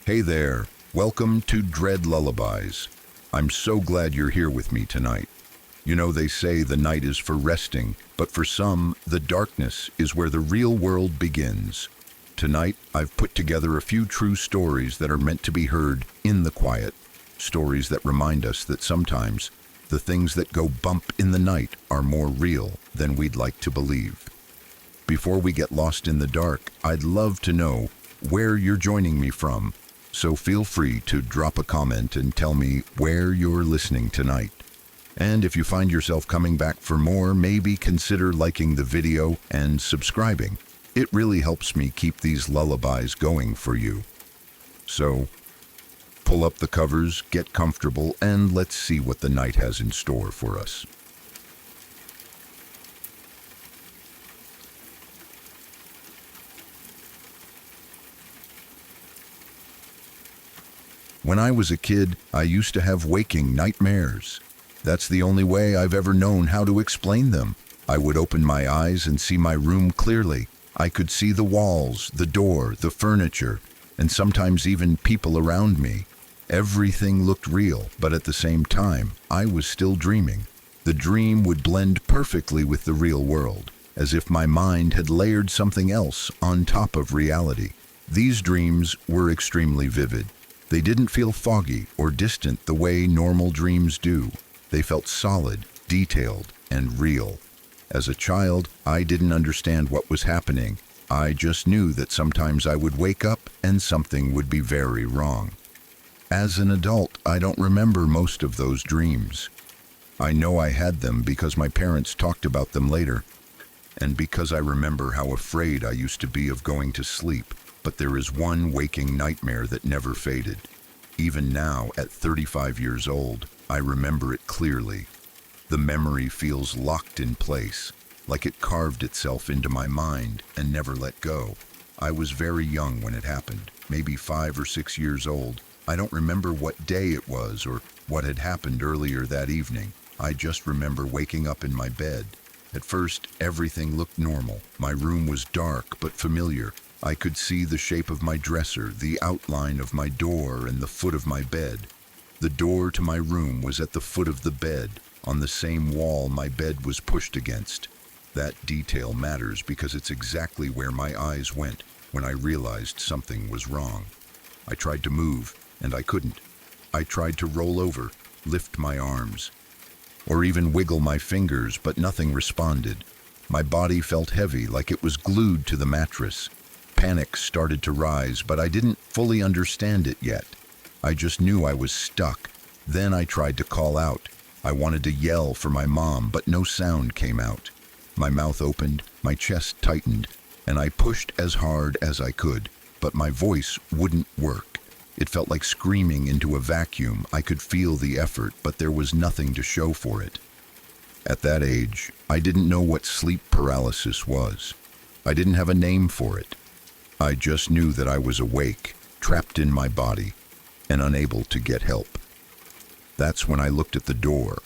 Hey there, welcome to Dread Lullabies. I'm so glad you're here with me tonight. You know, they say the night is for resting, but for some, the darkness is where the real world begins. Tonight, I've put together a few true stories that are meant to be heard in the quiet. Stories that remind us that sometimes the things that go bump in the night are more real than we'd like to believe. Before we get lost in the dark, I'd love to know where you're joining me from. So feel free to drop a comment and tell me where you're listening tonight. And if you find yourself coming back for more, maybe consider liking the video and subscribing. It really helps me keep these lullabies going for you. So, pull up the covers, get comfortable, and let's see what the night has in store for us. When I was a kid, I used to have waking nightmares. That's the only way I've ever known how to explain them. I would open my eyes and see my room clearly. I could see the walls, the door, the furniture, and sometimes even people around me. Everything looked real, but at the same time, I was still dreaming. The dream would blend perfectly with the real world, as if my mind had layered something else on top of reality. These dreams were extremely vivid. They didn't feel foggy or distant the way normal dreams do. They felt solid, detailed, and real. As a child, I didn't understand what was happening. I just knew that sometimes I would wake up and something would be very wrong. As an adult, I don't remember most of those dreams. I know I had them because my parents talked about them later, and because I remember how afraid I used to be of going to sleep. But there is one waking nightmare that never faded. Even now, at 35 years old, I remember it clearly. The memory feels locked in place, like it carved itself into my mind and never let go. I was very young when it happened, maybe 5 or 6 years old. I don't remember what day it was or what had happened earlier that evening. I just remember waking up in my bed. At first, everything looked normal. My room was dark but familiar. I could see the shape of my dresser, the outline of my door, and the foot of my bed. The door to my room was at the foot of the bed, on the same wall my bed was pushed against. That detail matters because it's exactly where my eyes went when I realized something was wrong. I tried to move, and I couldn't. I tried to roll over, lift my arms, or even wiggle my fingers, but nothing responded. My body felt heavy, like it was glued to the mattress. Panic started to rise, but I didn't fully understand it yet. I just knew I was stuck. Then I tried to call out. I wanted to yell for my mom, but no sound came out. My mouth opened, my chest tightened, and I pushed as hard as I could, but my voice wouldn't work. It felt like screaming into a vacuum. I could feel the effort, but there was nothing to show for it. At that age, I didn't know what sleep paralysis was. I didn't have a name for it. I just knew that I was awake, trapped in my body, and unable to get help. That's when I looked at the door.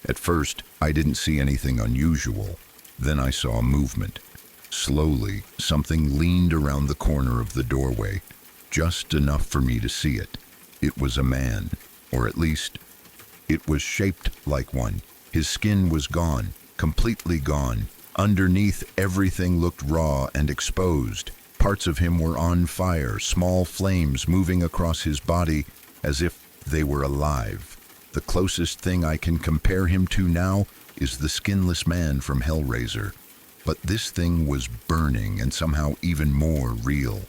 At first, I didn't see anything unusual. Then I saw movement. Slowly, something leaned around the corner of the doorway, just enough for me to see it. It was a man, or at least, it was shaped like one. His skin was gone, completely gone. Underneath, everything looked raw and exposed. Parts of him were on fire, small flames moving across his body as if they were alive. The closest thing I can compare him to now is the skinless man from Hellraiser. But this thing was burning and somehow even more real.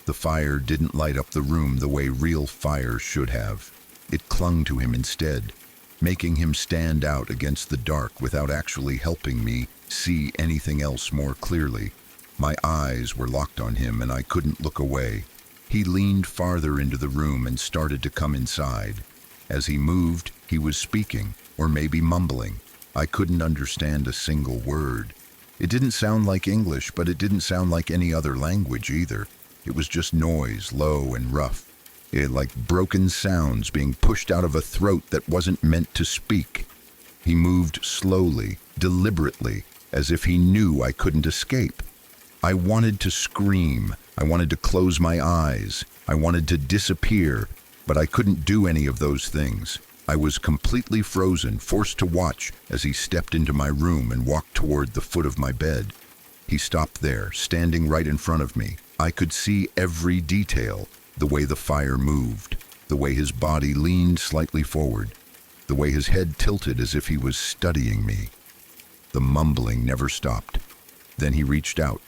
The fire didn't light up the room the way real fire should have. It clung to him instead, making him stand out against the dark without actually helping me see anything else more clearly. My eyes were locked on him and I couldn't look away. He leaned farther into the room and started to come inside. As he moved, he was speaking, or maybe mumbling. I couldn't understand a single word. It didn't sound like English, but it didn't sound like any other language either. It was just noise, low and rough. Like broken sounds being pushed out of a throat that wasn't meant to speak. He moved slowly, deliberately, as if he knew I couldn't escape. I wanted to scream, I wanted to close my eyes. I wanted to disappear, but I couldn't do any of those things. I was completely frozen, forced to watch as he stepped into my room and walked toward the foot of my bed. He stopped there, standing right in front of me. I could see every detail, the way the fire moved, the way his body leaned slightly forward, the way his head tilted as if he was studying me. The mumbling never stopped. Then he reached out.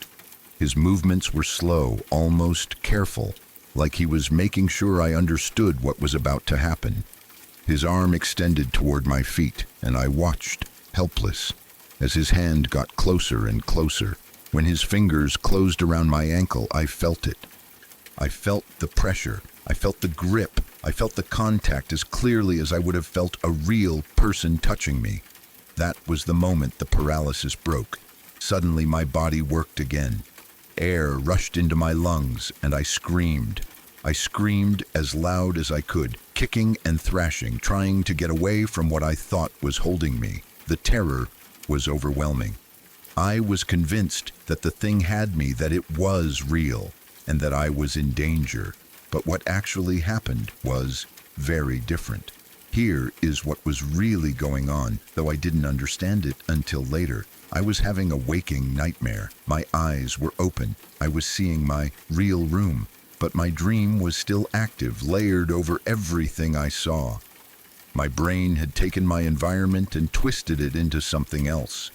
His movements were slow, almost careful, like he was making sure I understood what was about to happen. His arm extended toward my feet, and I watched, helpless, as his hand got closer and closer. When his fingers closed around my ankle, I felt it. I felt the pressure. I felt the grip. I felt the contact as clearly as I would have felt a real person touching me. That was the moment the paralysis broke. Suddenly my body worked again. Air rushed into my lungs, and I screamed. I screamed as loud as I could, kicking and thrashing, trying to get away from what I thought was holding me. The terror was overwhelming. I was convinced that the thing had me, that it was real, and that I was in danger. But what actually happened was very different. Here is what was really going on, though I didn't understand it until later. I was having a waking nightmare. My eyes were open. I was seeing my real room, but my dream was still active, layered over everything I saw. My brain had taken my environment and twisted it into something else.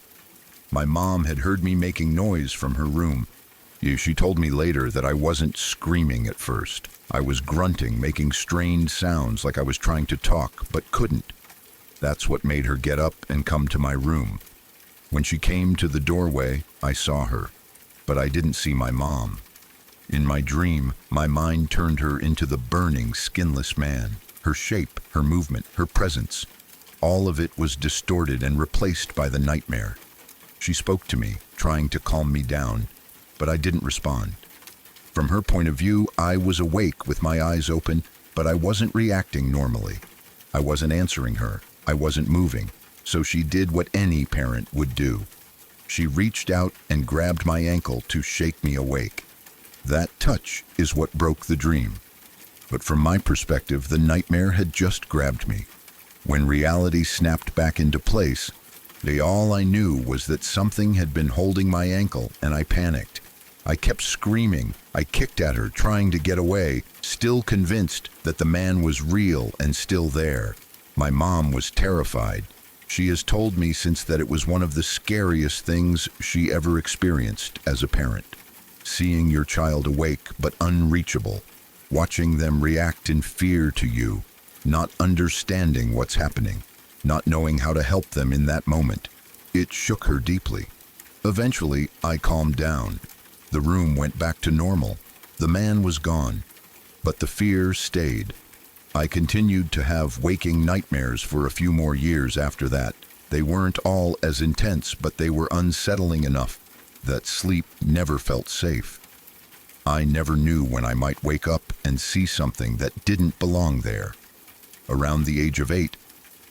My mom had heard me making noise from her room. She told me later that I wasn't screaming at first. I was grunting, making strained sounds like I was trying to talk, but couldn't. That's what made her get up and come to my room. When she came to the doorway, I saw her, but I didn't see my mom. In my dream, my mind turned her into the burning, skinless man. Her shape, her movement, her presence, all of it was distorted and replaced by the nightmare. She spoke to me, trying to calm me down, but I didn't respond. From her point of view, I was awake with my eyes open, but I wasn't reacting normally. I wasn't answering her. I wasn't moving. So she did what any parent would do. She reached out and grabbed my ankle to shake me awake. That touch is what broke the dream. But from my perspective, the nightmare had just grabbed me. When reality snapped back into place, all I knew was that something had been holding my ankle, and I panicked. I kept screaming. I kicked at her, trying to get away, still convinced that the man was real and still there. My mom was terrified. She has told me since that it was one of the scariest things she ever experienced as a parent. Seeing your child awake but unreachable, watching them react in fear to you, not understanding what's happening, not knowing how to help them in that moment. It shook her deeply. Eventually, I calmed down. The room went back to normal. The man was gone, but the fear stayed. I continued to have waking nightmares for a few more years after that. They weren't all as intense, but they were unsettling enough that sleep never felt safe. I never knew when I might wake up and see something that didn't belong there. Around the age of 8,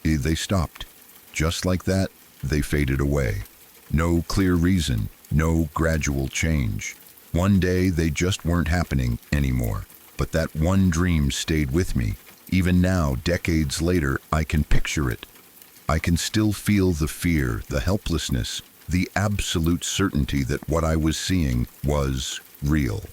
they stopped. Just like that, they faded away. No clear reason, no gradual change. One day, they just weren't happening anymore. But that one dream stayed with me. Even now, decades later, I can picture it. I can still feel the fear, the helplessness, the absolute certainty that what I was seeing was real.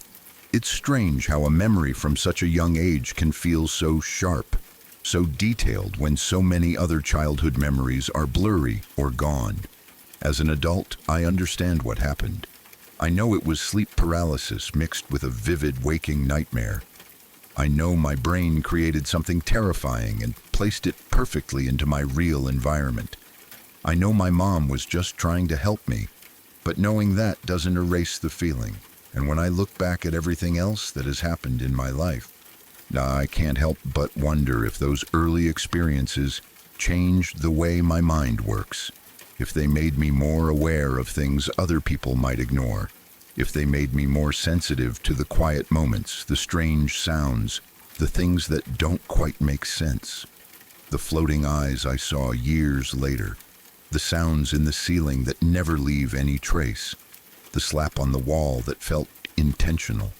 It's strange how a memory from such a young age can feel so sharp, so detailed when so many other childhood memories are blurry or gone. As an adult, I understand what happened. I know it was sleep paralysis mixed with a vivid waking nightmare. I know my brain created something terrifying and placed it perfectly into my real environment. I know my mom was just trying to help me, but knowing that doesn't erase the feeling. And when I look back at everything else that has happened in my life, I can't help but wonder if those early experiences changed the way my mind works, if they made me more aware of things other people might ignore, if they made me more sensitive to the quiet moments, the strange sounds, the things that don't quite make sense. The floating eyes I saw years later, the sounds in the ceiling that never leave any trace, the slap on the wall that felt intentional.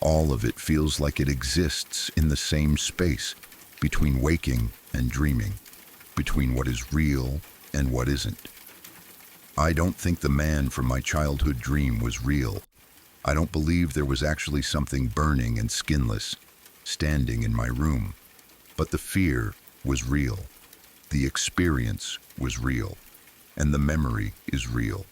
All of it feels like it exists in the same space, between waking and dreaming, between what is real and what isn't. I don't think the man from my childhood dream was real. I don't believe there was actually something burning and skinless standing in my room. But the fear was real. The experience was real. And the memory is real.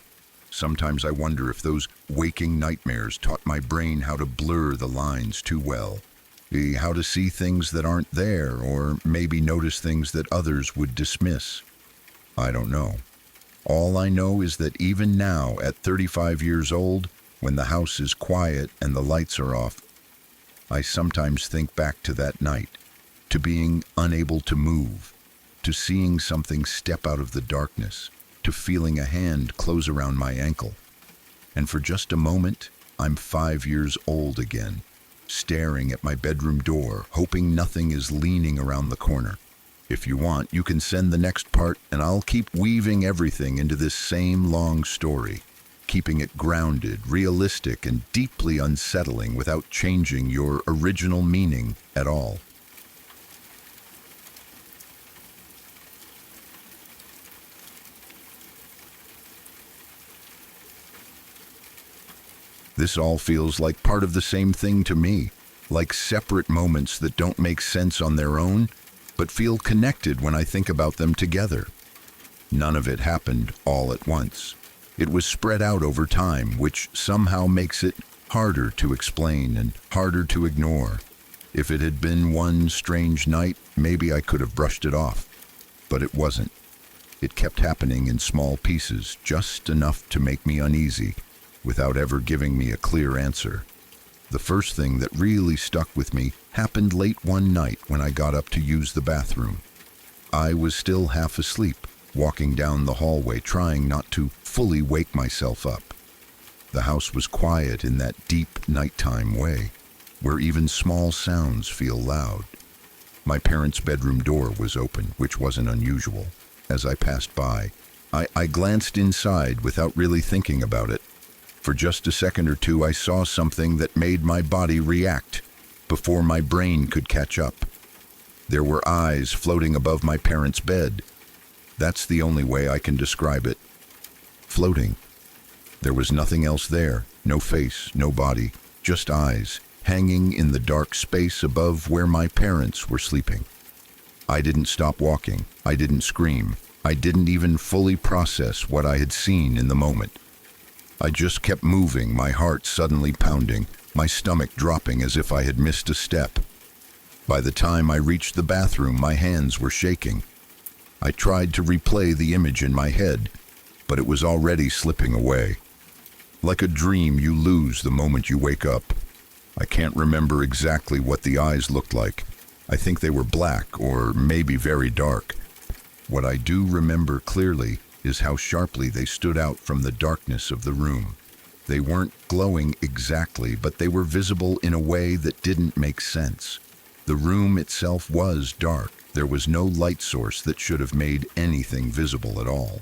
Sometimes I wonder if those waking nightmares taught my brain how to blur the lines too well. How to see things that aren't there, or maybe notice things that others would dismiss. I don't know. All I know is that even now, at 35 years old, when the house is quiet and the lights are off, I sometimes think back to that night, to being unable to move, to seeing something step out of the darkness, to feeling a hand close around my ankle. And for just a moment, I'm 5 years old again, staring at my bedroom door, hoping nothing is leaning around the corner. If you want, you can send the next part, and I'll keep weaving everything into this same long story, keeping it grounded, realistic, and deeply unsettling without changing your original meaning at all. This all feels like part of the same thing to me, like separate moments that don't make sense on their own, but feel connected when I think about them together. None of it happened all at once. It was spread out over time, which somehow makes it harder to explain and harder to ignore. If it had been one strange night, maybe I could have brushed it off. But it wasn't. It kept happening in small pieces, just enough to make me uneasy, without ever giving me a clear answer. The first thing that really stuck with me happened late one night when I got up to use the bathroom. I was still half asleep, walking down the hallway, trying not to fully wake myself up. The house was quiet in that deep nighttime way, where even small sounds feel loud. My parents' bedroom door was open, which wasn't unusual. As I passed by, I glanced inside without really thinking about it. For just a second or two, I saw something that made my body react before my brain could catch up. There were eyes floating above my parents' bed. That's the only way I can describe it. Floating. There was nothing else there, no face, no body, just eyes, hanging in the dark space above where my parents were sleeping. I didn't stop walking. I didn't scream. I didn't even fully process what I had seen in the moment. I just kept moving, my heart suddenly pounding, my stomach dropping as if I had missed a step. By the time I reached the bathroom, my hands were shaking. I tried to replay the image in my head, but it was already slipping away. Like a dream you lose the moment you wake up. I can't remember exactly what the eyes looked like. I think they were black or maybe very dark. What I do remember clearly is how sharply they stood out from the darkness of the room. They weren't glowing exactly, but they were visible in a way that didn't make sense. The room itself was dark. There was no light source that should have made anything visible at all.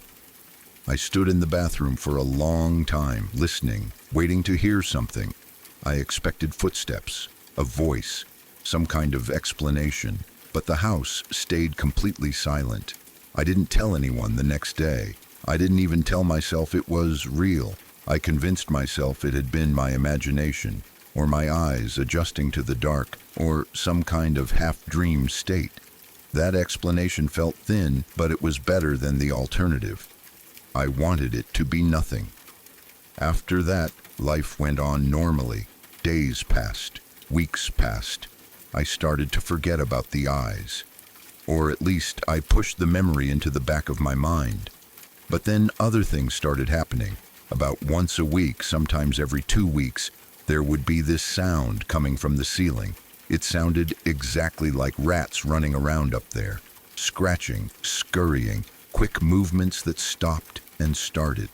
I stood in the bathroom for a long time, listening, waiting to hear something. I expected footsteps, a voice, some kind of explanation, but the house stayed completely silent. I didn't tell anyone the next day. I didn't even tell myself it was real. I convinced myself it had been my imagination, or my eyes adjusting to the dark, or some kind of half-dream state. That explanation felt thin, but it was better than the alternative. I wanted it to be nothing. After that, life went on normally. Days passed, weeks passed. I started to forget about the eyes. Or at least I pushed the memory into the back of my mind. But then other things started happening. About once a week, sometimes every 2 weeks, there would be this sound coming from the ceiling. It sounded exactly like rats running around up there. Scratching, scurrying, quick movements that stopped and started.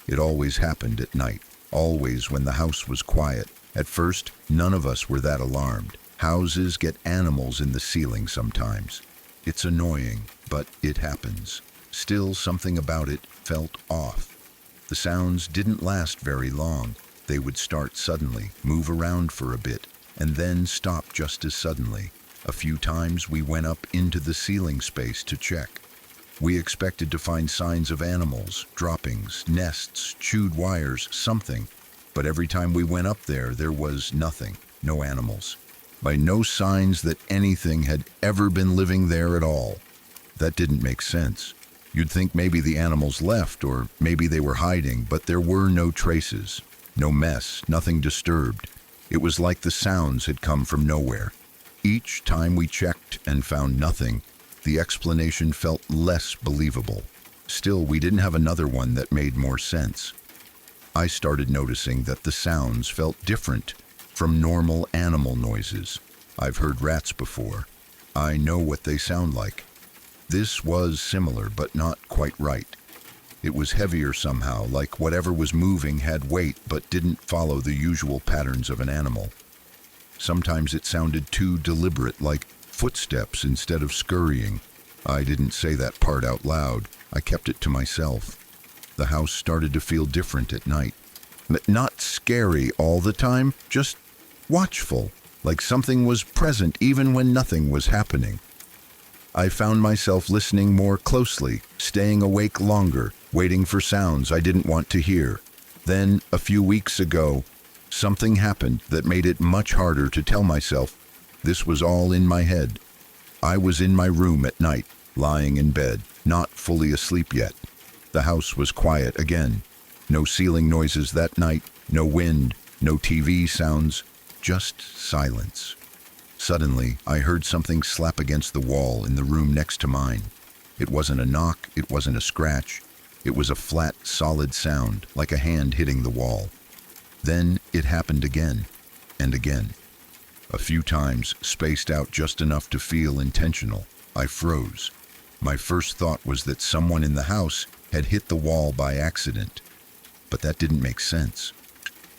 It always happened at night, always when the house was quiet. At first, none of us were that alarmed. Houses get animals in the ceiling sometimes. It's annoying, but it happens. Still, something about it felt off. The sounds didn't last very long. They would start suddenly, move around for a bit, and then stopped just as suddenly. A few times we went up into the ceiling space to check. We expected to find signs of animals, droppings, nests, chewed wires, something. But every time we went up there, there was nothing, no animals. By no signs that anything had ever been living there at all. That didn't make sense. You'd think maybe the animals left, or maybe they were hiding, but there were no traces. No mess, nothing disturbed. It was like the sounds had come from nowhere. Each time we checked and found nothing, the explanation felt less believable. Still, we didn't have another one that made more sense. I started noticing that the sounds felt different from normal animal noises. I've heard rats before. I know what they sound like. This was similar, but not quite right. It was heavier somehow, like whatever was moving had weight but didn't follow the usual patterns of an animal. Sometimes it sounded too deliberate, like footsteps instead of scurrying. I didn't say that part out loud. I kept it to myself. The house started to feel different at night. But not scary all the time, just watchful, like something was present even when nothing was happening. I found myself listening more closely, staying awake longer, waiting for sounds I didn't want to hear. Then, a few weeks ago, something happened that made it much harder to tell myself this was all in my head. I was in my room at night, lying in bed, not fully asleep yet. The house was quiet again. No ceiling noises that night, no wind, no TV sounds, just silence. Suddenly, I heard something slap against the wall in the room next to mine. It wasn't a knock, it wasn't a scratch. It was a flat, solid sound, like a hand hitting the wall. Then it happened again, and again. A few times, spaced out just enough to feel intentional. I froze. My first thought was that someone in the house had hit the wall by accident. But that didn't make sense.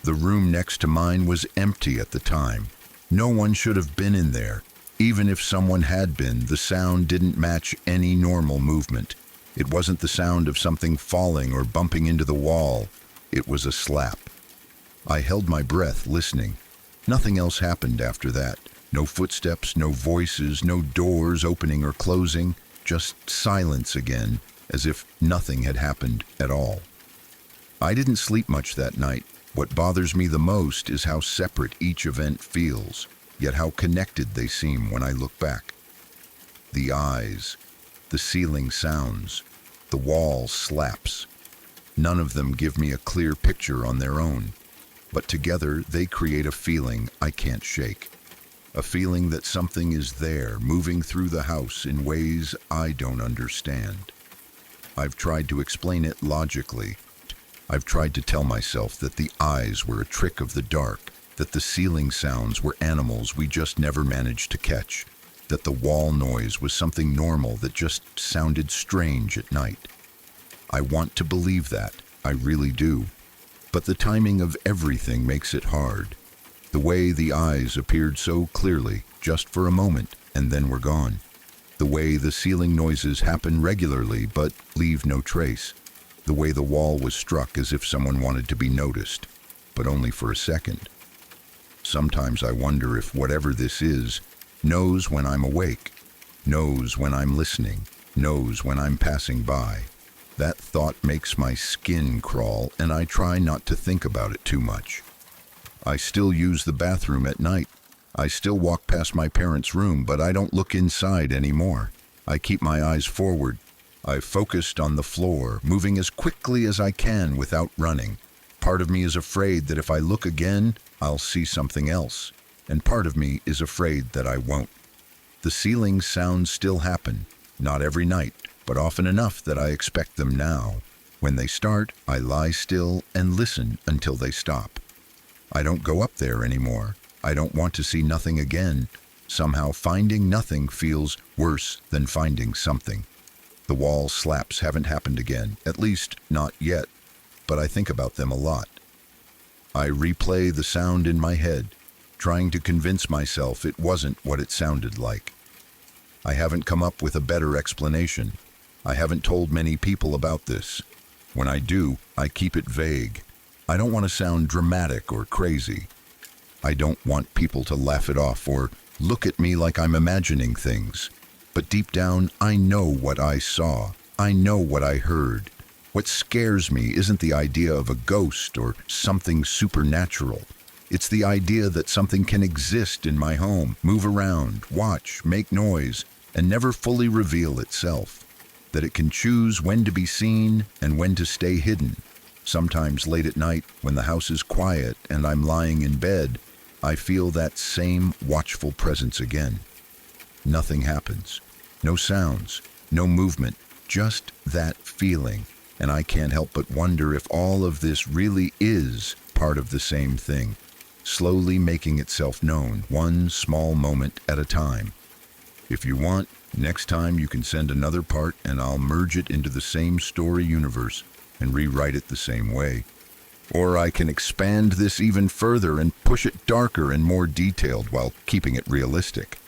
The room next to mine was empty at the time. No one should have been in there. Even if someone had been, the sound didn't match any normal movement. It wasn't the sound of something falling or bumping into the wall. It was a slap. I held my breath, listening. Nothing else happened after that. No footsteps, no voices, no doors opening or closing. Just silence again, as if nothing had happened at all. I didn't sleep much that night. What bothers me the most is how separate each event feels, yet how connected they seem when I look back. The eyes, the ceiling sounds, the wall slaps. None of them give me a clear picture on their own, but together they create a feeling I can't shake. A feeling that something is there, moving through the house in ways I don't understand. I've tried to explain it logically. I've tried to tell myself that the eyes were a trick of the dark, that the ceiling sounds were animals we just never managed to catch, that the wall noise was something normal that just sounded strange at night. I want to believe that, I really do. But the timing of everything makes it hard. The way the eyes appeared so clearly, just for a moment, and then were gone. The way the ceiling noises happen regularly but leave no trace. The way the wall was struck as if someone wanted to be noticed, but only for a second. Sometimes I wonder if whatever this is knows when I'm awake, knows when I'm listening, knows when I'm passing by. That thought makes my skin crawl, and I try not to think about it too much. I still use the bathroom at night. I still walk past my parents' room, but I don't look inside anymore. I keep my eyes forward. I've focused on the floor, moving as quickly as I can without running. Part of me is afraid that if I look again, I'll see something else. And part of me is afraid that I won't. The ceiling sounds still happen, not every night, but often enough that I expect them now. When they start, I lie still and listen until they stop. I don't go up there anymore. I don't want to see nothing again. Somehow finding nothing feels worse than finding something. The wall slaps haven't happened again, at least not yet, but I think about them a lot. I replay the sound in my head, trying to convince myself it wasn't what it sounded like. I haven't come up with a better explanation. I haven't told many people about this. When I do, I keep it vague. I don't want to sound dramatic or crazy. I don't want people to laugh it off or look at me like I'm imagining things. But deep down, I know what I saw. I know what I heard. What scares me isn't the idea of a ghost or something supernatural. It's the idea that something can exist in my home, move around, watch, make noise, and never fully reveal itself. That it can choose when to be seen and when to stay hidden. Sometimes late at night, when the house is quiet and I'm lying in bed, I feel that same watchful presence again. Nothing happens. No sounds, no movement, just that feeling. And I can't help but wonder if all of this really is part of the same thing, slowly making itself known, one small moment at a time. If you want, next time you can send another part and I'll merge it into the same story universe and rewrite it the same way. Or I can expand this even further and push it darker and more detailed while keeping it realistic.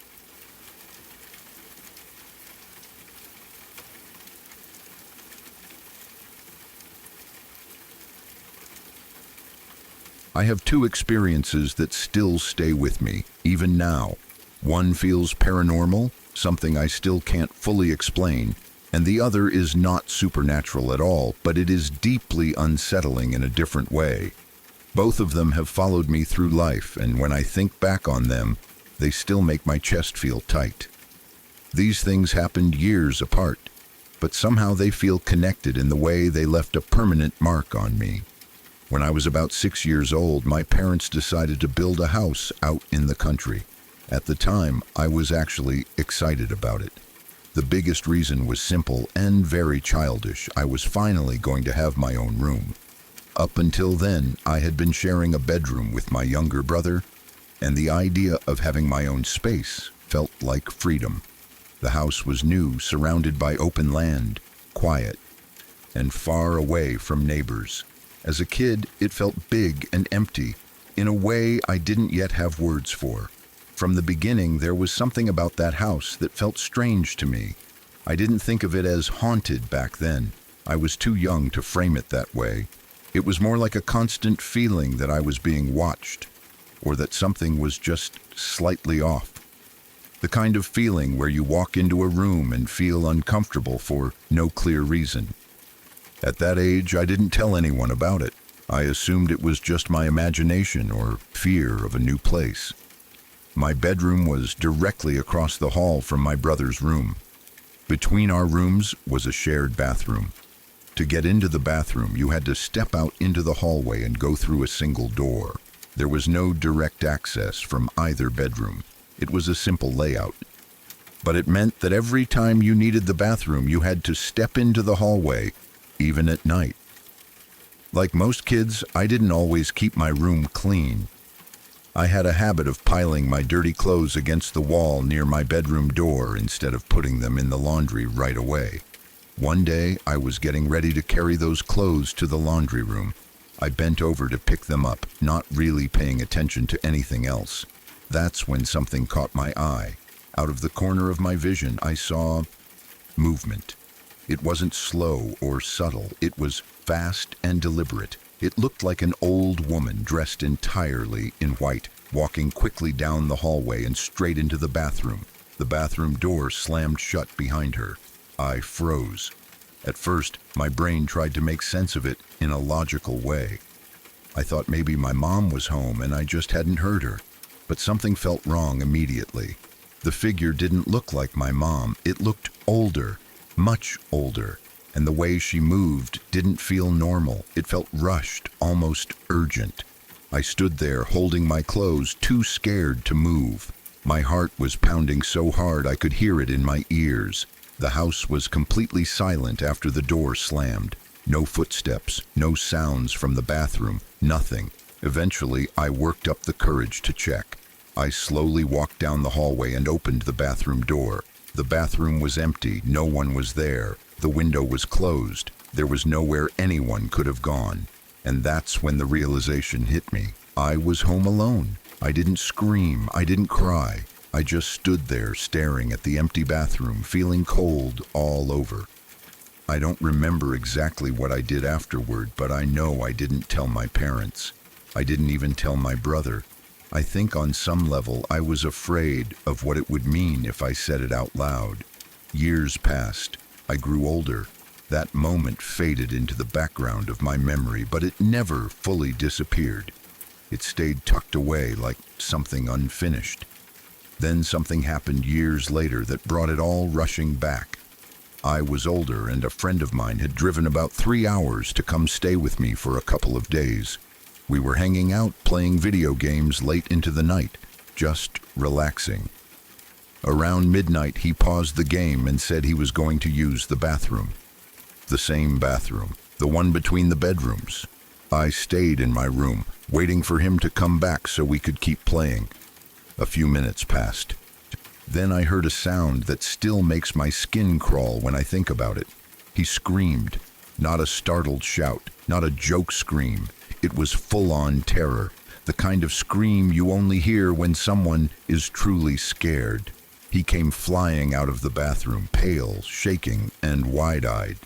I have two experiences that still stay with me, even now. One feels paranormal, something I still can't fully explain, and the other is not supernatural at all, but it is deeply unsettling in a different way. Both of them have followed me through life, and when I think back on them, they still make my chest feel tight. These things happened years apart, but somehow they feel connected in the way they left a permanent mark on me. When I was about 6 years old, my parents decided to build a house out in the country. At the time, I was actually excited about it. The biggest reason was simple and very childish. I was finally going to have my own room. Up until then, I had been sharing a bedroom with my younger brother, and the idea of having my own space felt like freedom. The house was new, surrounded by open land, quiet, and far away from neighbors. As a kid, it felt big and empty, in a way I didn't yet have words for. From the beginning, there was something about that house that felt strange to me. I didn't think of it as haunted back then. I was too young to frame it that way. It was more like a constant feeling that I was being watched, or that something was just slightly off. The kind of feeling where you walk into a room and feel uncomfortable for no clear reason. At that age, I didn't tell anyone about it. I assumed it was just my imagination or fear of a new place. My bedroom was directly across the hall from my brother's room. Between our rooms was a shared bathroom. To get into the bathroom, you had to step out into the hallway and go through a single door. There was no direct access from either bedroom. It was a simple layout. But it meant that every time you needed the bathroom, you had to step into the hallway, even at night. Like most kids, I didn't always keep my room clean. I had a habit of piling my dirty clothes against the wall near my bedroom door instead of putting them in the laundry right away. One day, I was getting ready to carry those clothes to the laundry room. I bent over to pick them up, not really paying attention to anything else. That's when something caught my eye. Out of the corner of my vision, I saw movement. It wasn't slow or subtle. It was fast and deliberate. It looked like an old woman dressed entirely in white, walking quickly down the hallway and straight into the bathroom. The bathroom door slammed shut behind her. I froze. At first, my brain tried to make sense of it in a logical way. I thought maybe my mom was home and I just hadn't heard her. But something felt wrong immediately. The figure didn't look like my mom. It looked older. Much older, and the way she moved didn't feel normal. It felt rushed, almost urgent. I stood there holding my clothes, too scared to move. My heart was pounding so hard I could hear it in my ears. The house was completely silent after the door slammed. No footsteps, no sounds from the bathroom, nothing. Eventually, I worked up the courage to check. I slowly walked down the hallway and opened the bathroom door. The bathroom was empty, no one was there. The window was closed. There was nowhere anyone could have gone. And that's when the realization hit me. I was home alone. I didn't scream, I didn't cry. I just stood there staring at the empty bathroom, feeling cold all over. I don't remember exactly what I did afterward, but I know I didn't tell my parents. I didn't even tell my brother. I think on some level I was afraid of what it would mean if I said it out loud. Years passed. I grew older. That moment faded into the background of my memory, but it never fully disappeared. It stayed tucked away like something unfinished. Then something happened years later that brought it all rushing back. I was older, and a friend of mine had driven about 3 hours to come stay with me for a couple of days. We were hanging out, playing video games late into the night, just relaxing. Around midnight, he paused the game and said he was going to use the bathroom. The same bathroom, the one between the bedrooms. I stayed in my room, waiting for him to come back so we could keep playing. A few minutes passed. Then I heard a sound that still makes my skin crawl when I think about it. He screamed, not a startled shout, not a joke scream. It was full-on terror, the kind of scream you only hear when someone is truly scared. He came flying out of the bathroom, pale, shaking, and wide-eyed.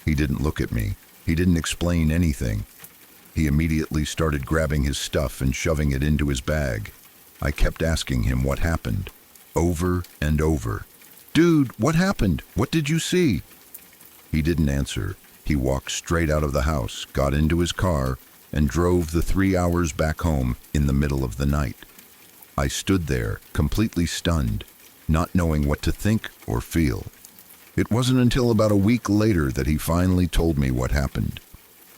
He didn't look at me. He didn't explain anything. He immediately started grabbing his stuff and shoving it into his bag. I kept asking him what happened, over and over. "Dude, what happened? What did you see?" He didn't answer. He walked straight out of the house, got into his car, and drove the 3 hours back home in the middle of the night. I stood there, completely stunned, not knowing what to think or feel. It wasn't until about a week later that he finally told me what happened.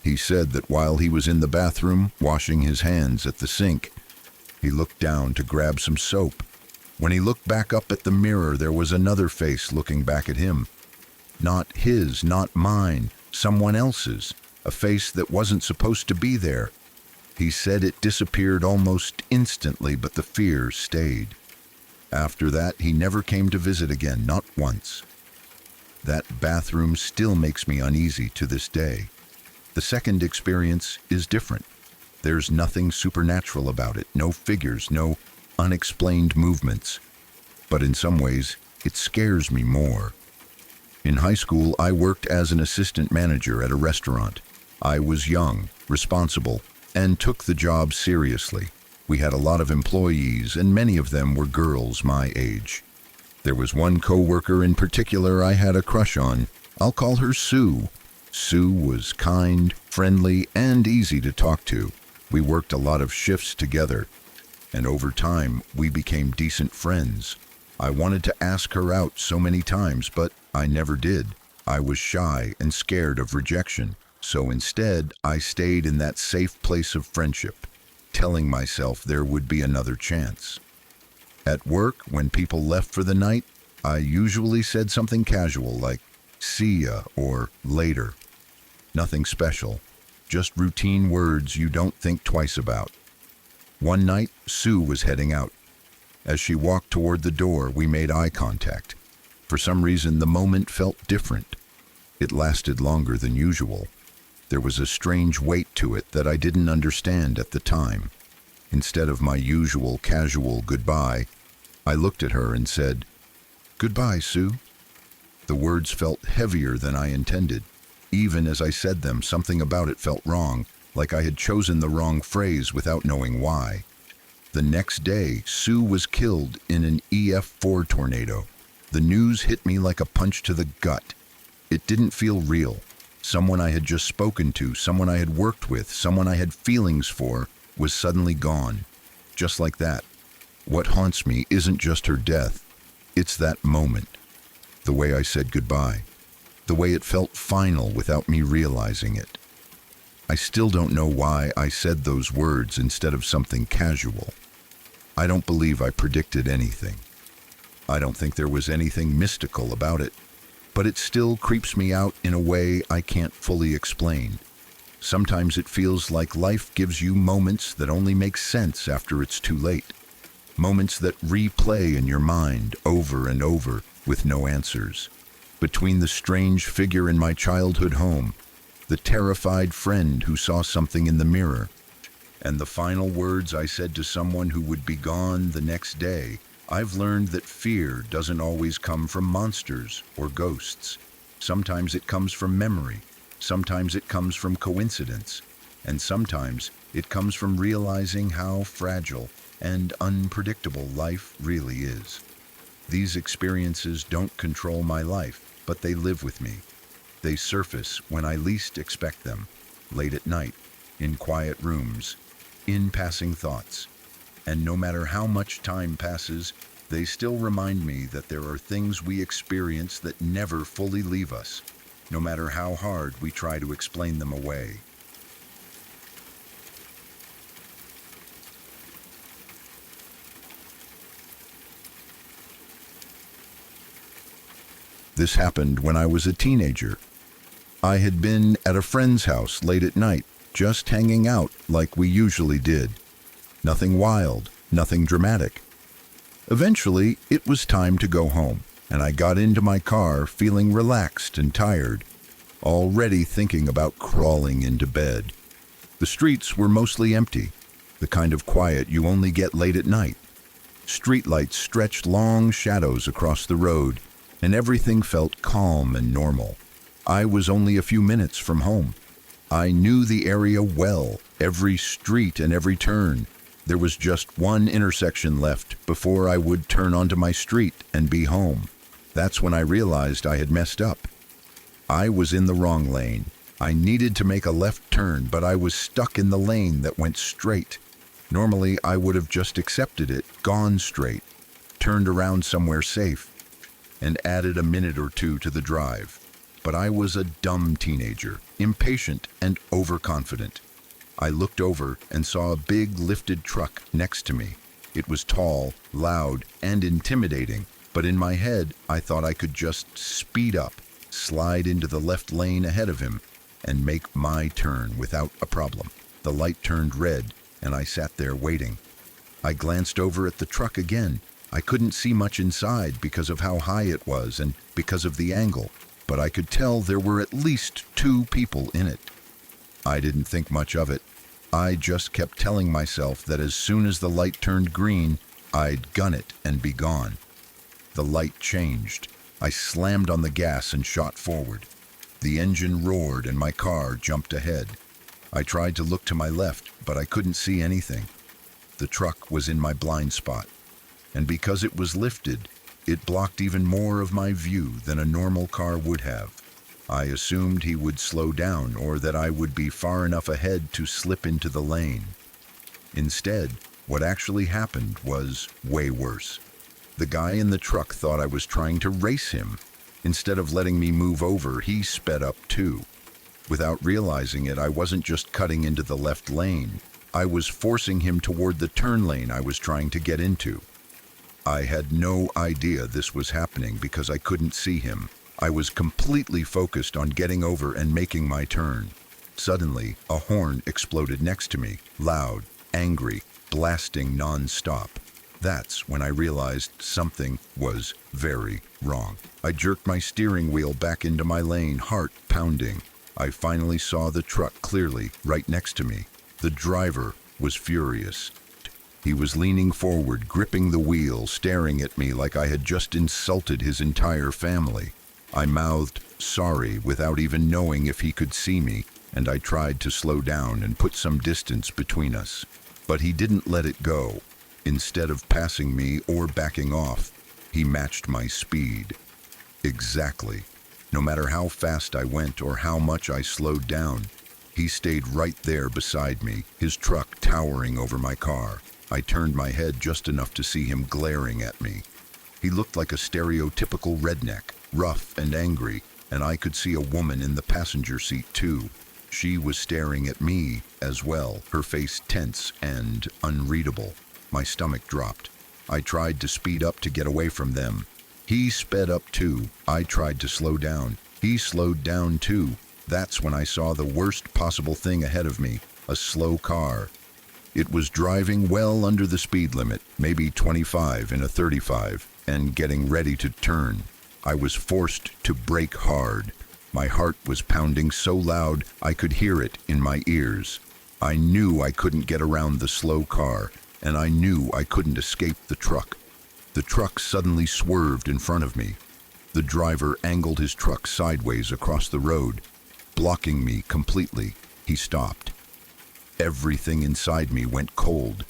He said that while he was in the bathroom, washing his hands at the sink, he looked down to grab some soap. When he looked back up at the mirror, there was another face looking back at him. Not his, not mine, someone else's. A face that wasn't supposed to be there. He said it disappeared almost instantly, but the fear stayed. After that, he never came to visit again, not once. That bathroom still makes me uneasy to this day. The second experience is different. There's nothing supernatural about it, no figures, no unexplained movements. But in some ways, it scares me more. In high school, I worked as an assistant manager at a restaurant. I was young, responsible, and took the job seriously. We had a lot of employees, and many of them were girls my age. There was one coworker in particular I had a crush on. I'll call her Sue. Sue was kind, friendly, and easy to talk to. We worked a lot of shifts together, and over time, we became decent friends. I wanted to ask her out so many times, but I never did. I was shy and scared of rejection. So instead, I stayed in that safe place of friendship, telling myself there would be another chance. At work, when people left for the night, I usually said something casual like, "See ya," or "later." Nothing special, just routine words you don't think twice about. One night, Sue was heading out. As she walked toward the door, we made eye contact. For some reason, the moment felt different. It lasted longer than usual. There was a strange weight to it that I didn't understand at the time. Instead of my usual casual goodbye, I looked at her and said, "Goodbye, Sue." The words felt heavier than I intended. Even as I said them, something about it felt wrong, like I had chosen the wrong phrase without knowing why. The next day, Sue was killed in an EF4 tornado. The news hit me like a punch to the gut. It didn't feel real. Someone I had just spoken to, someone I had worked with, someone I had feelings for, was suddenly gone. Just like that. What haunts me isn't just her death. It's that moment. The way I said goodbye. The way it felt final without me realizing it. I still don't know why I said those words instead of something casual. I don't believe I predicted anything. I don't think there was anything mystical about it. But it still creeps me out in a way I can't fully explain. Sometimes it feels like life gives you moments that only make sense after it's too late. Moments that replay in your mind over and over with no answers. Between the strange figure in my childhood home, the terrified friend who saw something in the mirror, and the final words I said to someone who would be gone the next day, I've learned that fear doesn't always come from monsters or ghosts. Sometimes it comes from memory, sometimes it comes from coincidence, and sometimes it comes from realizing how fragile and unpredictable life really is. These experiences don't control my life, but they live with me. They surface when I least expect them, late at night, in quiet rooms, in passing thoughts. And no matter how much time passes, they still remind me that there are things we experience that never fully leave us, no matter how hard we try to explain them away. This happened when I was a teenager. I had been at a friend's house late at night, just hanging out like we usually did. Nothing wild, nothing dramatic. Eventually, it was time to go home, and I got into my car feeling relaxed and tired, already thinking about crawling into bed. The streets were mostly empty, the kind of quiet you only get late at night. Streetlights stretched long shadows across the road, and everything felt calm and normal. I was only a few minutes from home. I knew the area well, every street and every turn. There was just one intersection left before I would turn onto my street and be home. That's when I realized I had messed up. I was in the wrong lane. I needed to make a left turn, but I was stuck in the lane that went straight. Normally, I would have just accepted it, gone straight, turned around somewhere safe, and added a minute or two to the drive. But I was a dumb teenager, impatient and overconfident. I looked over and saw a big lifted truck next to me. It was tall, loud, and intimidating, but in my head I thought I could just speed up, slide into the left lane ahead of him, and make my turn without a problem. The light turned red, and I sat there waiting. I glanced over at the truck again. I couldn't see much inside because of how high it was and because of the angle, but I could tell there were at least 2 people in it. I didn't think much of it. I just kept telling myself that as soon as the light turned green, I'd gun it and be gone. The light changed. I slammed on the gas and shot forward. The engine roared and my car jumped ahead. I tried to look to my left, but I couldn't see anything. The truck was in my blind spot, and because it was lifted, it blocked even more of my view than a normal car would have. I assumed he would slow down or that I would be far enough ahead to slip into the lane. Instead, what actually happened was way worse. The guy in the truck thought I was trying to race him. Instead of letting me move over, he sped up too. Without realizing it, I wasn't just cutting into the left lane. I was forcing him toward the turn lane I was trying to get into. I had no idea this was happening because I couldn't see him. I was completely focused on getting over and making my turn. Suddenly, a horn exploded next to me, loud, angry, blasting non-stop. That's when I realized something was very wrong. I jerked my steering wheel back into my lane, heart pounding. I finally saw the truck clearly, right next to me. The driver was furious. He was leaning forward, gripping the wheel, staring at me like I had just insulted his entire family. I mouthed sorry without even knowing if he could see me, and I tried to slow down and put some distance between us. But he didn't let it go. Instead of passing me or backing off, he matched my speed. Exactly. No matter how fast I went or how much I slowed down, he stayed right there beside me, his truck towering over my car. I turned my head just enough to see him glaring at me. He looked like a stereotypical redneck, rough and angry, and I could see a woman in the passenger seat too. She was staring at me as well, her face tense and unreadable. My stomach dropped. I tried to speed up to get away from them. He sped up too. I tried to slow down. He slowed down too. That's when I saw the worst possible thing ahead of me, a slow car. It was driving well under the speed limit, maybe 25 in a 35, and getting ready to turn. I was forced to brake hard. My heart was pounding so loud I could hear it in my ears. I knew I couldn't get around the slow car, and I knew I couldn't escape the truck. The truck suddenly swerved in front of me. The driver angled his truck sideways across the road, blocking me completely. He stopped. Everything inside me went cold.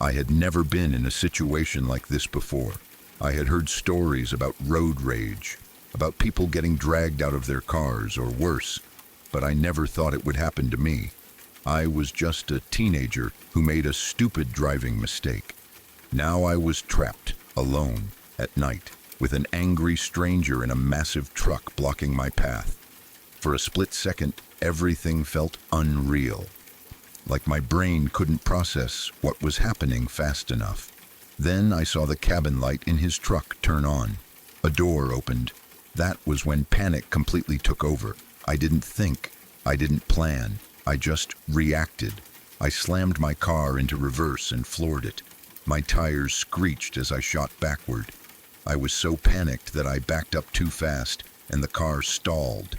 I had never been in a situation like this before. I had heard stories about road rage, about people getting dragged out of their cars or worse, but I never thought it would happen to me. I was just a teenager who made a stupid driving mistake. Now I was trapped, alone, at night, with an angry stranger in a massive truck blocking my path. For a split second, everything felt unreal, like my brain couldn't process what was happening fast enough. Then I saw the cabin light in his truck turn on. A door opened. That was when panic completely took over. I didn't think. I didn't plan. I just reacted. I slammed my car into reverse and floored it. My tires screeched as I shot backward. I was so panicked that I backed up too fast, and the car stalled.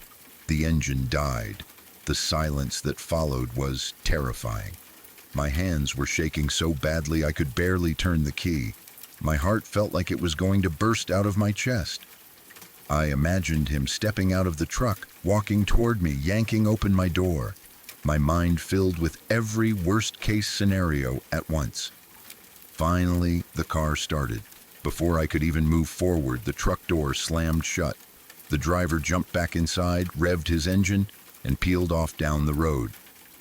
The engine died. The silence that followed was terrifying. My hands were shaking so badly I could barely turn the key. My heart felt like it was going to burst out of my chest. I imagined him stepping out of the truck, walking toward me, yanking open my door. My mind filled with every worst-case scenario at once. Finally, the car started. Before I could even move forward, the truck door slammed shut. The driver jumped back inside, revved his engine, and peeled off down the road,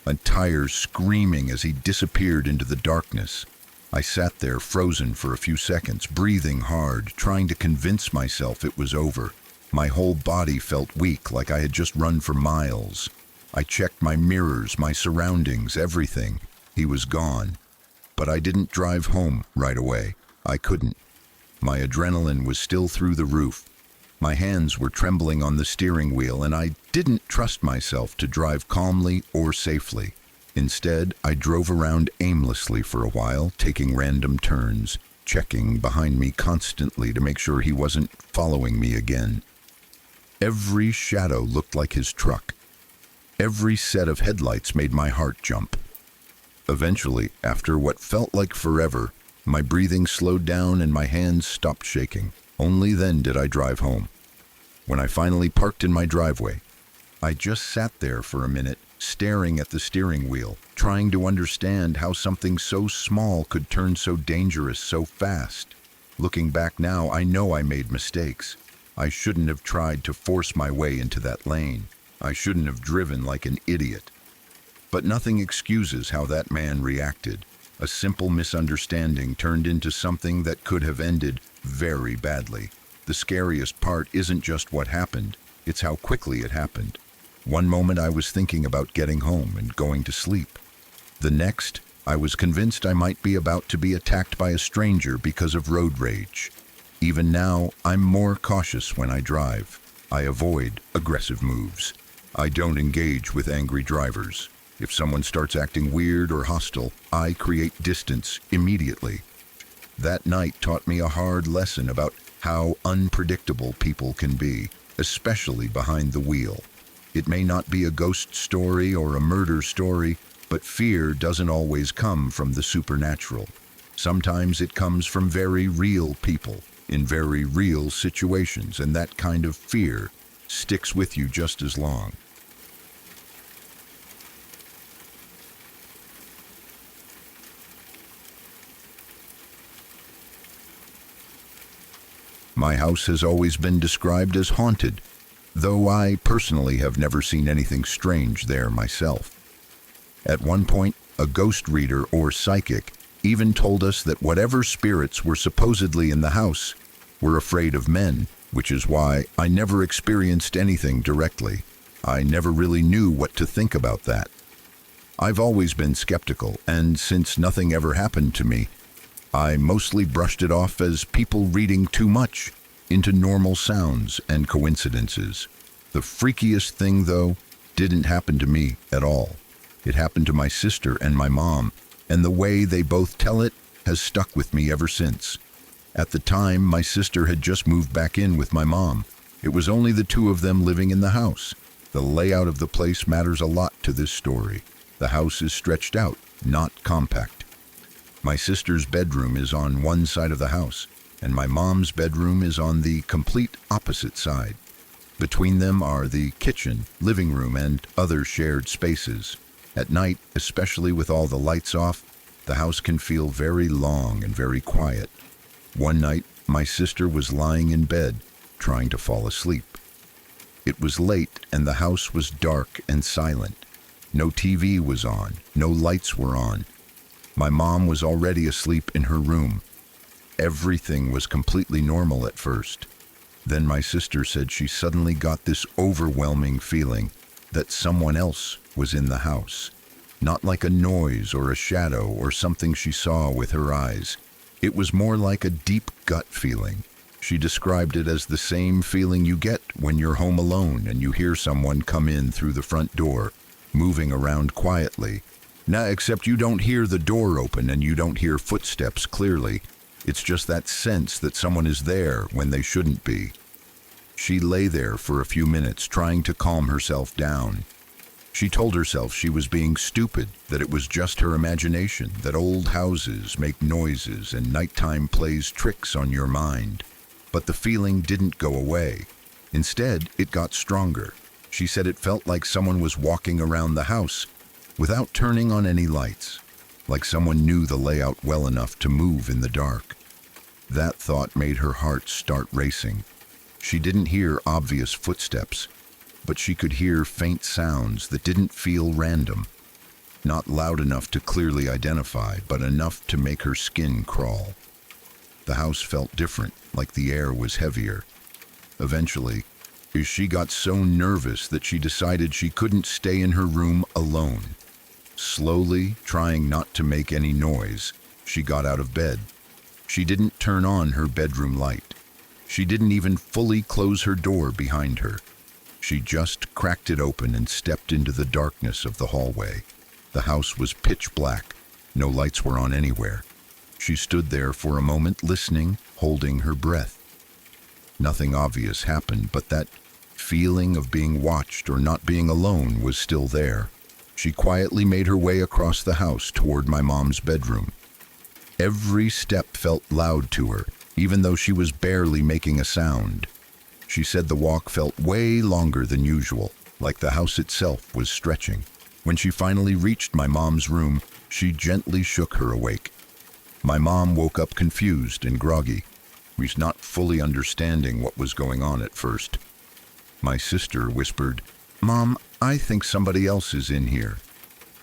my tires screaming as he disappeared into the darkness. I sat there frozen for a few seconds, breathing hard, trying to convince myself it was over. My whole body felt weak, like I had just run for miles. I checked my mirrors, my surroundings, everything. He was gone. But I didn't drive home right away. I couldn't. My adrenaline was still through the roof. My hands were trembling on the steering wheel, and I didn't trust myself to drive calmly or safely. Instead, I drove around aimlessly for a while, taking random turns, checking behind me constantly to make sure he wasn't following me again. Every shadow looked like his truck. Every set of headlights made my heart jump. Eventually, after what felt like forever, my breathing slowed down and my hands stopped shaking. Only then did I drive home. When I finally parked in my driveway, I just sat there for a minute, staring at the steering wheel, trying to understand how something so small could turn so dangerous so fast. Looking back now, I know I made mistakes. I shouldn't have tried to force my way into that lane. I shouldn't have driven like an idiot. But nothing excuses how that man reacted. A simple misunderstanding turned into something that could have ended very badly. The scariest part isn't just what happened, it's how quickly it happened. One moment I was thinking about getting home and going to sleep. The next, I was convinced I might be about to be attacked by a stranger because of road rage. Even now, I'm more cautious when I drive. I avoid aggressive moves. I don't engage with angry drivers. If someone starts acting weird or hostile, I create distance immediately. That night taught me a hard lesson about how unpredictable people can be, especially behind the wheel. It may not be a ghost story or a murder story, but fear doesn't always come from the supernatural. Sometimes it comes from very real people, in very real situations, and that kind of fear sticks with you just as long. My house has always been described as haunted, though I personally have never seen anything strange there myself. At one point, a ghost reader or psychic even told us that whatever spirits were supposedly in the house were afraid of men, which is why I never experienced anything directly. I never really knew what to think about that. I've always been skeptical, and since nothing ever happened to me, I mostly brushed it off as people reading too much into normal sounds and coincidences. The freakiest thing, though, didn't happen to me at all. It happened to my sister and my mom, and the way they both tell it has stuck with me ever since. At the time, my sister had just moved back in with my mom. It was only the two of them living in the house. The layout of the place matters a lot to this story. The house is stretched out, not compact. My sister's bedroom is on one side of the house, and my mom's bedroom is on the complete opposite side. Between them are the kitchen, living room, and other shared spaces. At night, especially with all the lights off, The house can feel very long and very quiet. One night, my sister was lying in bed, trying to fall asleep. It was late and the house was dark and silent. No TV was on, no lights were on. My mom was already asleep in her room. Everything was completely normal at first. Then my sister said she suddenly got this overwhelming feeling that someone else was in the house. Not like a noise or a shadow or something she saw with her eyes. It was more like a deep gut feeling. She described it as the same feeling you get when you're home alone and you hear someone come in through the front door, moving around quietly. Now, except you don't hear the door open and you don't hear footsteps clearly. It's just that sense that someone is there when they shouldn't be. She lay there for a few minutes trying to calm herself down. She told herself she was being stupid, that it was just her imagination, that old houses make noises and nighttime plays tricks on your mind. But the feeling didn't go away. Instead, it got stronger. She said it felt like someone was walking around the house without turning on any lights, like someone knew the layout well enough to move in the dark. That thought made her heart start racing. She didn't hear obvious footsteps, but she could hear faint sounds that didn't feel random. Not loud enough to clearly identify, but enough to make her skin crawl. The house felt different, like the air was heavier. Eventually, she got so nervous that she decided she couldn't stay in her room alone. Slowly, trying not to make any noise, she got out of bed. She didn't turn on her bedroom light. She didn't even fully close her door behind her. She just cracked it open and stepped into the darkness of the hallway. The house was pitch black. No lights were on anywhere. She stood there for a moment, listening, holding her breath. Nothing obvious happened, but that feeling of being watched or not being alone was still there. She quietly made her way across the house toward my mom's bedroom. Every step felt loud to her, even though she was barely making a sound. She said the walk felt way longer than usual, like the house itself was stretching. When she finally reached my mom's room, she gently shook her awake. My mom woke up confused and groggy. She was not fully understanding what was going on at first. My sister whispered, "Mom, I think somebody else is in here."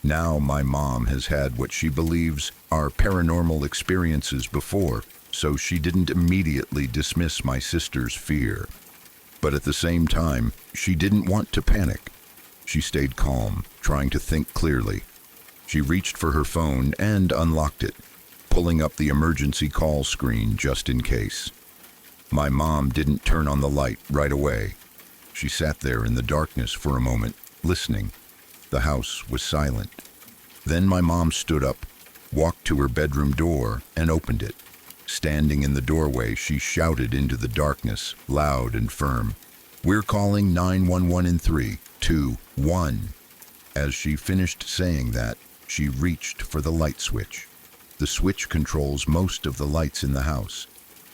Now my mom has had what she believes are paranormal experiences before, so she didn't immediately dismiss my sister's fear. But at the same time, she didn't want to panic. She stayed calm, trying to think clearly. She reached for her phone and unlocked it, pulling up the emergency call screen just in case. My mom didn't turn on the light right away. She sat there in the darkness for a moment, listening. The house was silent. Then my mom stood up, walked to her bedroom door, and opened it. Standing in the doorway, she shouted into the darkness, loud and firm, "We're calling 911 in 3, 2, 1. As she finished saying that, she reached for the light switch. The switch controls most of the lights in the house,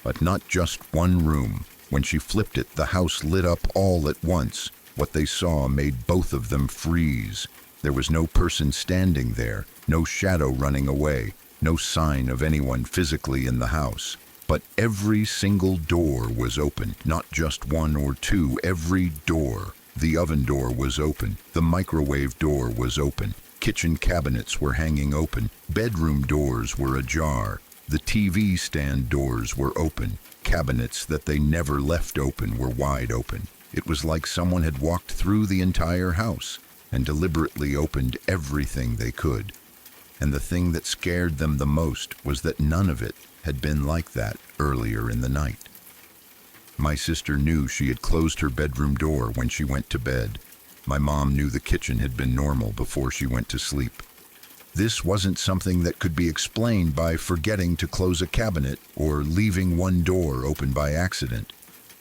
but not just one room. When she flipped it, the house lit up all at once. What they saw made both of them freeze. There was no person standing there, no shadow running away, no sign of anyone physically in the house. But every single door was open, not just one or two, every door. The oven door was open, the microwave door was open, kitchen cabinets were hanging open, bedroom doors were ajar, the TV stand doors were open, cabinets that they never left open were wide open. It was like someone had walked through the entire house and deliberately opened everything they could. And the thing that scared them the most was that none of it had been like that earlier in the night. My sister knew she had closed her bedroom door when she went to bed. My mom knew the kitchen had been normal before she went to sleep. This wasn't something that could be explained by forgetting to close a cabinet or leaving one door open by accident.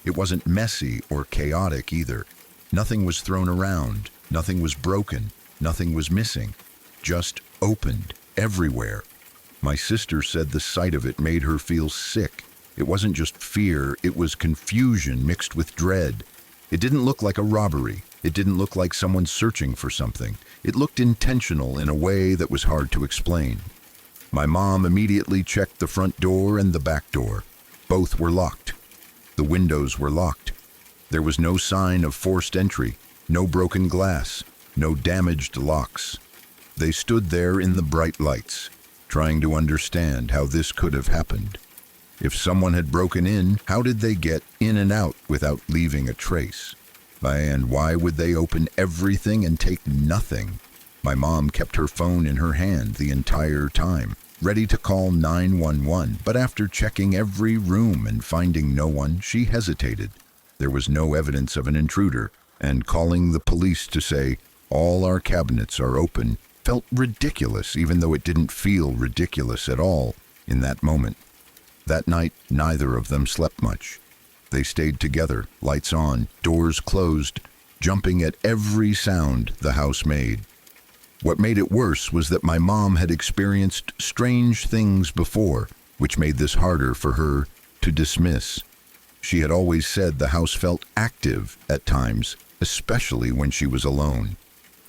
It wasn't messy or chaotic either. Nothing was thrown around, nothing was broken, nothing was missing. Just opened everywhere. My sister said the sight of it made her feel sick. It wasn't just fear, it was confusion mixed with dread. It didn't look like a robbery. It didn't look like someone searching for something. It looked intentional in a way that was hard to explain. My mom immediately checked the front door and the back door. Both were locked. The windows were locked. There was no sign of forced entry, no broken glass, no damaged locks. They stood there in the bright lights, trying to understand how this could have happened. If someone had broken in, how did they get in and out without leaving a trace? And why would they open everything and take nothing? My mom kept her phone in her hand the entire time, ready to call 911, but after checking every room and finding no one, she hesitated. There was no evidence of an intruder, and calling the police to say, "All our cabinets are open," felt ridiculous, even though it didn't feel ridiculous at all in that moment. That night, neither of them slept much. They stayed together, lights on, doors closed, jumping at every sound the house made. What made it worse was that my mom had experienced strange things before, which made this harder for her to dismiss. She had always said the house felt active at times, especially when she was alone.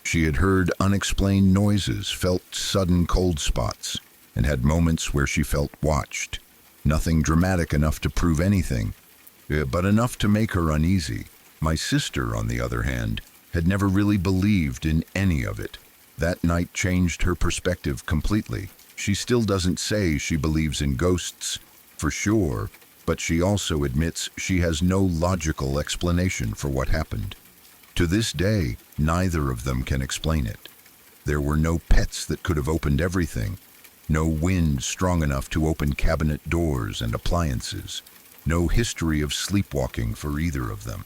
She had heard unexplained noises, felt sudden cold spots, and had moments where she felt watched. Nothing dramatic enough to prove anything, but enough to make her uneasy. My sister, on the other hand, had never really believed in any of it. That night changed her perspective completely. She still doesn't say she believes in ghosts, for sure, but she also admits she has no logical explanation for what happened. To this day, neither of them can explain it. There were no pets that could have opened everything, no wind strong enough to open cabinet doors and appliances, no history of sleepwalking for either of them,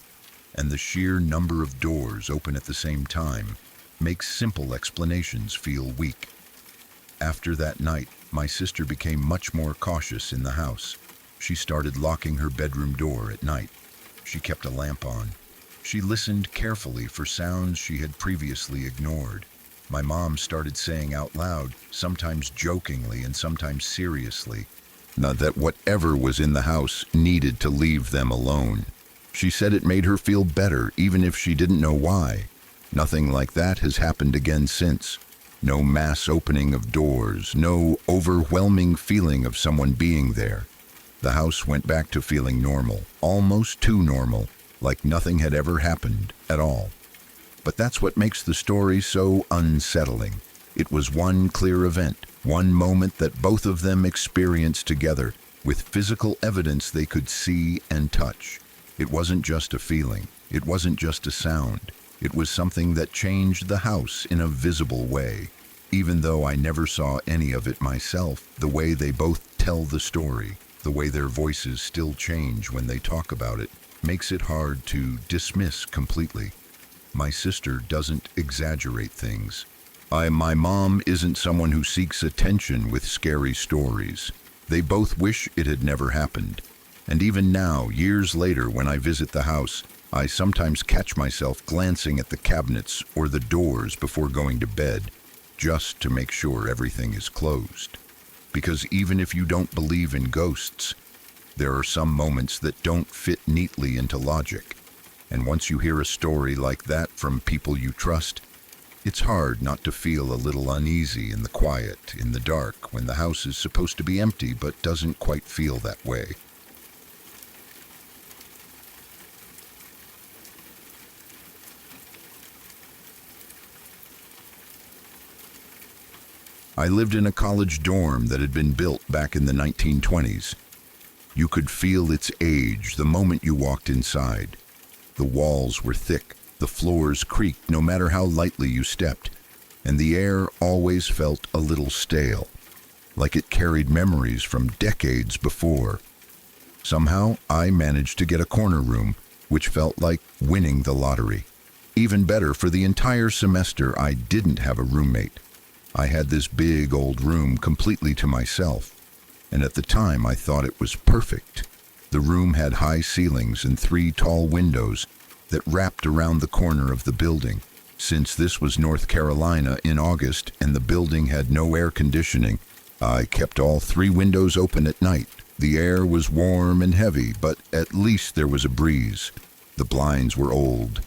and the sheer number of doors open at the same time makes simple explanations feel weak. After that night, my sister became much more cautious in the house. She started locking her bedroom door at night. She kept a lamp on. She listened carefully for sounds she had previously ignored. My mom started saying out loud, sometimes jokingly and sometimes seriously, that whatever was in the house needed to leave them alone. She said it made her feel better, even if she didn't know why. Nothing like that has happened again since. No mass opening of doors, no overwhelming feeling of someone being there. The house went back to feeling normal, almost too normal, like nothing had ever happened at all. But that's what makes the story so unsettling. It was one clear event, one moment that both of them experienced together, with physical evidence they could see and touch. It wasn't just a feeling. It wasn't just a sound. It was something that changed the house in a visible way. Even though I never saw any of it myself, the way they both tell the story, the way their voices still change when they talk about it, makes it hard to dismiss completely. My sister doesn't exaggerate things. My mom isn't someone who seeks attention with scary stories. They both wish it had never happened. And even now, years later, when I visit the house, I sometimes catch myself glancing at the cabinets or the doors before going to bed, just to make sure everything is closed. Because even if you don't believe in ghosts, there are some moments that don't fit neatly into logic. And once you hear a story like that from people you trust, it's hard not to feel a little uneasy in the quiet, in the dark, when the house is supposed to be empty but doesn't quite feel that way. I lived in a college dorm that had been built back in the 1920s. You could feel its age the moment you walked inside. The walls were thick, the floors creaked no matter how lightly you stepped, and the air always felt a little stale, like it carried memories from decades before. Somehow, I managed to get a corner room, which felt like winning the lottery. Even better, for the entire semester, I didn't have a roommate. I had this big old room completely to myself, and at the time I thought it was perfect. The room had high ceilings and 3 tall windows that wrapped around the corner of the building. Since this was North Carolina in August and the building had no air conditioning, I kept all 3 windows open at night. The air was warm and heavy, but at least there was a breeze. The blinds were old,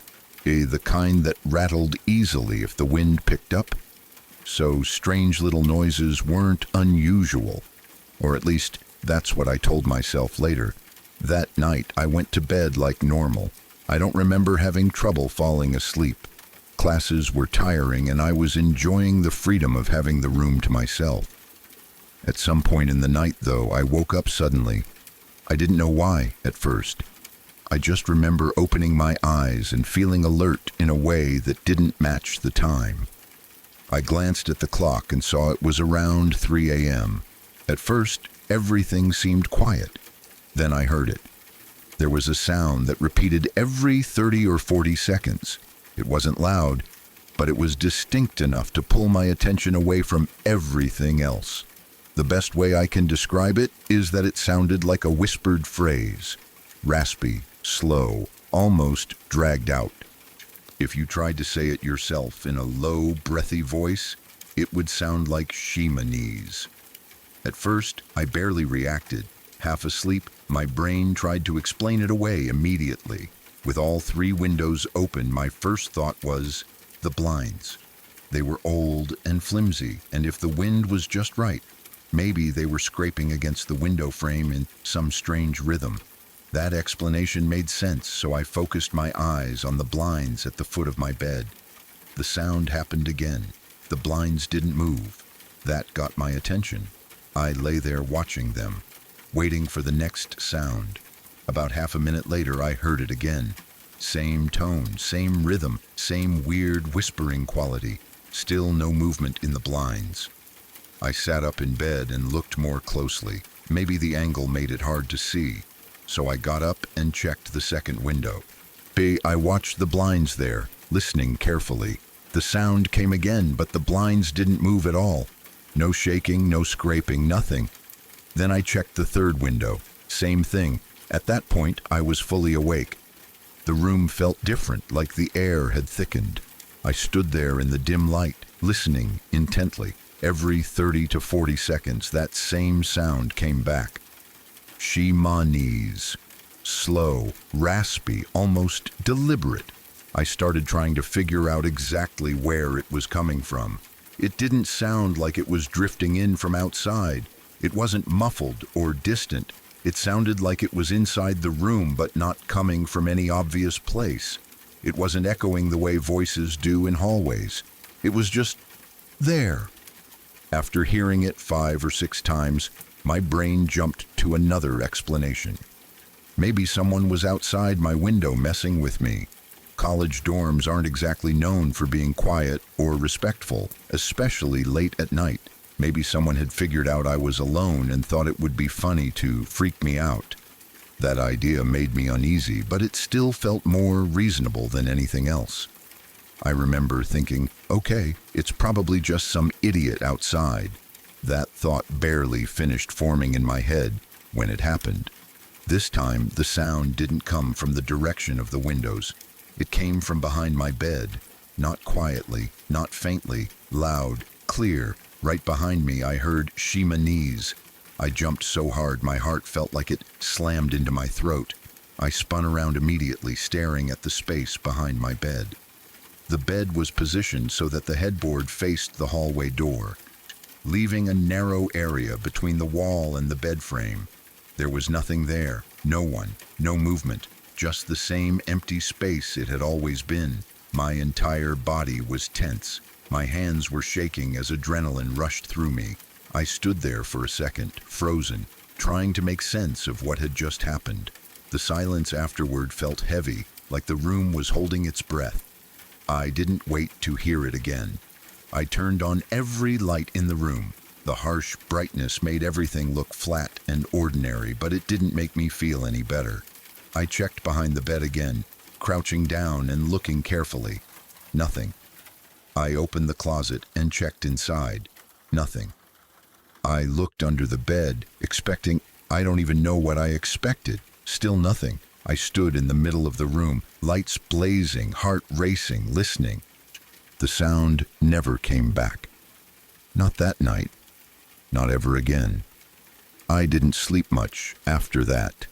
the kind that rattled easily if the wind picked up. so strange little noises weren't unusual. Or at least, that's what I told myself later. That night, I went to bed like normal. I don't remember having trouble falling asleep. Classes were tiring, and I was enjoying the freedom of having the room to myself. At some point in the night, though, I woke up suddenly. I didn't know why at first. I just remember opening my eyes and feeling alert in a way that didn't match the time. I glanced at the clock and saw it was around 3 a.m. At first, everything seemed quiet. Then I heard it. There was a sound that repeated every 30 or 40 seconds. It wasn't loud, but it was distinct enough to pull my attention away from everything else. The best way I can describe it is that it sounded like a whispered phrase, raspy, slow, almost dragged out. If you tried to say it yourself in a low, breathy voice, it would sound like Shemanese. At first, I barely reacted. Half asleep, my brain tried to explain it away immediately. With all 3 windows open, my first thought was the blinds. They were old and flimsy, and if the wind was just right, maybe they were scraping against the window frame in some strange rhythm. That explanation made sense, so I focused my eyes on the blinds at the foot of my bed. The sound happened again. The blinds didn't move. That got my attention. I lay there watching them, waiting for the next sound. About half a minute later, I heard it again. Same tone, same rhythm, same weird whispering quality. Still no movement in the blinds. I sat up in bed and looked more closely. Maybe the angle made it hard to see. So I got up and checked the second window. I watched the blinds there, listening carefully. The sound came again, but the blinds didn't move at all. No shaking, no scraping, nothing. Then I checked the third window. Same thing. At that point, I was fully awake. The room felt different, like the air had thickened. I stood there in the dim light, listening intently. Every 30 to 40 seconds, that same sound came back. Shemanese. Slow, raspy, almost deliberate. I started trying to figure out exactly where it was coming from. It didn't sound like it was drifting in from outside. It wasn't muffled or distant. It sounded like it was inside the room, but not coming from any obvious place. It wasn't echoing the way voices do in hallways. It was just there. After hearing it 5 or 6 times, my brain jumped to another explanation. Maybe someone was outside my window messing with me. College dorms aren't exactly known for being quiet or respectful, especially late at night. Maybe someone had figured out I was alone and thought it would be funny to freak me out. That idea made me uneasy, but it still felt more reasonable than anything else. I remember thinking, okay, it's probably just some idiot outside. That thought barely finished forming in my head when it happened. This time, the sound didn't come from the direction of the windows. It came from behind my bed, not quietly, not faintly, loud, clear. Right behind me, I heard Shemanese. I jumped so hard my heart felt like it slammed into my throat. I spun around immediately, staring at the space behind my bed. The bed was positioned so that the headboard faced the hallway door, leaving a narrow area between the wall and the bed frame. There was nothing there, no one, no movement, just the same empty space it had always been. My entire body was tense. My hands were shaking as adrenaline rushed through me. I stood there for a second, frozen, trying to make sense of what had just happened. The silence afterward felt heavy, like the room was holding its breath. I didn't wait to hear it again. I turned on every light in the room. The harsh brightness made everything look flat and ordinary, but it didn't make me feel any better. I checked behind the bed again, crouching down and looking carefully. Nothing. I opened the closet and checked inside. Nothing. I looked under the bed, expecting, I don't even know what I expected. Still nothing. I stood in the middle of the room, lights blazing, heart racing, listening. The sound never came back. Not that night. Not ever again. I didn't sleep much after that.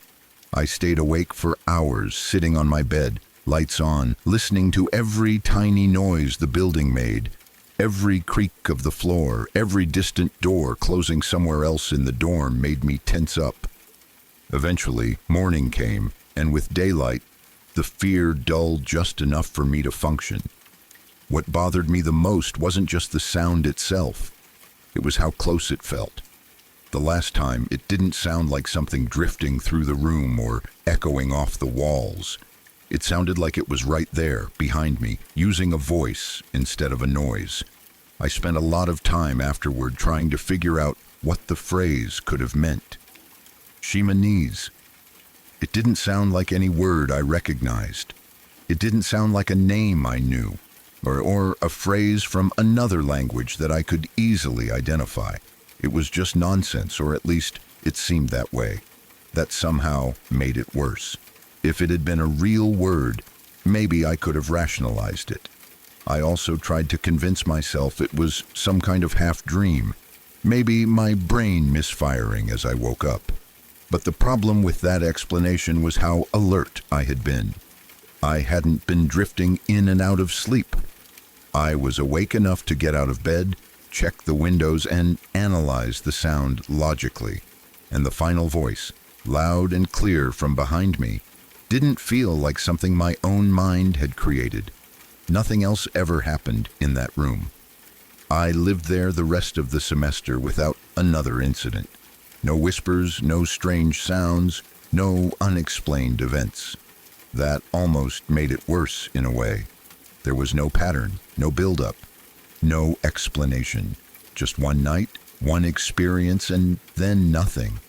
I stayed awake for hours, sitting on my bed, lights on, listening to every tiny noise the building made. Every creak of the floor, every distant door closing somewhere else in the dorm made me tense up. Eventually, morning came, and with daylight, the fear dulled just enough for me to function. What bothered me the most wasn't just the sound itself. It was how close it felt. The last time, it didn't sound like something drifting through the room or echoing off the walls. It sounded like it was right there, behind me, using a voice instead of a noise. I spent a lot of time afterward trying to figure out what the phrase could have meant. Shimanese. It didn't sound like any word I recognized. It didn't sound like a name I knew, or a phrase from another language that I could easily identify. It was just nonsense, or at least it seemed that way. That somehow made it worse. If it had been a real word, maybe I could have rationalized it. I also tried to convince myself it was some kind of half-dream, maybe my brain misfiring as I woke up. But the problem with that explanation was how alert I had been. I hadn't been drifting in and out of sleep. I was awake enough to get out of bed, check the windows, and analyze the sound logically. And the final voice, loud and clear from behind me, didn't feel like something my own mind had created. Nothing else ever happened in that room. I lived there the rest of the semester without another incident. No whispers, no strange sounds, no unexplained events. That almost made it worse in a way. There was no pattern, no build-up, no explanation. Just one night, one experience, and then nothing.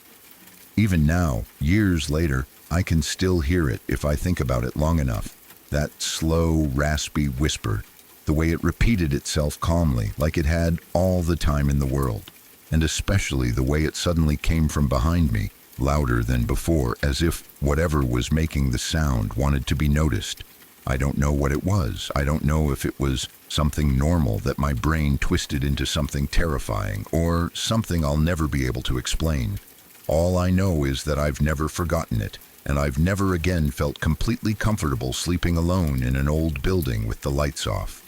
Even now, years later, I can still hear it if I think about it long enough. That slow, raspy whisper, the way it repeated itself calmly, like it had all the time in the world. And especially the way it suddenly came from behind me, louder than before, as if whatever was making the sound wanted to be noticed. I don't know what it was. I don't know if it was something normal that my brain twisted into something terrifying, or something I'll never be able to explain. All I know is that I've never forgotten it, and I've never again felt completely comfortable sleeping alone in an old building with the lights off.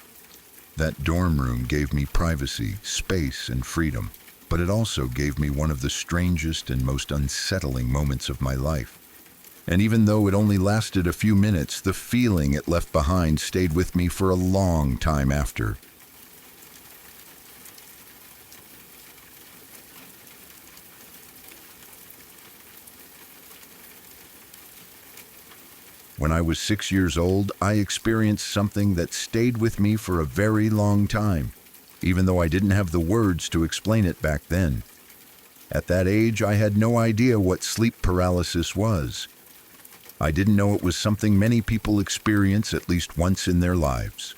That dorm room gave me privacy, space, and freedom. But it also gave me one of the strangest and most unsettling moments of my life. And even though it only lasted a few minutes, the feeling it left behind stayed with me for a long time after. When I was 6 years old, I experienced something that stayed with me for a very long time, even though I didn't have the words to explain it back then. At that age, I had no idea what sleep paralysis was. I didn't know it was something many people experience at least once in their lives.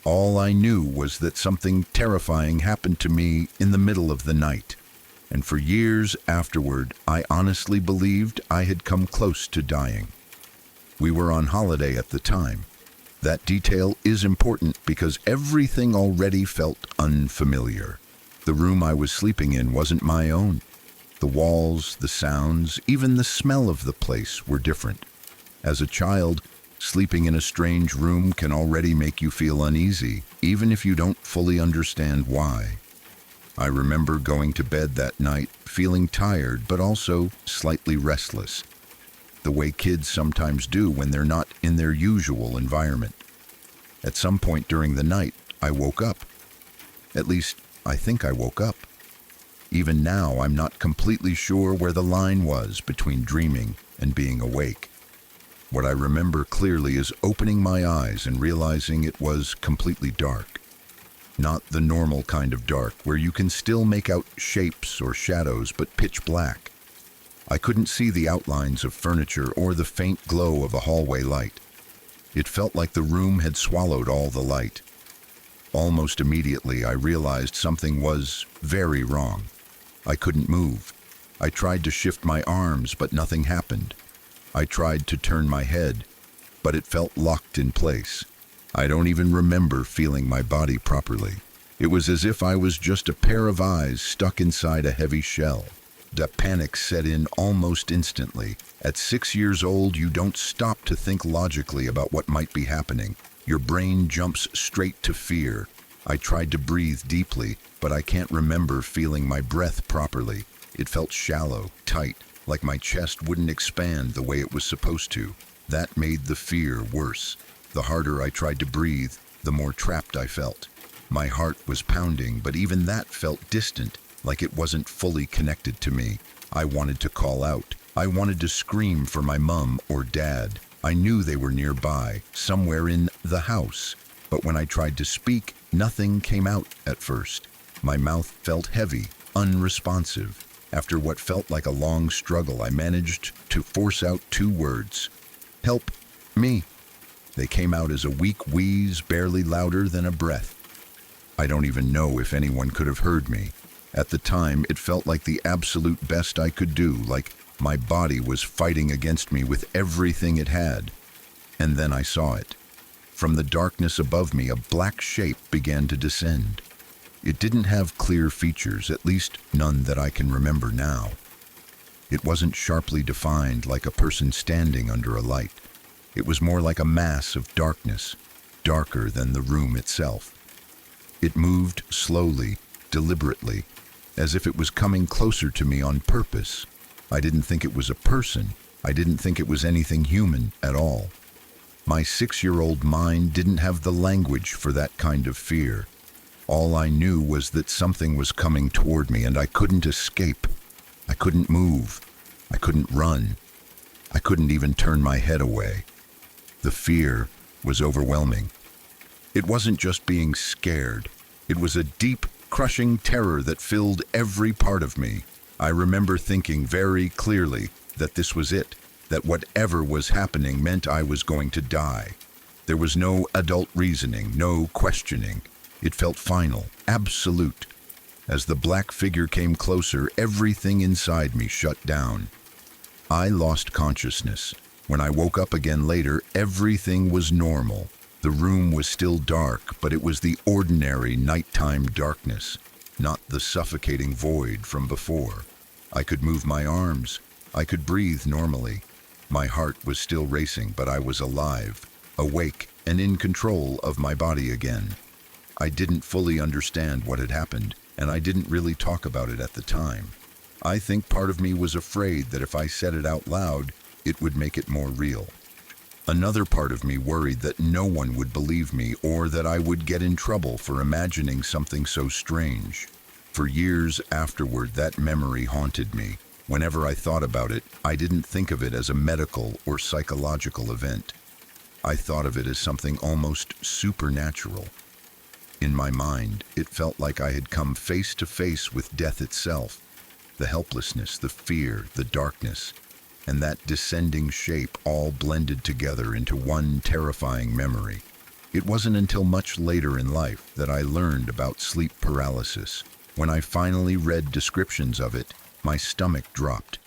All I knew was that something terrifying happened to me in the middle of the night. And for years afterward, I honestly believed I had come close to dying. We were on holiday at the time. That detail is important because everything already felt unfamiliar. The room I was sleeping in wasn't my own. The walls, the sounds, even the smell of the place were different. As a child, sleeping in a strange room can already make you feel uneasy, even if you don't fully understand why. I remember going to bed that night feeling tired but also slightly restless, the way kids sometimes do when they're not in their usual environment. At some point during the night, I woke up. At least, I think I woke up. Even now, I'm not completely sure where the line was between dreaming and being awake. What I remember clearly is opening my eyes and realizing it was completely dark. Not the normal kind of dark, where you can still make out shapes or shadows, but pitch black. I couldn't see the outlines of furniture or the faint glow of a hallway light. It felt like the room had swallowed all the light. Almost immediately, I realized something was very wrong. I couldn't move. I tried to shift my arms, but nothing happened. I tried to turn my head, but it felt locked in place. I don't even remember feeling my body properly. It was as if I was just a pair of eyes stuck inside a heavy shell. The panic set in almost instantly. At 6 years old, you don't stop to think logically about what might be happening. Your brain jumps straight to fear. I tried to breathe deeply, but I can't remember feeling my breath properly. It felt shallow, tight, like my chest wouldn't expand the way it was supposed to. That made the fear worse. The harder I tried to breathe, the more trapped I felt. My heart was pounding, but even that felt distant, like it wasn't fully connected to me. I wanted to call out. I wanted to scream for my mom or dad. I knew they were nearby, somewhere in the house. But when I tried to speak, nothing came out at first. My mouth felt heavy, unresponsive. After what felt like a long struggle, I managed to force out 2 words. "Help me." They came out as a weak wheeze, barely louder than a breath. I don't even know if anyone could have heard me. At the time, it felt like the absolute best I could do, like my body was fighting against me with everything it had. And then I saw it. From the darkness above me, a black shape began to descend. It didn't have clear features, at least none that I can remember now. It wasn't sharply defined like a person standing under a light. It was more like a mass of darkness, darker than the room itself. It moved slowly, deliberately, as if it was coming closer to me on purpose. I didn't think it was a person. I didn't think it was anything human at all. My 6-year-old mind didn't have the language for that kind of fear. All I knew was that something was coming toward me and I couldn't escape. I couldn't move. I couldn't run. I couldn't even turn my head away. The fear was overwhelming. It wasn't just being scared. It was a deep, crushing terror that filled every part of me. I remember thinking very clearly that this was it, that whatever was happening meant I was going to die. There was no adult reasoning, no questioning. It felt final, absolute. As the black figure came closer, everything inside me shut down. I lost consciousness. When I woke up again later, everything was normal. The room was still dark, but it was the ordinary nighttime darkness, not the suffocating void from before. I could move my arms. I could breathe normally. My heart was still racing, but I was alive, awake, and in control of my body again. I didn't fully understand what had happened, and I didn't really talk about it at the time. I think part of me was afraid that if I said it out loud, it would make it more real. Another part of me worried that no one would believe me or that I would get in trouble for imagining something so strange. For years afterward, that memory haunted me. Whenever I thought about it, I didn't think of it as a medical or psychological event. I thought of it as something almost supernatural. In my mind, it felt like I had come face to face with death itself. The helplessness, the fear, the darkness, and that descending shape all blended together into one terrifying memory. It wasn't until much later in life that I learned about sleep paralysis. When I finally read descriptions of it, my stomach dropped.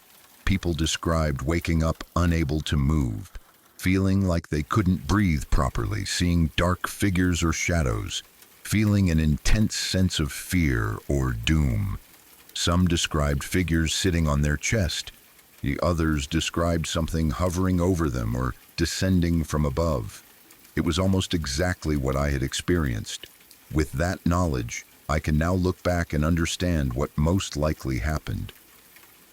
People described waking up unable to move, feeling like they couldn't breathe properly, seeing dark figures or shadows, feeling an intense sense of fear or doom. Some described figures sitting on their chest. The others described something hovering over them or descending from above. It was almost exactly what I had experienced. With that knowledge, I can now look back and understand what most likely happened.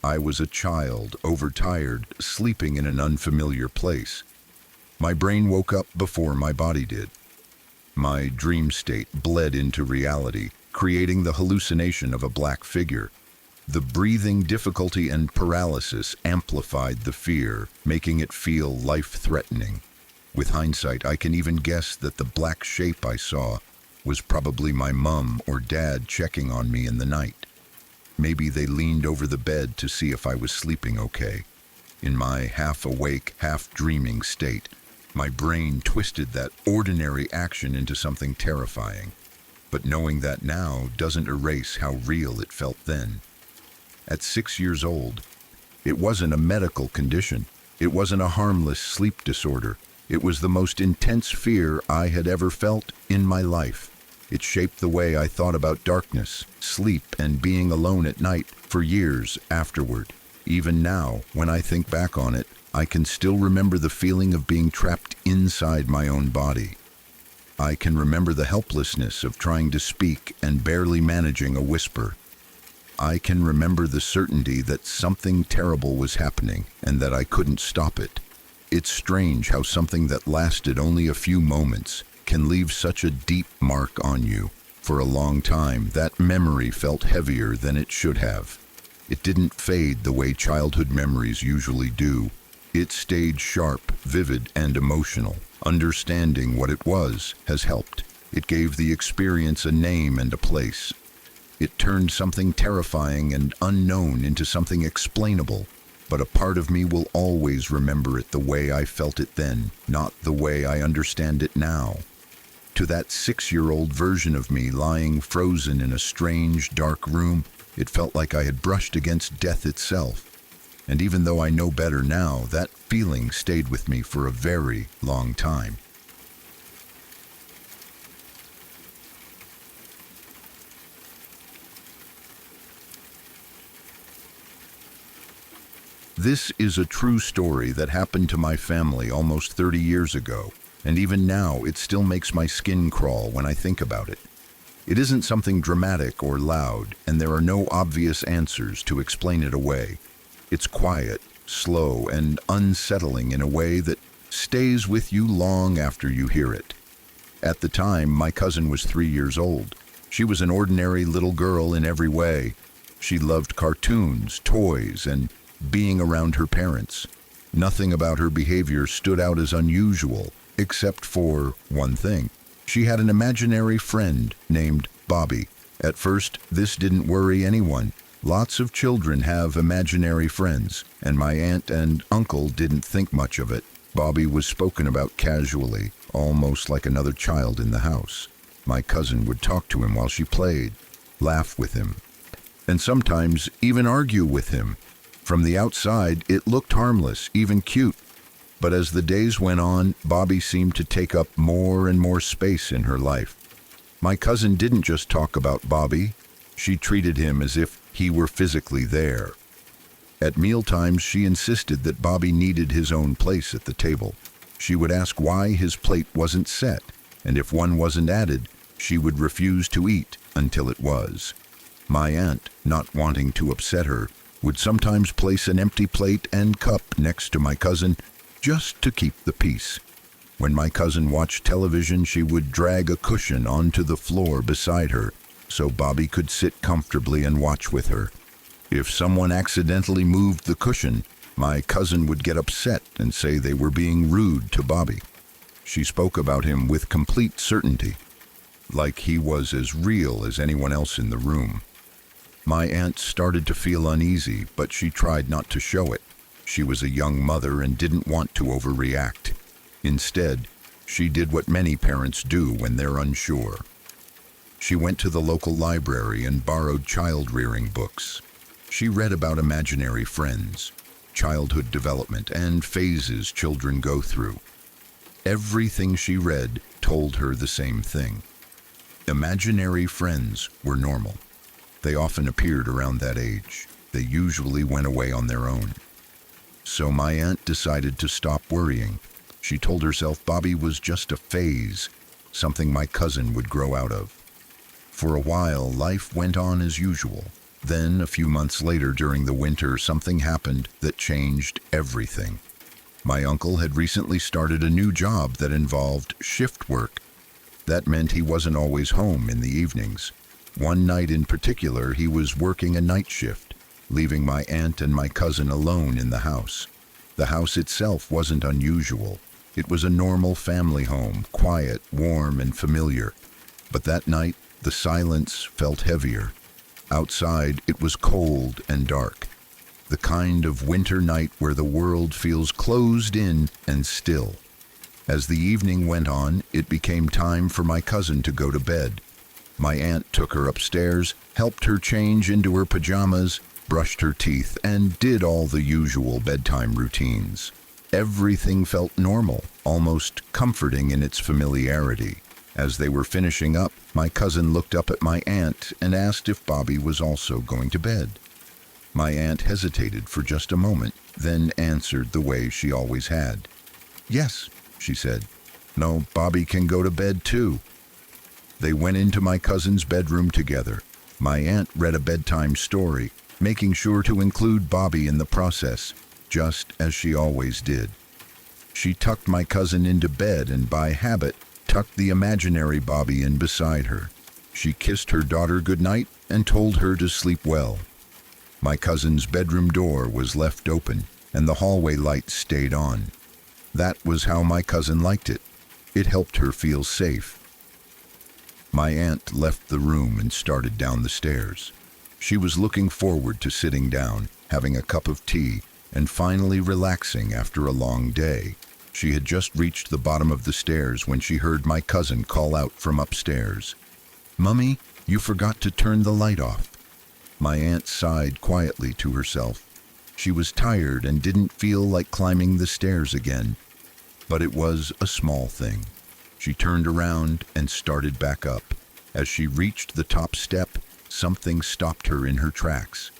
I was a child, overtired, sleeping in an unfamiliar place. My brain woke up before my body did. My dream state bled into reality, creating the hallucination of a black figure. The breathing difficulty and paralysis amplified the fear, making it feel life-threatening. With hindsight, I can even guess that the black shape I saw was probably my mom or dad checking on me in the night. Maybe they leaned over the bed to see if I was sleeping okay. In my half-awake, half-dreaming state, my brain twisted that ordinary action into something terrifying. But knowing that now doesn't erase how real it felt then. At 6 years old, it wasn't a medical condition. It wasn't a harmless sleep disorder. It was the most intense fear I had ever felt in my life. It shaped the way I thought about darkness, sleep, and being alone at night for years afterward. Even now, when I think back on it, I can still remember the feeling of being trapped inside my own body. I can remember the helplessness of trying to speak and barely managing a whisper. I can remember the certainty that something terrible was happening and that I couldn't stop it. It's strange how something that lasted only a few moments can leave such a deep mark on you. For a long time, that memory felt heavier than it should have. It didn't fade the way childhood memories usually do. It stayed sharp, vivid, and emotional. Understanding what it was has helped. It gave the experience a name and a place. It turned something terrifying and unknown into something explainable. But a part of me will always remember it the way I felt it then, not the way I understand it now. To that 6-year-old version of me lying frozen in a strange, dark room, it felt like I had brushed against death itself. And even though I know better now, that feeling stayed with me for a very long time. This is a true story that happened to my family almost 30 years ago, and even now it still makes my skin crawl when I think about it. It isn't something dramatic or loud, and there are no obvious answers to explain it away. It's quiet, slow, and unsettling in a way that stays with you long after you hear it. At the time, my cousin was 3 years old. She was an ordinary little girl in every way. She loved cartoons, toys, and being around her parents. Nothing about her behavior stood out as unusual, except for one thing. She had an imaginary friend named Bobby. At first, this didn't worry anyone. Lots of children have imaginary friends, and my aunt and uncle didn't think much of it. Bobby was spoken about casually, almost like another child in the house. My cousin would talk to him while she played, laugh with him, and sometimes even argue with him. From the outside, it looked harmless, even cute. But as the days went on, Bobby seemed to take up more and more space in her life. My cousin didn't just talk about Bobby. She treated him as if he were physically there. At mealtimes, she insisted that Bobby needed his own place at the table. She would ask why his plate wasn't set, and if one wasn't added, she would refuse to eat until it was. My aunt, not wanting to upset her, would sometimes place an empty plate and cup next to my cousin just to keep the peace. When my cousin watched television, she would drag a cushion onto the floor beside her so Bobby could sit comfortably and watch with her. If someone accidentally moved the cushion, my cousin would get upset and say they were being rude to Bobby. She spoke about him with complete certainty, like he was as real as anyone else in the room. My aunt started to feel uneasy, but she tried not to show it. She was a young mother and didn't want to overreact. Instead, she did what many parents do when they're unsure. She went to the local library and borrowed child-rearing books. She read about imaginary friends, childhood development, and phases children go through. Everything she read told her the same thing. Imaginary friends were normal. They often appeared around that age. They usually went away on their own. So my aunt decided to stop worrying. She told herself Bobby was just a phase, something my cousin would grow out of. For a while, life went on as usual. Then, a few months later during the winter, something happened that changed everything. My uncle had recently started a new job that involved shift work. That meant he wasn't always home in the evenings. One night in particular, he was working a night shift, leaving my aunt and my cousin alone in the house. The house itself wasn't unusual. It was a normal family home, quiet, warm, and familiar. But that night, the silence felt heavier. Outside, it was cold and dark. The kind of winter night where the world feels closed in and still. As the evening went on, it became time for my cousin to go to bed. My aunt took her upstairs, helped her change into her pajamas, brushed her teeth, and did all the usual bedtime routines. Everything felt normal, almost comforting in its familiarity. As they were finishing up, my cousin looked up at my aunt and asked if Bobby was also going to bed. My aunt hesitated for just a moment, then answered the way she always had. "Yes," she said. No, Bobby can go to bed too." They went into my cousin's bedroom together. My aunt read a bedtime story, making sure to include Bobby in the process, just as she always did. She tucked my cousin into bed and, by habit, tucked the imaginary Bobby in beside her. She kissed her daughter goodnight and told her to sleep well. My cousin's bedroom door was left open, and the hallway light stayed on. That was how my cousin liked it. It helped her feel safe. My aunt left the room and started down the stairs. She was looking forward to sitting down, having a cup of tea, and finally relaxing after a long day. She had just reached the bottom of the stairs when she heard my cousin call out from upstairs. "Mummy, you forgot to turn the light off." My aunt sighed quietly to herself. She was tired and didn't feel like climbing the stairs again. But it was a small thing. She turned around and started back up. As she reached the top step, something stopped her in her tracks.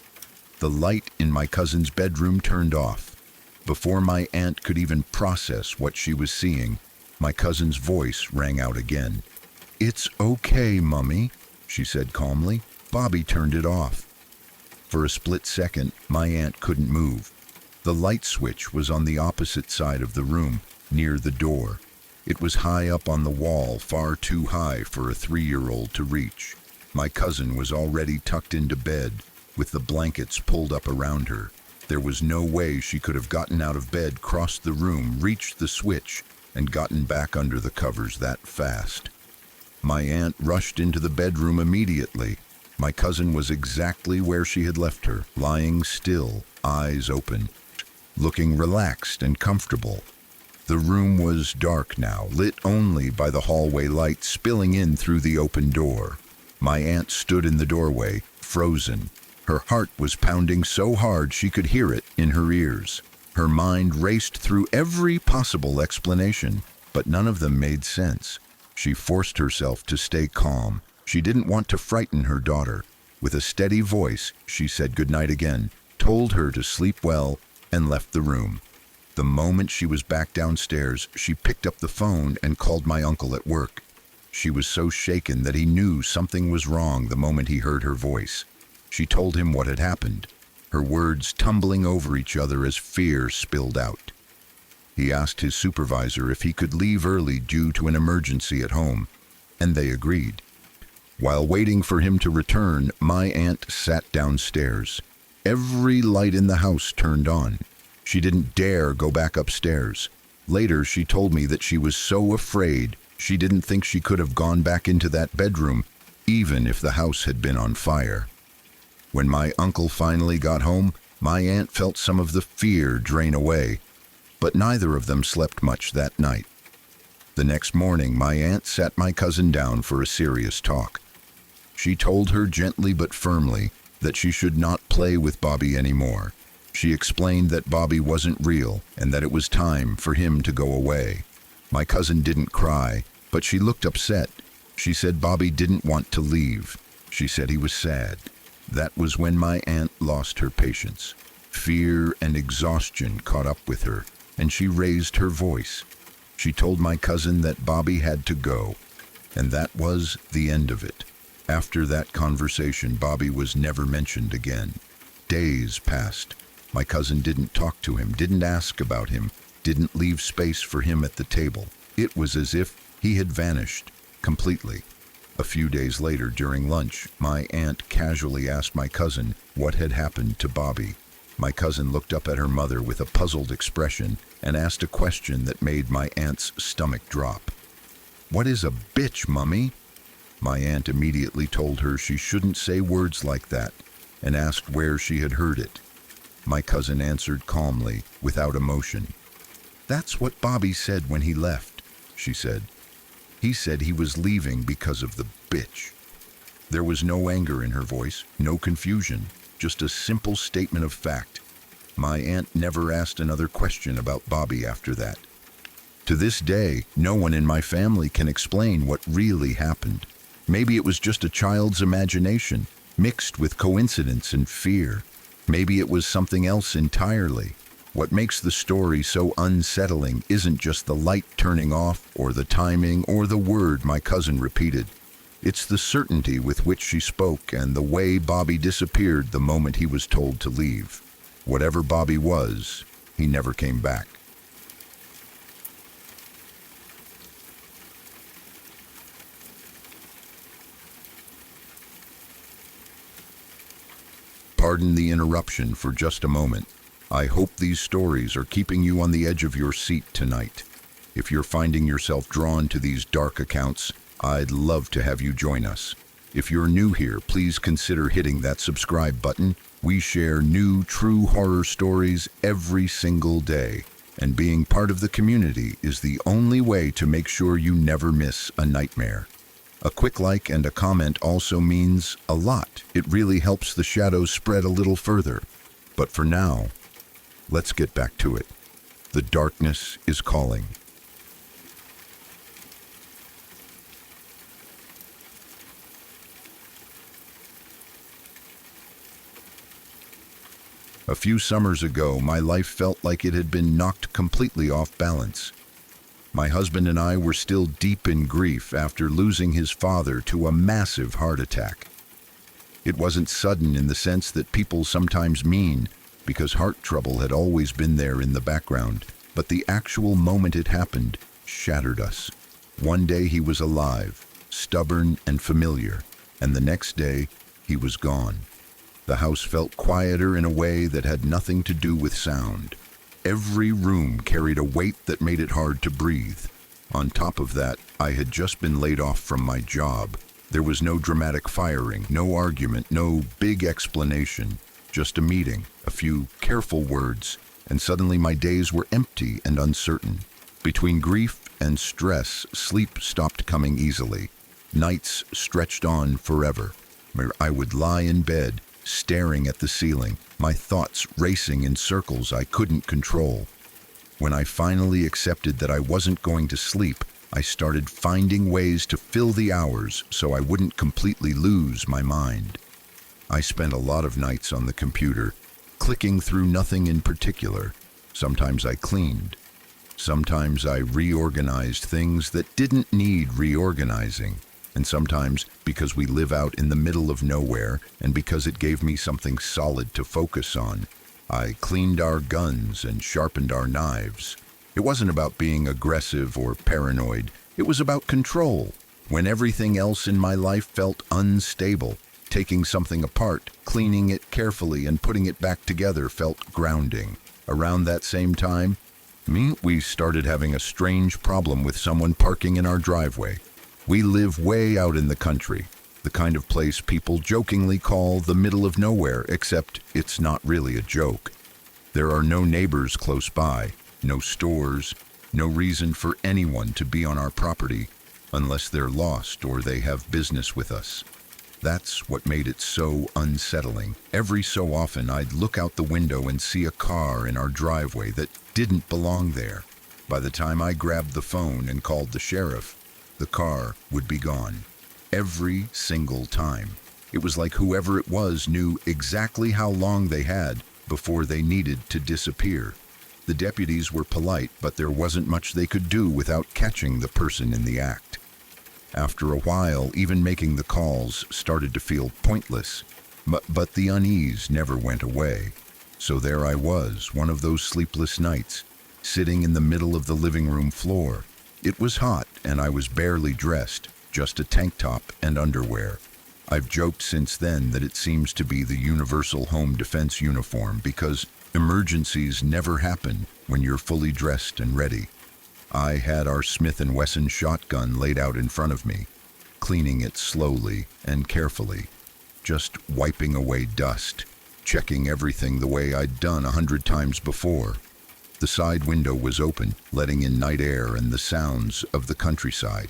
The light in my cousin's bedroom turned off. Before my aunt could even process what she was seeing, my cousin's voice rang out again. "It's okay, Mummy," she said calmly. "Bobby turned it off." For a split second, my aunt couldn't move. The light switch was on the opposite side of the room, near the door. It was high up on the wall, far too high for a 3-year-old to reach. My cousin was already tucked into bed, with the blankets pulled up around her. There was no way she could have gotten out of bed, crossed the room, reached the switch, and gotten back under the covers that fast. My aunt rushed into the bedroom immediately. My cousin was exactly where she had left her, lying still, eyes open, looking relaxed and comfortable. The room was dark now, lit only by the hallway light spilling in through the open door. My aunt stood in the doorway, frozen. Her heart was pounding so hard she could hear it in her ears. Her mind raced through every possible explanation, but none of them made sense. She forced herself to stay calm. She didn't want to frighten her daughter. With a steady voice, she said goodnight again, told her to sleep well, and left the room. The moment she was back downstairs, she picked up the phone and called my uncle at work. She was so shaken that he knew something was wrong the moment he heard her voice. She told him what had happened, her words tumbling over each other as fear spilled out. He asked his supervisor if he could leave early due to an emergency at home, and they agreed. While waiting for him to return, my aunt sat downstairs. Every light in the house turned on. She didn't dare go back upstairs. Later, she told me that she was so afraid she didn't think she could have gone back into that bedroom, even if the house had been on fire. When my uncle finally got home, my aunt felt some of the fear drain away, but neither of them slept much that night. The next morning, my aunt sat my cousin down for a serious talk. She told her gently but firmly that she should not play with Bobby anymore. She explained that Bobby wasn't real and that it was time for him to go away. My cousin didn't cry, but she looked upset. She said Bobby didn't want to leave. She said he was sad. That was when my aunt lost her patience. Fear and exhaustion caught up with her, and she raised her voice. She told my cousin that Bobby had to go, and that was the end of it. After that conversation, Bobby was never mentioned again. Days passed. My cousin didn't talk to him, didn't ask about him, didn't leave space for him at the table. It was as if he had vanished completely. A few days later, during lunch, my aunt casually asked my cousin what had happened to Bobby. My cousin looked up at her mother with a puzzled expression and asked a question that made my aunt's stomach drop. "What is a bitch, Mummy?" My aunt immediately told her she shouldn't say words like that and asked where she had heard it. My cousin answered calmly, without emotion. "That's what Bobby said when he left," she said. "He said he was leaving because of the bitch." There was no anger in her voice, no confusion, just a simple statement of fact. My aunt never asked another question about Bobby after that. To this day, no one in my family can explain what really happened. Maybe it was just a child's imagination, mixed with coincidence and fear. Maybe it was something else entirely. What makes the story so unsettling isn't just the light turning off or the timing or the word my cousin repeated. It's the certainty with which she spoke and the way Bobby disappeared the moment he was told to leave. Whatever Bobby was, he never came back. Pardon the interruption for just a moment. I hope these stories are keeping you on the edge of your seat tonight. If you're finding yourself drawn to these dark accounts, I'd love to have you join us. If you're new here, please consider hitting that subscribe button. We share new true horror stories every single day, and being part of the community is the only way to make sure you never miss a nightmare. A quick like and a comment also means a lot. It really helps the shadows spread a little further. But for now, let's get back to it. The darkness is calling. A few summers ago, my life felt like it had been knocked completely off balance. My husband and I were still deep in grief after losing his father to a massive heart attack. It wasn't sudden in the sense that people sometimes mean, because heart trouble had always been there in the background, but the actual moment it happened shattered us. One day he was alive, stubborn and familiar, and the next day he was gone. The house felt quieter in a way that had nothing to do with sound. Every room carried a weight that made it hard to breathe. On top of that, I had just been laid off from my job. There was no dramatic firing, no argument, no big explanation, just a meeting, a few careful words, and suddenly my days were empty and uncertain. Between grief and stress, sleep stopped coming easily. Nights stretched on forever, where I would lie in bed, staring at the ceiling, my thoughts racing in circles I couldn't control. When I finally accepted that I wasn't going to sleep, I started finding ways to fill the hours so I wouldn't completely lose my mind. I spent a lot of nights on the computer, clicking through nothing in particular. Sometimes I cleaned. Sometimes I reorganized things that didn't need reorganizing. And sometimes, because we live out in the middle of nowhere, and because it gave me something solid to focus on, I cleaned our guns and sharpened our knives. It wasn't about being aggressive or paranoid. It was about control. When everything else in my life felt unstable, taking something apart, cleaning it carefully, and putting it back together felt grounding. Around that same time, we started having a strange problem with someone parking in our driveway. We live way out in the country, the kind of place people jokingly call the middle of nowhere, except it's not really a joke. There are no neighbors close by, no stores, no reason for anyone to be on our property unless they're lost or they have business with us. That's what made it so unsettling. Every so often I'd look out the window and see a car in our driveway that didn't belong there. By the time I grabbed the phone and called the sheriff, the car would be gone. Every single time. It was like whoever it was knew exactly how long they had before they needed to disappear. The deputies were polite, but there wasn't much they could do without catching the person in the act. After a while, even making the calls started to feel pointless, but the unease never went away. So there I was, one of those sleepless nights, sitting in the middle of the living room floor. It was hot, and I was barely dressed, just a tank top and underwear. I've joked since then that it seems to be the universal home defense uniform because emergencies never happen when you're fully dressed and ready. I had our Smith & Wesson shotgun laid out in front of me, cleaning it slowly and carefully, just wiping away dust, checking everything the way I'd done 100 times before. The side window was open, letting in night air and the sounds of the countryside.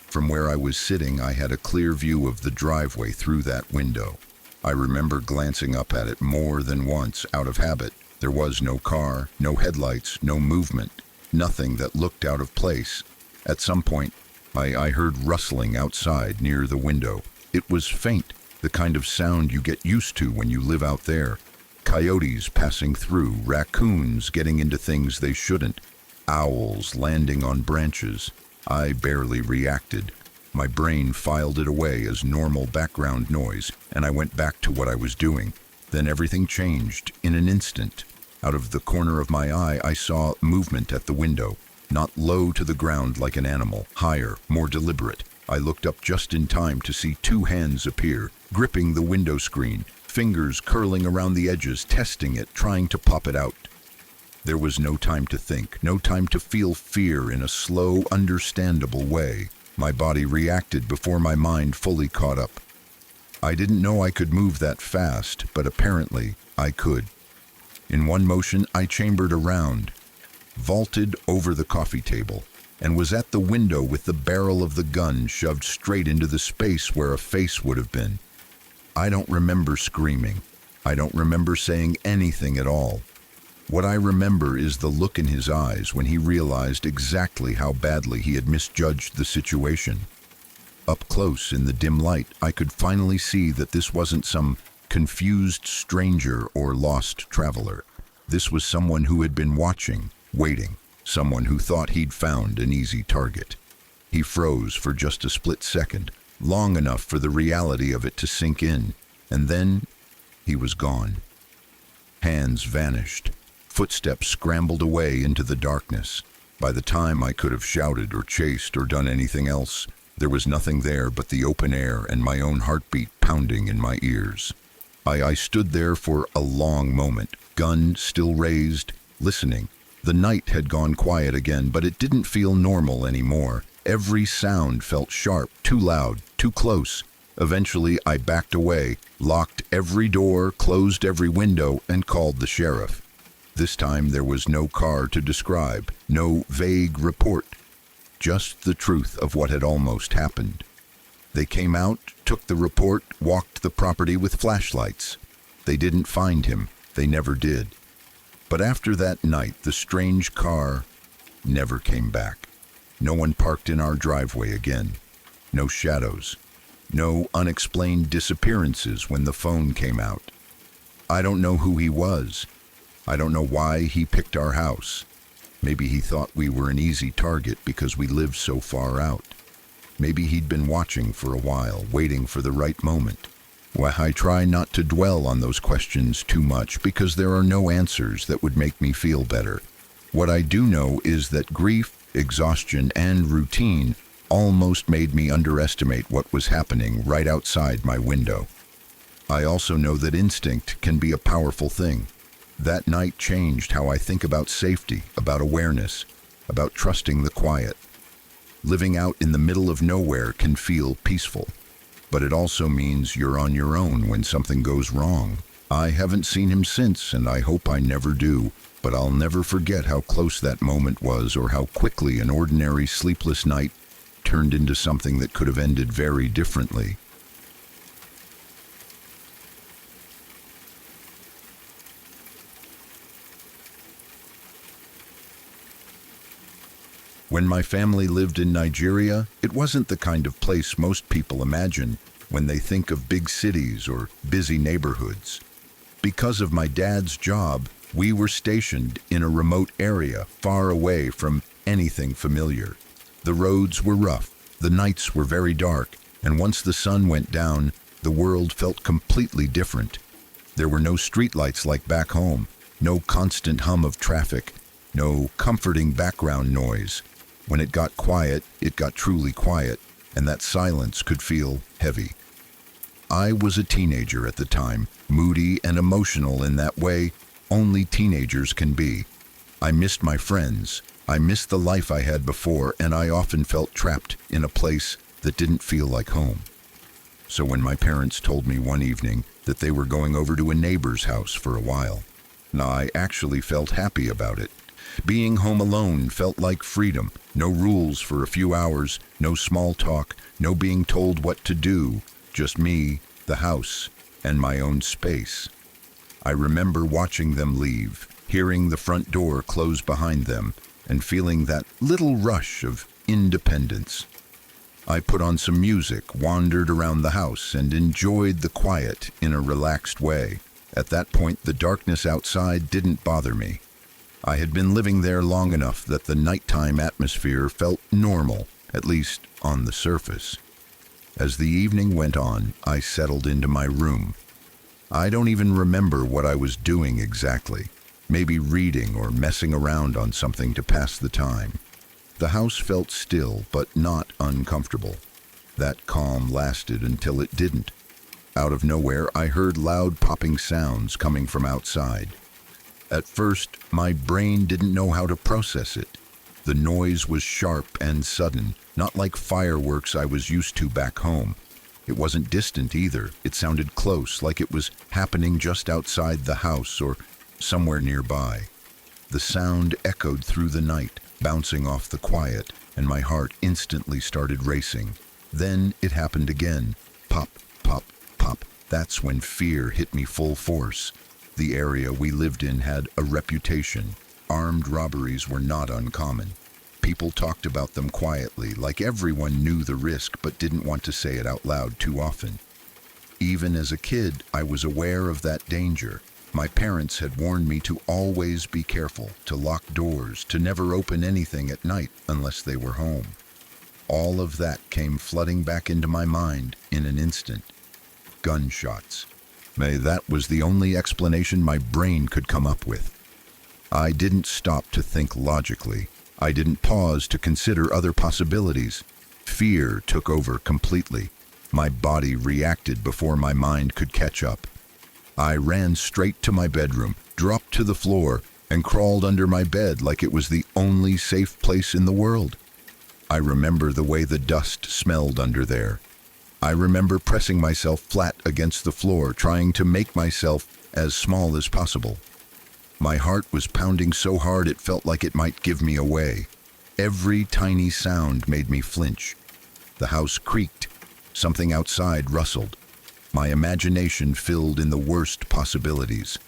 From where I was sitting, I had a clear view of the driveway through that window. I remember glancing up at it more than once out of habit. There was no car, no headlights, no movement, nothing that looked out of place. At some point, I heard rustling outside near the window. It was faint, the kind of sound you get used to when you live out there. Coyotes passing through, raccoons getting into things they shouldn't, owls landing on branches. I barely reacted. My brain filed it away as normal background noise, and I went back to what I was doing. Then everything changed in an instant. Out of the corner of my eye, I saw movement at the window, not low to the ground like an animal, higher, more deliberate. I looked up just in time to see two hands appear, gripping the window screen, fingers curling around the edges, testing it, trying to pop it out. There was no time to think, no time to feel fear in a slow, understandable way. My body reacted before my mind fully caught up. I didn't know I could move that fast, but apparently I could. In one motion, I chambered around, vaulted over the coffee table, and was at the window with the barrel of the gun shoved straight into the space where a face would have been. I don't remember screaming. I don't remember saying anything at all. What I remember is the look in his eyes when he realized exactly how badly he had misjudged the situation. Up close in the dim light, I could finally see that this wasn't some confused stranger or lost traveler. This was someone who had been watching, waiting, someone who thought he'd found an easy target. He froze for just a split second, long enough for the reality of it to sink in, and then he was gone. Hands vanished. Footsteps scrambled away into the darkness. By the time I could have shouted or chased or done anything else, there was nothing there but the open air and my own heartbeat pounding in my ears. I stood there for a long moment, gun still raised, listening. The night had gone quiet again, but it didn't feel normal anymore. Every sound felt sharp, too loud, too close. Eventually, I backed away, locked every door, closed every window, and called the sheriff. This time there was no car to describe, no vague report, just the truth of what had almost happened. They came out, took the report, walked the property with flashlights. They didn't find him. They never did. But after that night, the strange car never came back. No one parked in our driveway again. No shadows. No unexplained disappearances when the phone came out. I don't know who he was. I don't know why he picked our house. Maybe he thought we were an easy target because we lived so far out. Maybe he'd been watching for a while, waiting for the right moment. Well, I try not to dwell on those questions too much because there are no answers that would make me feel better. What I do know is that grief, exhaustion, and routine almost made me underestimate what was happening right outside my window. I also know that instinct can be a powerful thing. That night changed how I think about safety, about awareness, about trusting the quiet. Living out in the middle of nowhere can feel peaceful, but it also means you're on your own when something goes wrong. I haven't seen him since, and I hope I never do, but I'll never forget how close that moment was or how quickly an ordinary sleepless night turned into something that could have ended very differently. When my family lived in Nigeria, it wasn't the kind of place most people imagine when they think of big cities or busy neighborhoods. Because of my dad's job, we were stationed in a remote area far away from anything familiar. The roads were rough, the nights were very dark, and once the sun went down, the world felt completely different. There were no streetlights like back home, no constant hum of traffic, no comforting background noise. When it got quiet, it got truly quiet, and that silence could feel heavy. I was a teenager at the time, moody and emotional in that way only teenagers can be. I missed my friends, I missed the life I had before, and I often felt trapped in a place that didn't feel like home. So when my parents told me one evening that they were going over to a neighbor's house for a while, I actually felt happy about it. Being home alone felt like freedom. No rules for a few hours, no small talk, no being told what to do, just me, the house, and my own space. I remember watching them leave, hearing the front door close behind them, and feeling that little rush of independence. I put on some music, wandered around the house, and enjoyed the quiet in a relaxed way. At that point, the darkness outside didn't bother me. I had been living there long enough that the nighttime atmosphere felt normal, at least on the surface. As the evening went on, I settled into my room. I don't even remember what I was doing exactly. Maybe reading or messing around on something to pass the time. The house felt still, but not uncomfortable. That calm lasted until it didn't. Out of nowhere, I heard loud popping sounds coming from outside. At first, my brain didn't know how to process it. The noise was sharp and sudden, not like fireworks I was used to back home. It wasn't distant either. It sounded close, like it was happening just outside the house or somewhere nearby. The sound echoed through the night, bouncing off the quiet, and my heart instantly started racing. Then it happened again. Pop, pop, pop. That's when fear hit me full force. The area we lived in had a reputation. Armed robberies were not uncommon. People talked about them quietly, like everyone knew the risk but didn't want to say it out loud too often. Even as a kid, I was aware of that danger. My parents had warned me to always be careful, to lock doors, to never open anything at night unless they were home. All of that came flooding back into my mind in an instant. Gunshots. That was the only explanation my brain could come up with. I didn't stop to think logically. I didn't pause to consider other possibilities. Fear took over completely. My body reacted before my mind could catch up. I ran straight to my bedroom, dropped to the floor, and crawled under my bed like it was the only safe place in the world. I remember the way the dust smelled under there. I remember pressing myself flat against the floor, trying to make myself as small as possible. My heart was pounding so hard it felt like it might give me away. Every tiny sound made me flinch. The house creaked. Something outside rustled. My imagination filled in the worst possibilities.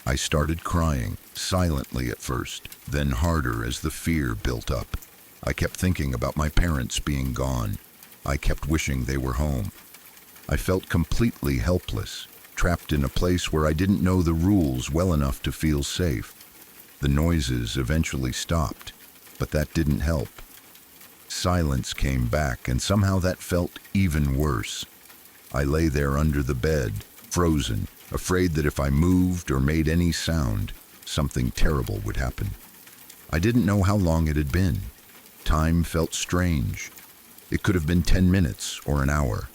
I started crying, silently at first, then harder as the fear built up. I kept thinking about my parents being gone. I kept wishing they were home. I felt completely helpless, trapped in a place where I didn't know the rules well enough to feel safe. The noises eventually stopped, but that didn't help. Silence came back, and somehow that felt even worse. I lay there under the bed, frozen, afraid that if I moved or made any sound, something terrible would happen. I didn't know how long it had been. Time felt strange. It could have been 10 minutes or an hour.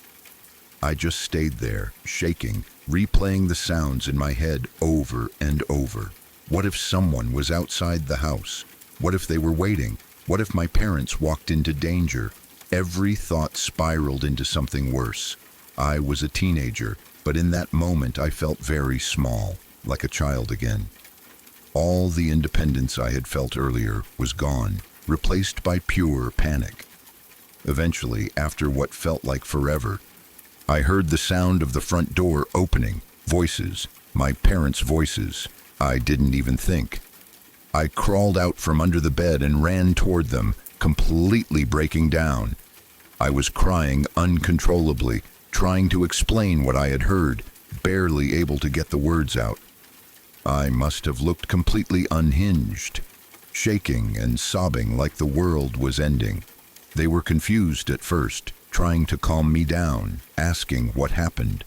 I just stayed there, shaking, replaying the sounds in my head over and over. What if someone was outside the house? What if they were waiting? What if my parents walked into danger? Every thought spiraled into something worse. I was a teenager, but in that moment I felt very small, like a child again. All the independence I had felt earlier was gone, replaced by pure panic. Eventually, after what felt like forever, I heard the sound of the front door opening, voices, my parents' voices. I didn't even think. I crawled out from under the bed and ran toward them, completely breaking down. I was crying uncontrollably, trying to explain what I had heard, barely able to get the words out. I must have looked completely unhinged, shaking and sobbing like the world was ending. They were confused at first, trying to calm me down, asking what happened.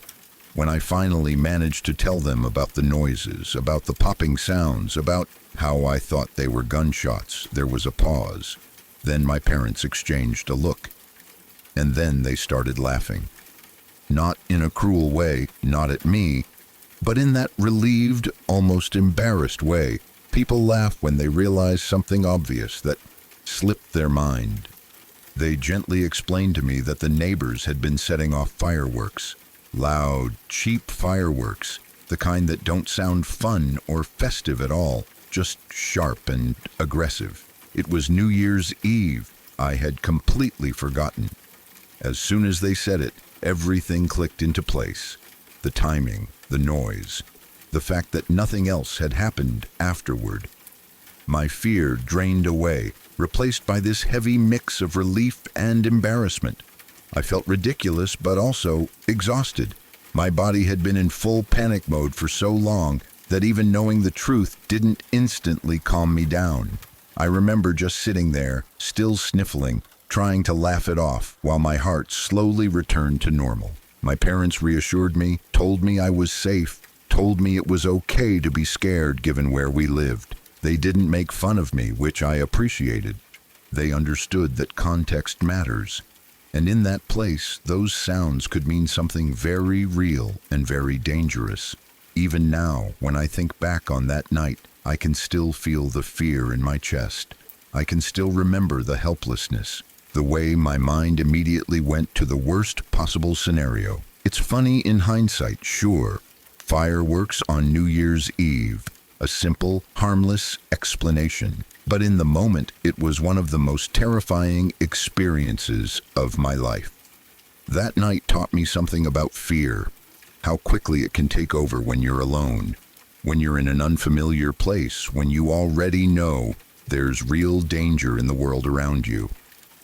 When I finally managed to tell them about the noises, about the popping sounds, about how I thought they were gunshots, there was a pause. Then my parents exchanged a look. And then they started laughing. Not in a cruel way, not at me, but in that relieved, almost embarrassed way. People laugh when they realize something obvious that slipped their mind. They gently explained to me that the neighbors had been setting off fireworks. Loud, cheap fireworks, the kind that don't sound fun or festive at all, just sharp and aggressive. It was New Year's Eve. I had completely forgotten. As soon as they said it, everything clicked into place. The timing, the noise, the fact that nothing else had happened afterward. My fear drained away, replaced by this heavy mix of relief and embarrassment. I felt ridiculous, but also exhausted. My body had been in full panic mode for so long that even knowing the truth didn't instantly calm me down. I remember just sitting there, still sniffling, trying to laugh it off while my heart slowly returned to normal. My parents reassured me, told me I was safe, told me it was okay to be scared given where we lived. They didn't make fun of me, which I appreciated. They understood that context matters. And in that place, those sounds could mean something very real and very dangerous. Even now, when I think back on that night, I can still feel the fear in my chest. I can still remember the helplessness, the way my mind immediately went to the worst possible scenario. It's funny in hindsight, sure. Fireworks on New Year's Eve, a simple, harmless explanation. But in the moment, it was one of the most terrifying experiences of my life. That night taught me something about fear, how quickly it can take over when you're alone, when you're in an unfamiliar place, when you already know there's real danger in the world around you.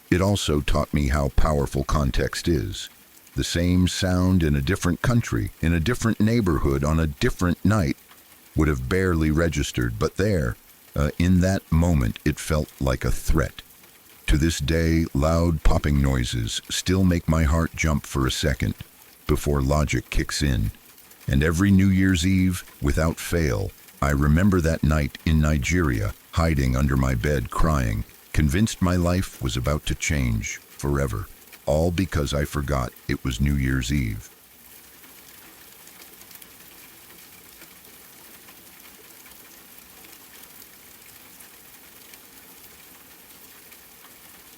It also taught me how powerful context is. The same sound in a different country, in a different neighborhood, on a different night, would have barely registered, but there, in that moment, it felt like a threat. To this day, loud popping noises still make my heart jump for a second before logic kicks in. And every New Year's Eve, without fail, I remember that night in Nigeria, hiding under my bed crying, convinced my life was about to change forever, all because I forgot it was New Year's Eve.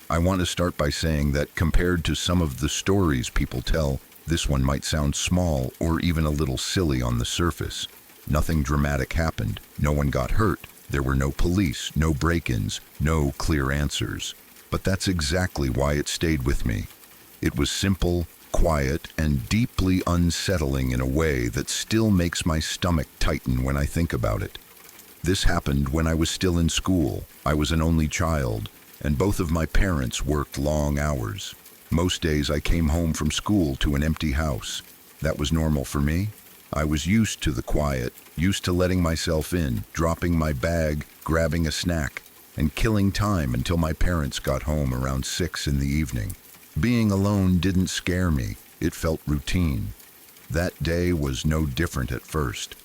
I want to start by saying that compared to some of the stories people tell, this one might sound small or even a little silly on the surface. Nothing dramatic happened, no one got hurt, there were no police, no break-ins, no clear answers. But that's exactly why it stayed with me. It was simple, quiet, and deeply unsettling in a way that still makes my stomach tighten when I think about it. This happened when I was still in school. I was an only child, and both of my parents worked long hours. Most days I came home from school to an empty house. That was normal for me. I was used to the quiet, used to letting myself in, dropping my bag, grabbing a snack, and killing time until my parents got home around 6 in the evening. Being alone didn't scare me, it felt routine. That day was no different at first.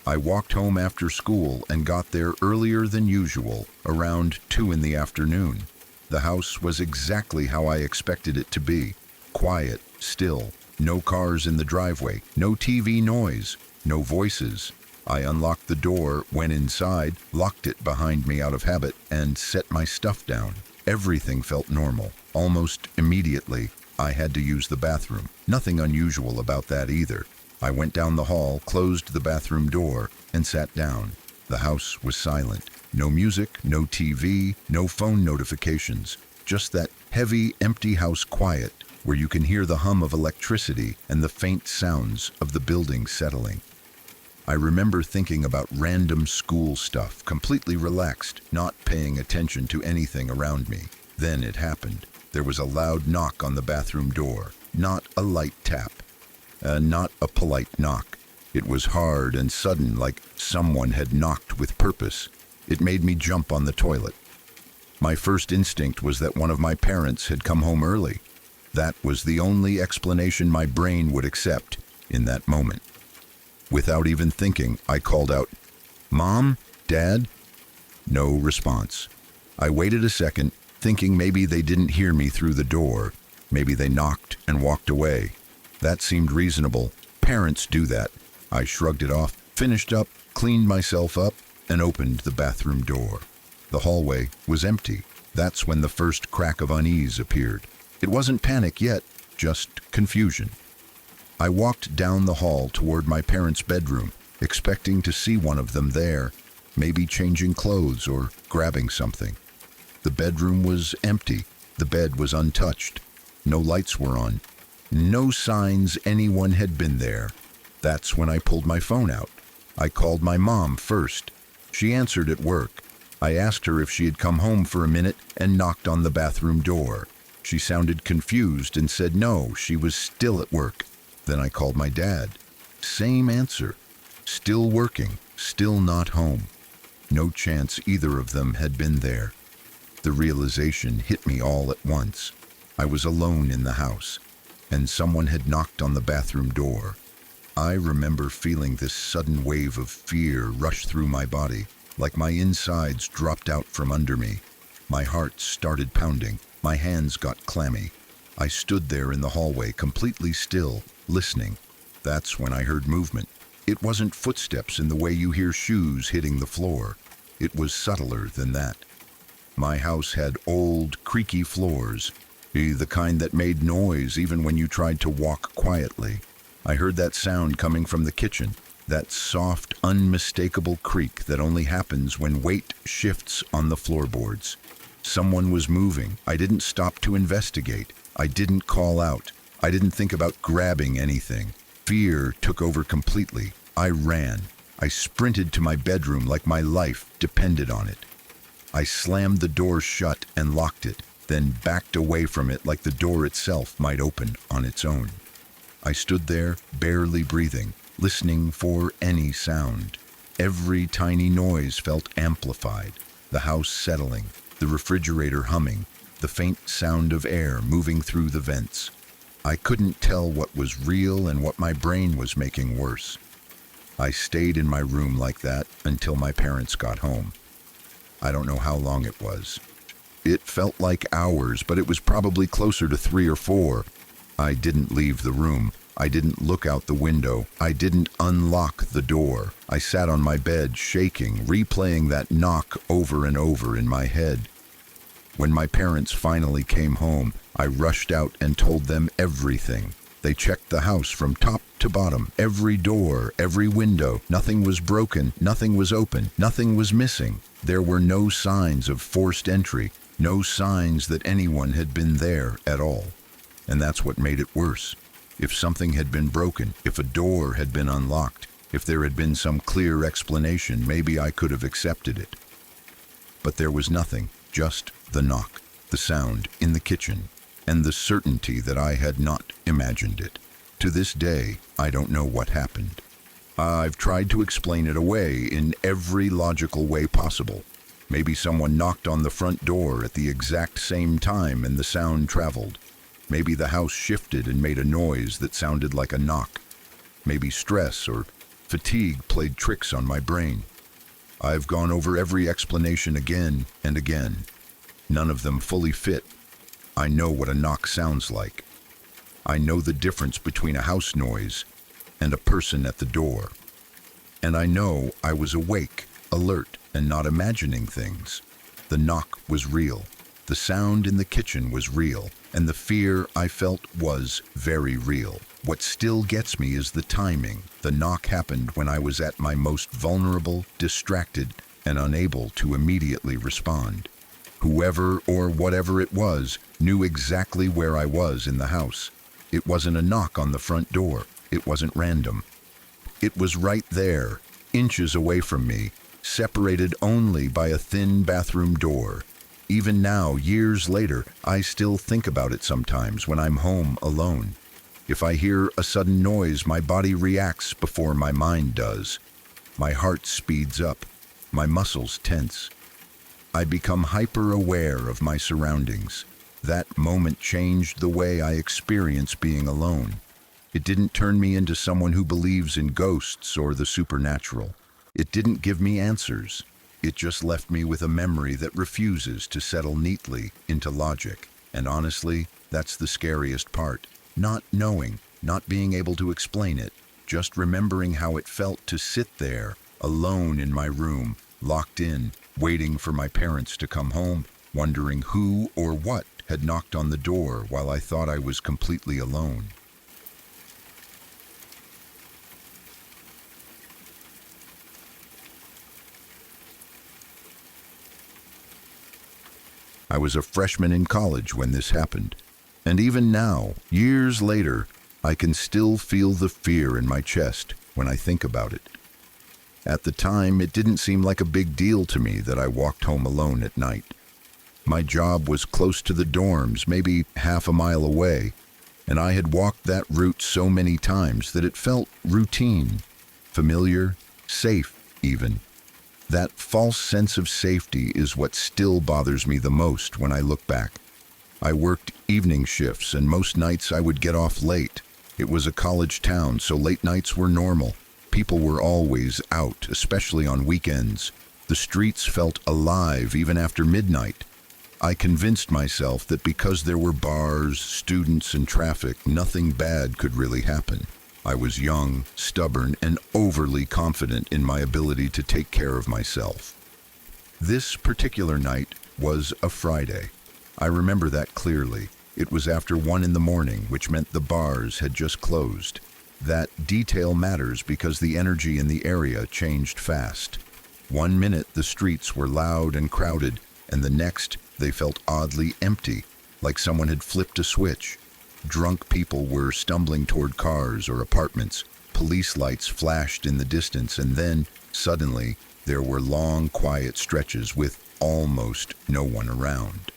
I walked home after school and got there earlier than usual, around 2 in the afternoon. The house was exactly how I expected it to be. Quiet, still, no cars in the driveway, no TV noise, no voices. I unlocked the door, went inside, locked it behind me out of habit, and set my stuff down. Everything felt normal. Almost immediately, I had to use the bathroom. Nothing unusual about that either. I went down the hall, closed the bathroom door, and sat down. The house was silent. No music, no TV, no phone notifications. Just that heavy, empty house quiet where you can hear the hum of electricity and the faint sounds of the building settling. I remember thinking about random school stuff, completely relaxed, not paying attention to anything around me. Then it happened. There was a loud knock on the bathroom door. Not a light tap. Not a polite knock. It was hard and sudden, like someone had knocked with purpose. It made me jump on the toilet. My first instinct was that one of my parents had come home early. That was the only explanation my brain would accept in that moment. Without even thinking, I called out, "Mom? Dad?" No response. I waited a second, thinking maybe they didn't hear me through the door. Maybe they knocked and walked away. That seemed reasonable. Parents do that. I shrugged it off, finished up, cleaned myself up, and opened the bathroom door. The hallway was empty. That's when the first crack of unease appeared. It wasn't panic yet, just confusion. I walked down the hall toward my parents' bedroom, expecting to see one of them there, maybe changing clothes or grabbing something. The bedroom was empty. The bed was untouched. No lights were on. No signs anyone had been there. That's when I pulled my phone out. I called my mom first. She answered at work. I asked her if she had come home for a minute and knocked on the bathroom door. She sounded confused and said no, she was still at work. Then I called my dad. Same answer. Still working, still not home. No chance either of them had been there. The realization hit me all at once. I was alone in the house, and someone had knocked on the bathroom door. I remember feeling this sudden wave of fear rush through my body, like my insides dropped out from under me. My heart started pounding. My hands got clammy. I stood there in the hallway, completely still, listening. That's when I heard movement. It wasn't footsteps in the way you hear shoes hitting the floor. It was subtler than that. My house had old, creaky floors, the kind that made noise even when you tried to walk quietly. I heard that sound coming from the kitchen, that soft, unmistakable creak that only happens when weight shifts on the floorboards. Someone was moving. I didn't stop to investigate. I didn't call out. I didn't think about grabbing anything. Fear took over completely. I ran. I sprinted to my bedroom like my life depended on it. I slammed the door shut and locked it, then backed away from it like the door itself might open on its own. I stood there, barely breathing, listening for any sound. Every tiny noise felt amplified, the house settling, the refrigerator humming, the faint sound of air moving through the vents. I couldn't tell what was real and what my brain was making worse. I stayed in my room like that until my parents got home. I don't know how long it was. It felt like hours, but it was probably closer to 3 or 4. I didn't leave the room. I didn't look out the window. I didn't unlock the door. I sat on my bed, shaking, replaying that knock over and over in my head. When my parents finally came home, I rushed out and told them everything. They checked the house from top to bottom, every door, every window. Nothing was broken, nothing was open, nothing was missing. There were no signs of forced entry, no signs that anyone had been there at all. And that's what made it worse. If something had been broken, if a door had been unlocked, if there had been some clear explanation, maybe I could have accepted it. But there was nothing, just the knock, the sound in the kitchen, and the certainty that I had not imagined it. To this day, I don't know what happened. I've tried to explain it away in every logical way possible. Maybe someone knocked on the front door at the exact same time and the sound traveled. Maybe the house shifted and made a noise that sounded like a knock. Maybe stress or fatigue played tricks on my brain. I've gone over every explanation again and again. None of them fully fit. I know what a knock sounds like. I know the difference between a house noise and a person at the door. And I know I was awake, alert, and not imagining things. The knock was real. The sound in the kitchen was real, and the fear I felt was very real. What still gets me is the timing. The knock happened when I was at my most vulnerable, distracted, and unable to immediately respond. Whoever or whatever it was knew exactly where I was in the house. It wasn't a knock on the front door. It wasn't random. It was right there, inches away from me, separated only by a thin bathroom door. Even now, years later, I still think about it sometimes when I'm home alone. If I hear a sudden noise, my body reacts before my mind does. My heart speeds up. My muscles tense. I become hyper-aware of my surroundings. That moment changed the way I experience being alone. It didn't turn me into someone who believes in ghosts or the supernatural. It didn't give me answers. It just left me with a memory that refuses to settle neatly into logic. And honestly, that's the scariest part. Not knowing, not being able to explain it, just remembering how it felt to sit there, alone in my room, locked in, waiting for my parents to come home, wondering who or what had knocked on the door while I thought I was completely alone. I was a freshman in college when this happened, and even now, years later, I can still feel the fear in my chest when I think about it. At the time, it didn't seem like a big deal to me that I walked home alone at night. My job was close to the dorms, maybe half a mile away, and I had walked that route so many times that it felt routine, familiar, safe even. That false sense of safety is what still bothers me the most when I look back. I worked evening shifts, and most nights I would get off late. It was a college town, so late nights were normal. People were always out, especially on weekends. The streets felt alive even after midnight. I convinced myself that because there were bars, students, and traffic, nothing bad could really happen. I was young, stubborn, and overly confident in my ability to take care of myself. This particular night was a Friday. I remember that clearly. It was after 1 in the morning, which meant the bars had just closed. That detail matters because the energy in the area changed fast. 1 minute the streets were loud and crowded, and the next they felt oddly empty, like someone had flipped a switch. Drunk people were stumbling toward cars or apartments. Police lights flashed in the distance, and then, suddenly, there were long, quiet stretches with almost no one around.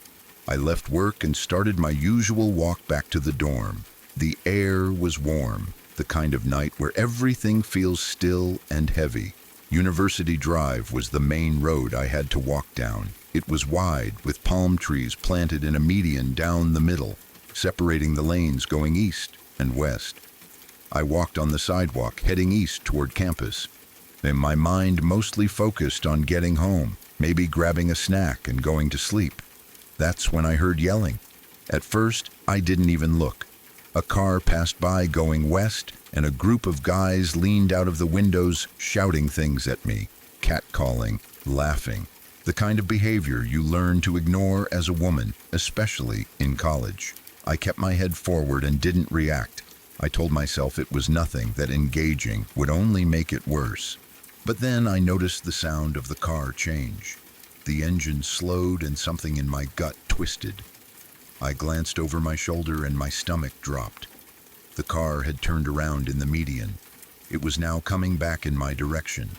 I left work and started my usual walk back to the dorm. The air was warm, the kind of night where everything feels still and heavy. University Drive was the main road I had to walk down. It was wide, with palm trees planted in a median down the middle, separating the lanes going east and west. I walked on the sidewalk, heading east toward campus, and my mind mostly focused on getting home, maybe grabbing a snack and going to sleep. That's when I heard yelling. At first, I didn't even look. A car passed by going west, and a group of guys leaned out of the windows shouting things at me, catcalling, laughing. The kind of behavior you learn to ignore as a woman, especially in college. I kept my head forward and didn't react. I told myself it was nothing, that engaging would only make it worse. But then I noticed the sound of the car change. The engine slowed and something in my gut twisted. I glanced over my shoulder and my stomach dropped. The car had turned around in the median. It was now coming back in my direction.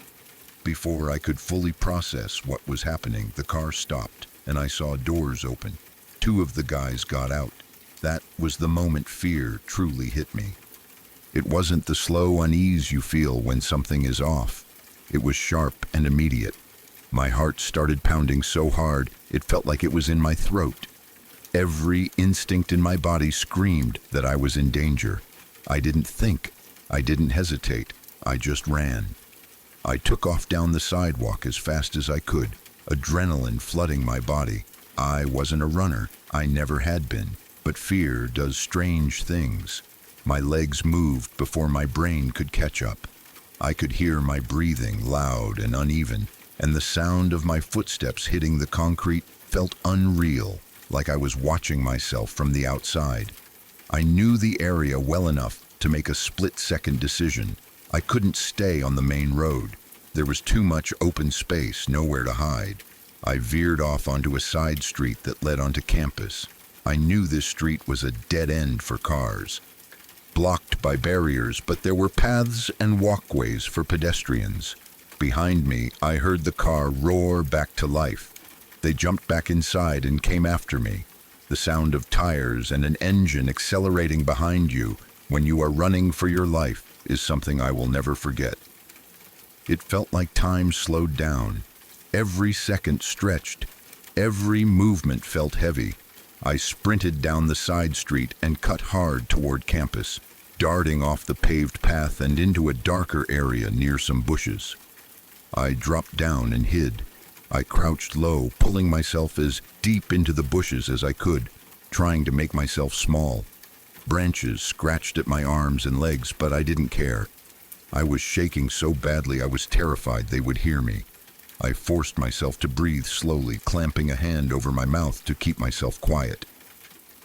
Before I could fully process what was happening, the car stopped and I saw doors open. 2 of the guys got out. That was the moment fear truly hit me. It wasn't the slow unease you feel when something is off. It was sharp and immediate. My heart started pounding so hard, it felt like it was in my throat. Every instinct in my body screamed that I was in danger. I didn't think. I didn't hesitate. I just ran. I took off down the sidewalk as fast as I could, adrenaline flooding my body. I wasn't a runner. I never had been. But fear does strange things. My legs moved before my brain could catch up. I could hear my breathing loud and uneven, and the sound of my footsteps hitting the concrete felt unreal, like I was watching myself from the outside. I knew the area well enough to make a split-second decision. I couldn't stay on the main road. There was too much open space, nowhere to hide. I veered off onto a side street that led onto campus. I knew this street was a dead end for cars, blocked by barriers, but there were paths and walkways for pedestrians. Behind me, I heard the car roar back to life. They jumped back inside and came after me. The sound of tires and an engine accelerating behind you when you are running for your life is something I will never forget. It felt like time slowed down. Every second stretched. Every movement felt heavy. I sprinted down the side street and cut hard toward campus, darting off the paved path and into a darker area near some bushes. I dropped down and hid. I crouched low, pulling myself as deep into the bushes as I could, trying to make myself small. Branches scratched at my arms and legs, but I didn't care. I was shaking so badly I was terrified they would hear me. I forced myself to breathe slowly, clamping a hand over my mouth to keep myself quiet.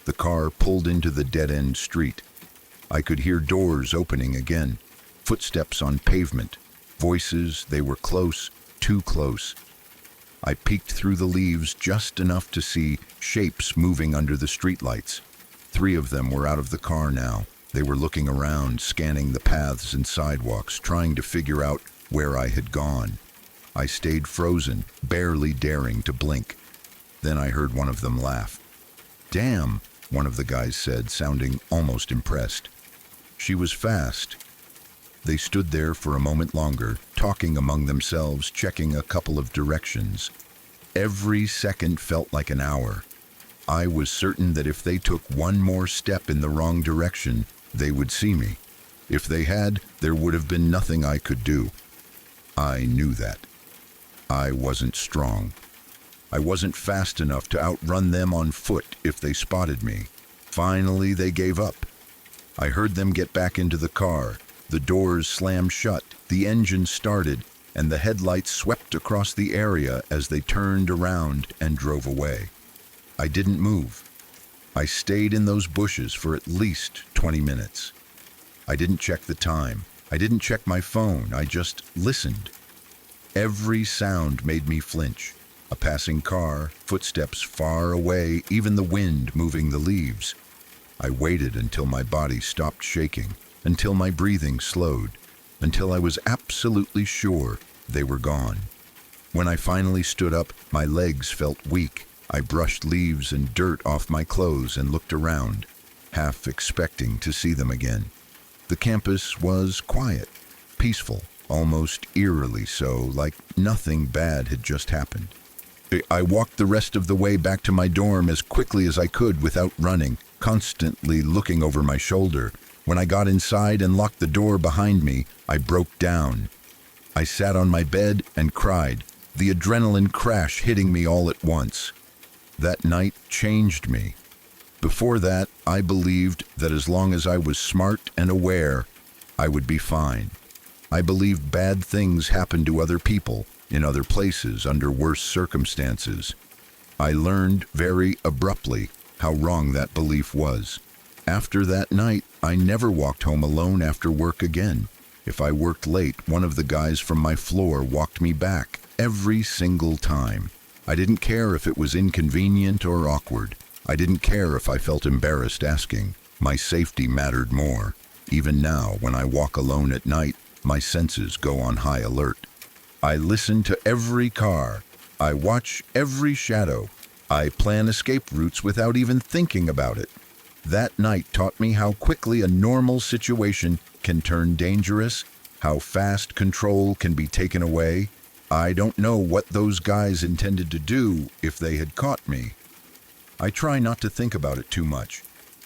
The car pulled into the dead-end street. I could hear doors opening again, footsteps on pavement, voices. They were close, too close. I peeked through the leaves just enough to see shapes moving under the streetlights. 3 of them were out of the car now. They were looking around, scanning the paths and sidewalks, trying to figure out where I had gone. I stayed frozen, barely daring to blink. Then I heard one of them laugh. "Damn, one of the guys said, sounding almost impressed. She was fast. They stood there for a moment longer, talking among themselves, checking a couple of directions. Every second felt like an hour. I was certain that if they took one more step in the wrong direction, they would see me. If they had, there would have been nothing I could do. I knew that. I wasn't strong. I wasn't fast enough to outrun them on foot if they spotted me. Finally, they gave up. I heard them get back into the car. The doors slammed shut, the engine started, and the headlights swept across the area as they turned around and drove away. I didn't move. I stayed in those bushes for at least 20 minutes. I didn't check the time. I didn't check my phone. I just listened. Every sound made me flinch. A passing car, footsteps far away, even the wind moving the leaves. I waited until my body stopped shaking, until my breathing slowed, until I was absolutely sure they were gone. When I finally stood up, my legs felt weak. I brushed leaves and dirt off my clothes and looked around, half expecting to see them again. The campus was quiet, peaceful, almost eerily so, like nothing bad had just happened. I walked the rest of the way back to my dorm as quickly as I could without running, constantly looking over my shoulder. When I got inside and locked the door behind me, I broke down. I sat on my bed and cried, the adrenaline crash hitting me all at once. That night changed me. Before that, I believed that as long as I was smart and aware, I would be fine. I believed bad things happen to other people, in other places, under worse circumstances. I learned very abruptly how wrong that belief was. After that night, I never walked home alone after work again. If I worked late, one of the guys from my floor walked me back, every single time. I didn't care if it was inconvenient or awkward. I didn't care if I felt embarrassed asking. My safety mattered more. Even now, when I walk alone at night, my senses go on high alert. I listen to every car. I watch every shadow. I plan escape routes without even thinking about it. That night taught me how quickly a normal situation can turn dangerous, how fast control can be taken away. I don't know what those guys intended to do if they had caught me. I try not to think about it too much,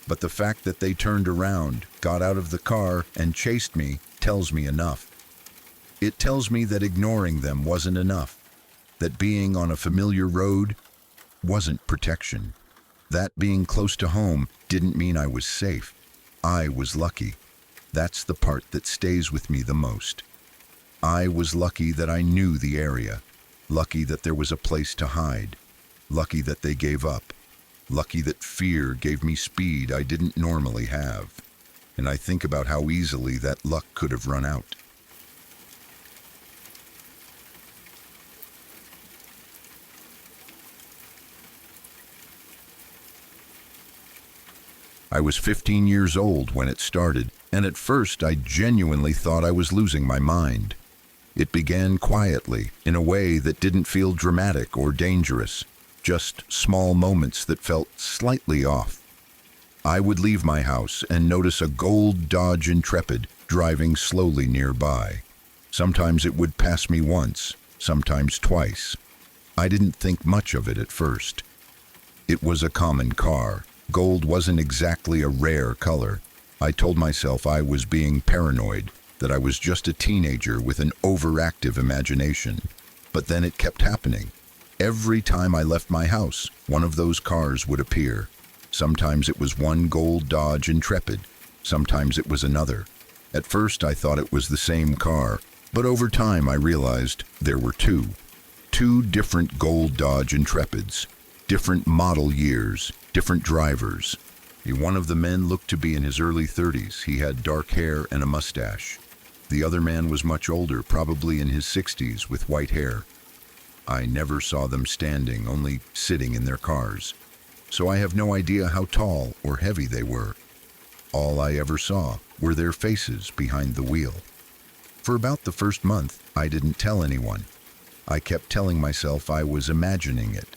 but the fact that they turned around, got out of the car, and chased me tells me enough. It tells me that ignoring them wasn't enough, that being on a familiar road wasn't protection, that being close to home didn't mean I was safe. I was lucky. That's the part that stays with me the most. I was lucky that I knew the area, lucky that there was a place to hide, lucky that they gave up, lucky that fear gave me speed I didn't normally have. And I think about how easily that luck could have run out. I was 15 years old when it started, and at first I genuinely thought I was losing my mind. It began quietly, in a way that didn't feel dramatic or dangerous, just small moments that felt slightly off. I would leave my house and notice a gold Dodge Intrepid driving slowly nearby. Sometimes it would pass me once, sometimes twice. I didn't think much of it at first. It was a common car. Gold wasn't exactly a rare color. I told myself I was being paranoid, that I was just a teenager with an overactive imagination. But then it kept happening. Every time I left my house, one of those cars would appear. Sometimes it was one gold Dodge Intrepid. Sometimes it was another. At first I thought it was the same car, but over time I realized there were two. Two different gold Dodge Intrepids. Different model years, different drivers. One of the men looked to be in his early 30s. He had dark hair and a mustache. The other man was much older, probably in his 60s, with white hair. I never saw them standing, only sitting in their cars. So I have no idea how tall or heavy they were. All I ever saw were their faces behind the wheel. For about the first month, I didn't tell anyone. I kept telling myself I was imagining it.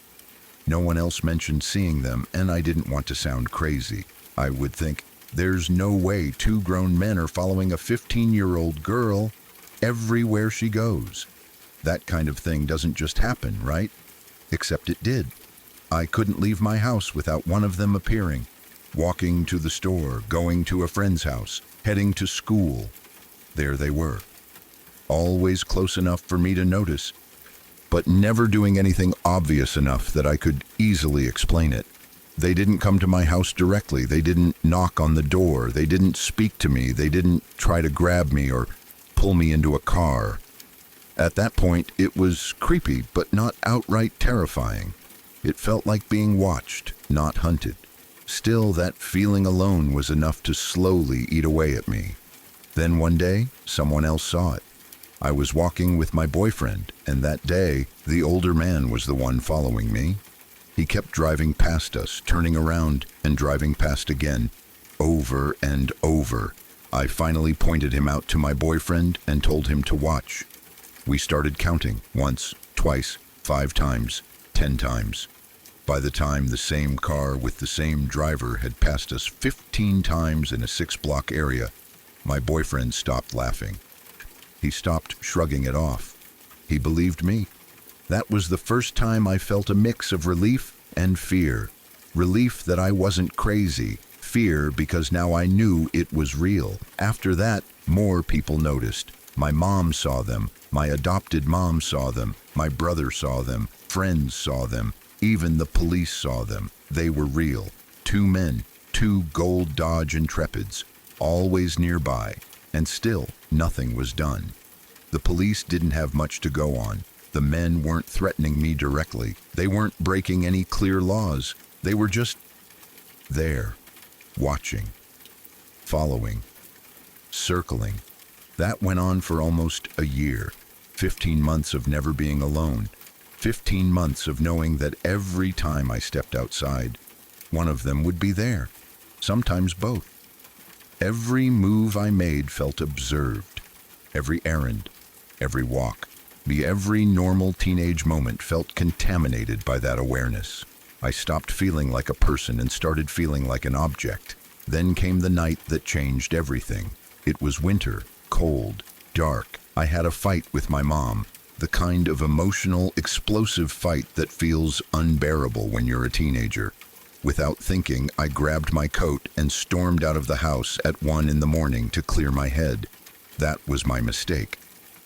No one else mentioned seeing them, and I didn't want to sound crazy. I would think, there's no way two grown men are following a 15-year-old girl everywhere she goes. That kind of thing doesn't just happen, right? Except it did. I couldn't leave my house without one of them appearing. Walking to the store, going to a friend's house, heading to school. There they were. Always close enough for me to notice, but never doing anything obvious enough that I could easily explain it. They didn't come to my house directly. They didn't knock on the door. They didn't speak to me. They didn't try to grab me or pull me into a car. At that point, it was creepy, but not outright terrifying. It felt like being watched, not hunted. Still, that feeling alone was enough to slowly eat away at me. Then one day, someone else saw it. I was walking with my boyfriend, and that day, the older man was the one following me. He kept driving past us, turning around and driving past again, over and over. I finally pointed him out to my boyfriend and told him to watch. We started counting, once, twice, 5 times, 10 times. By the time the same car with the same driver had passed us 15 times in a 6-block area, my boyfriend stopped laughing. He stopped shrugging it off. He believed me. That was the first time I felt a mix of relief and fear. Relief that I wasn't crazy. Fear because now I knew it was real. After that, more people noticed. My mom saw them. My adopted mom saw them. My brother saw them. Friends saw them. Even the police saw them. They were real. 2 men, 2 gold Dodge Intrepids, always nearby. And still, nothing was done. The police didn't have much to go on. The men weren't threatening me directly. They weren't breaking any clear laws. They were just there, watching, following, circling. That went on for almost a year. 15 months of never being alone. 15 months of knowing that every time I stepped outside, one of them would be there. Sometimes both. Every move I made felt observed. Every errand, every walk, every normal teenage moment felt contaminated by that awareness. I stopped feeling like a person and started feeling like an object. Then came the night that changed everything. It was winter, cold, dark. I had a fight with my mom, the kind of emotional, explosive fight that feels unbearable when you're a teenager. Without thinking, I grabbed my coat and stormed out of the house at 1 a.m. to clear my head. That was my mistake.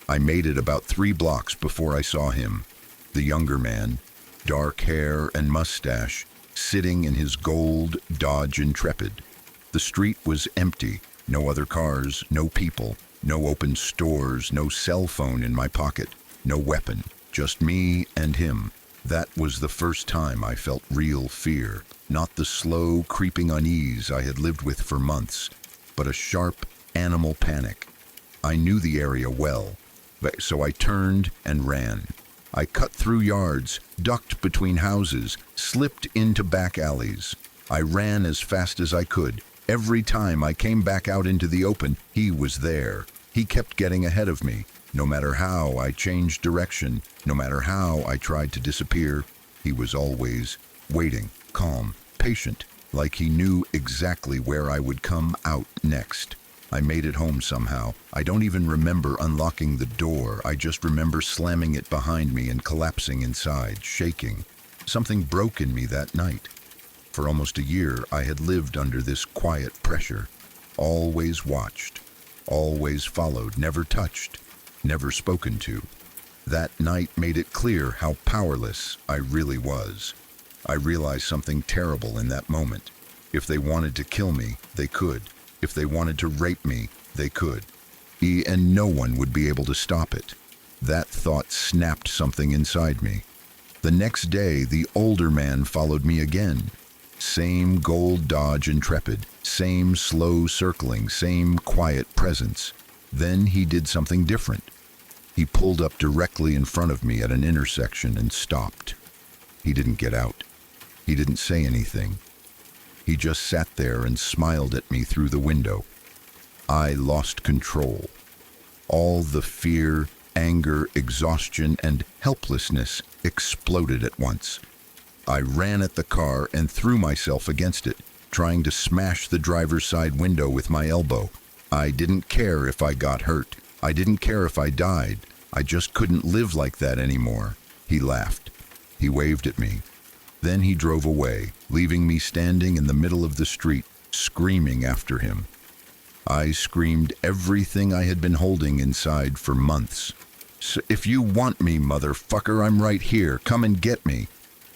I made it about 3 blocks before I saw him. The younger man, dark hair and mustache, sitting in his gold Dodge Intrepid. The street was empty. No other cars, no people, no open stores, no cell phone in my pocket, no weapon, just me and him. That was the first time I felt real fear. Not the slow, creeping unease I had lived with for months, but a sharp, animal panic. I knew the area well, so I turned and ran. I cut through yards, ducked between houses, slipped into back alleys. I ran as fast as I could. Every time I came back out into the open, he was there. He kept getting ahead of me. No matter how I changed direction, no matter how I tried to disappear, he was always waiting, calm, patient, like he knew exactly where I would come out next. I made it home somehow. I don't even remember unlocking the door. I just remember slamming it behind me and collapsing inside, shaking. Something broke in me that night. For almost a year, I had lived under this quiet pressure. Always watched, always followed, never touched, never spoken to. That night made it clear how powerless I really was. I realized something terrible in that moment. If they wanted to kill me, they could. If they wanted to rape me, they could. And no one would be able to stop it. That thought snapped something inside me. The next day, the older man followed me again. Same gold Dodge Intrepid, same slow circling, same quiet presence. Then he did something different. He pulled up directly in front of me at an intersection and stopped. He didn't get out. He didn't say anything. He just sat there and smiled at me through the window. I lost control. All the fear, anger, exhaustion, and helplessness exploded at once. I ran at the car and threw myself against it, trying to smash the driver's side window with my elbow. I didn't care if I got hurt. I didn't care if I died. I just couldn't live like that anymore. He laughed. He waved at me. Then he drove away, leaving me standing in the middle of the street, screaming after him. I screamed everything I had been holding inside for months. "So if you want me, motherfucker, I'm right here. Come and get me."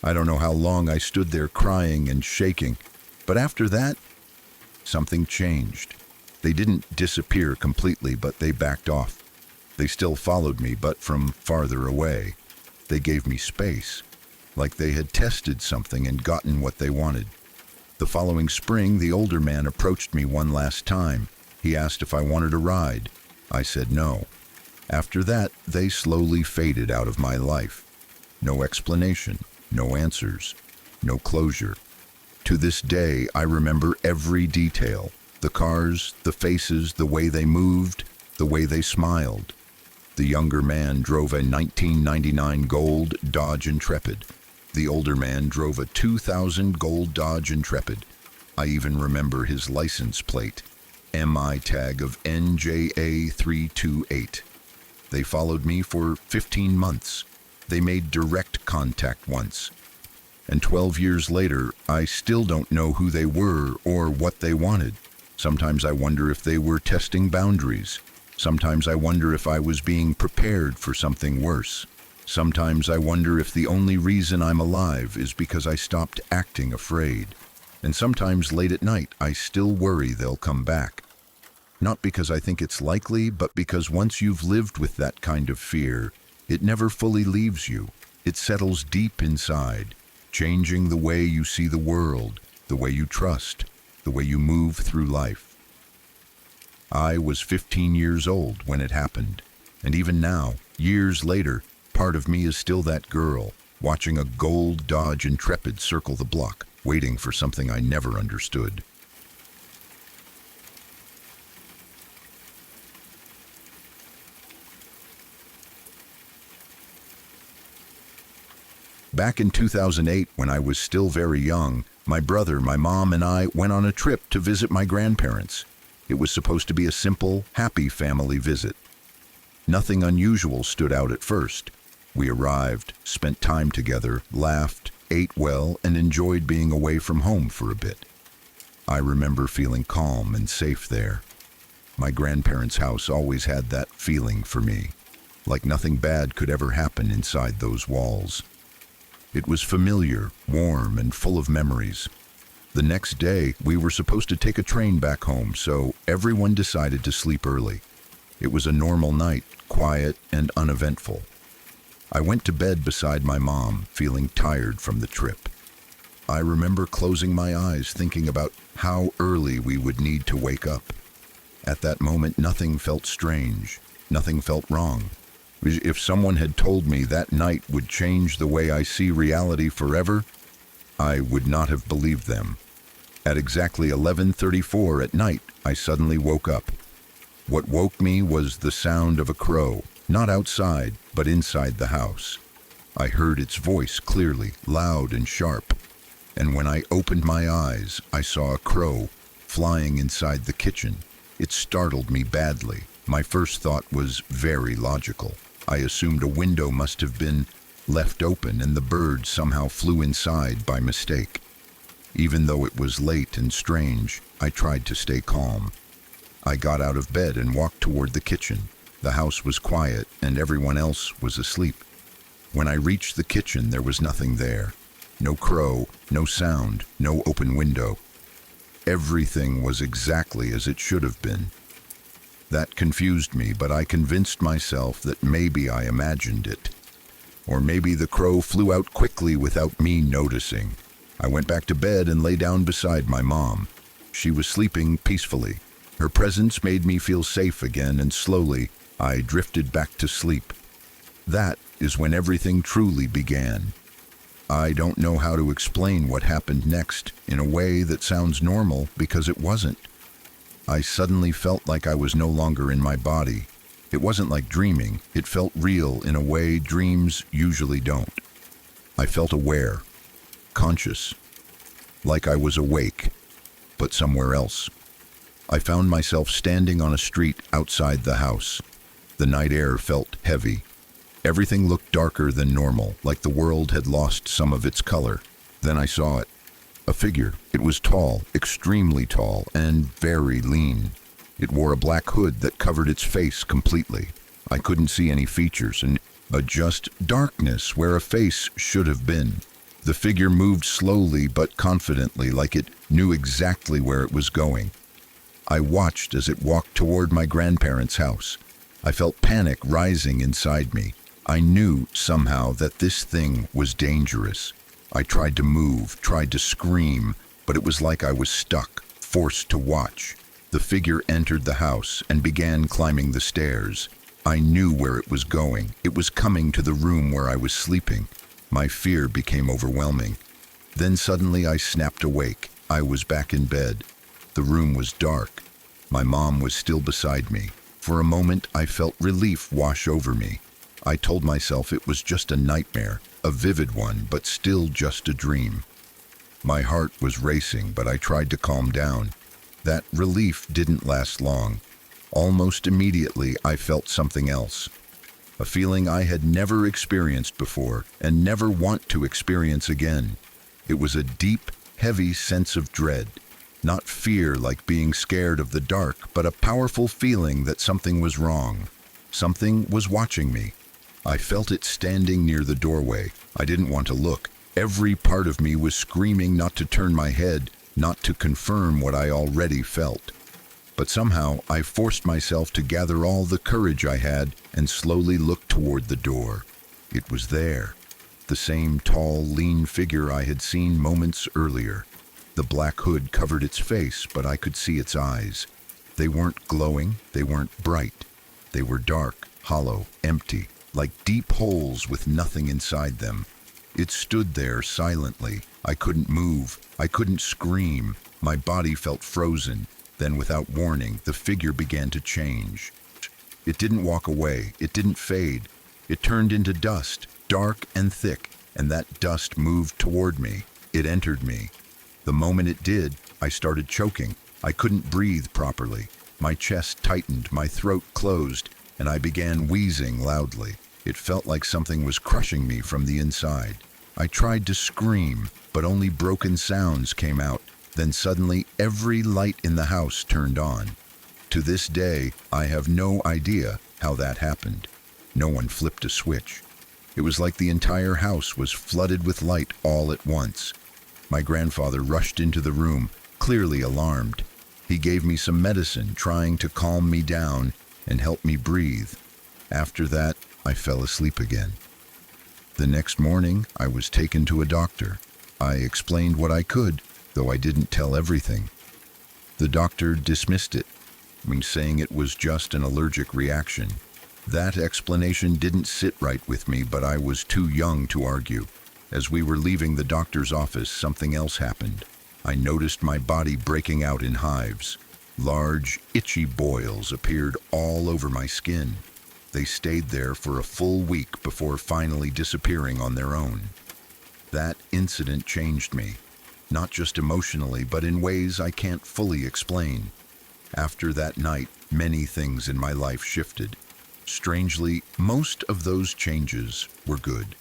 I don't know how long I stood there crying and shaking, but after that, something changed. They didn't disappear completely, but they backed off. They still followed me, but from farther away. They gave me space, like they had tested something and gotten what they wanted. The following spring, the older man approached me one last time. He asked if I wanted a ride. I said no. After that, they slowly faded out of my life. No explanation, no answers, no closure. To this day, I remember every detail. The cars, the faces, the way they moved, the way they smiled. The younger man drove a 1999 gold Dodge Intrepid. The older man drove a 2000 gold Dodge Intrepid. I even remember his license plate, MI tag of NJA328. They followed me for 15 months. They made direct contact once. And 12 years later, I still don't know who they were or what they wanted. Sometimes I wonder if they were testing boundaries. Sometimes I wonder if I was being prepared for something worse. Sometimes I wonder if the only reason I'm alive is because I stopped acting afraid. And sometimes late at night, I still worry they'll come back. Not because I think it's likely, but because once you've lived with that kind of fear, it never fully leaves you. It settles deep inside, changing the way you see the world, the way you trust, the way you move through life. I was 15 years old when it happened, and even now, years later, part of me is still that girl, watching a gold Dodge Intrepid circle the block, waiting for something I never understood. Back in 2008, when I was still very young, my brother, my mom, and I went on a trip to visit my grandparents. It was supposed to be a simple, happy family visit. Nothing unusual stood out at first. We arrived, spent time together, laughed, ate well, and enjoyed being away from home for a bit. I remember feeling calm and safe there. My grandparents' house always had that feeling for me, like nothing bad could ever happen inside those walls. It was familiar, warm, and full of memories. The next day, we were supposed to take a train back home, so everyone decided to sleep early. It was a normal night, quiet and uneventful. I went to bed beside my mom, feeling tired from the trip. I remember closing my eyes, thinking about how early we would need to wake up. At that moment, nothing felt strange. Nothing felt wrong. If someone had told me that night would change the way I see reality forever, I would not have believed them. At exactly 11:34 at night, I suddenly woke up. What woke me was the sound of a crow, not outside, but inside the house. I heard its voice clearly, loud and sharp. And when I opened my eyes, I saw a crow flying inside the kitchen. It startled me badly. My first thought was very logical. I assumed a window must have been left open and the bird somehow flew inside by mistake. Even though it was late and strange, I tried to stay calm. I got out of bed and walked toward the kitchen. The house was quiet and everyone else was asleep. When I reached the kitchen, there was nothing there. No crow, no sound, no open window. Everything was exactly as it should have been. That confused me, but I convinced myself that maybe I imagined it. Or maybe the crow flew out quickly without me noticing. I went back to bed and lay down beside my mom. She was sleeping peacefully. Her presence made me feel safe again, and slowly I drifted back to sleep. That is when everything truly began. I don't know how to explain what happened next in a way that sounds normal, because it wasn't. I suddenly felt like I was no longer in my body. It wasn't like dreaming. It felt real in a way dreams usually don't. I felt aware. conscious, like I was awake, but somewhere else. I found myself standing on a street outside the house. The night air felt heavy. Everything looked darker than normal, like the world had lost some of its color. Then I saw it. A figure. It was tall, extremely tall, and very lean. It wore a black hood that covered its face completely. I couldn't see any features, and just darkness where a face should have been. The figure moved slowly but confidently, like it knew exactly where it was going. I watched as it walked toward my grandparents' house. I felt panic rising inside me. I knew somehow that this thing was dangerous. I tried to move, tried to scream, but it was like I was stuck, forced to watch. The figure entered the house and began climbing the stairs. I knew where it was going. It was coming to the room where I was sleeping. My fear became overwhelming. Then suddenly I snapped awake. I was back in bed. The room was dark. My mom was still beside me. For a moment I felt relief wash over me. I told myself it was just a nightmare, a vivid one, but still just a dream. My heart was racing, but I tried to calm down. That relief didn't last long. Almost immediately I felt something else. A feeling I had never experienced before and never want to experience again. It was a deep, heavy sense of dread. Not fear like being scared of the dark, but a powerful feeling that something was wrong. Something was watching me. I felt it standing near the doorway. I didn't want to look. Every part of me was screaming not to turn my head, not to confirm what I already felt. But somehow I forced myself to gather all the courage I had and slowly looked toward the door. It was there. The same tall, lean figure I had seen moments earlier. The black hood covered its face, but I could see its eyes. They weren't glowing, they weren't bright. They were dark, hollow, empty, like deep holes with nothing inside them. It stood there silently. I couldn't move. I couldn't scream. My body felt frozen. Then, without warning, the figure began to change. It didn't walk away. It didn't fade. It turned into dust, dark and thick, and that dust moved toward me. It entered me. The moment it did, I started choking. I couldn't breathe properly. My chest tightened, my throat closed, and I began wheezing loudly. It felt like something was crushing me from the inside. I tried to scream, but only broken sounds came out. Then suddenly, every light in the house turned on. To this day, I have no idea how that happened. No one flipped a switch. It was like the entire house was flooded with light all at once. My grandfather rushed into the room, clearly alarmed. He gave me some medicine, trying to calm me down and help me breathe. After that, I fell asleep again. The next morning, I was taken to a doctor. I explained what I could, though I didn't tell everything. The doctor dismissed it, saying it was just an allergic reaction. That explanation didn't sit right with me, but I was too young to argue. As we were leaving the doctor's office, something else happened. I noticed my body breaking out in hives. Large, itchy boils appeared all over my skin. They stayed there for a full week before finally disappearing on their own. That incident changed me, not just emotionally, but in ways I can't fully explain. After that night, many things in my life shifted. Strangely, most of those changes were good.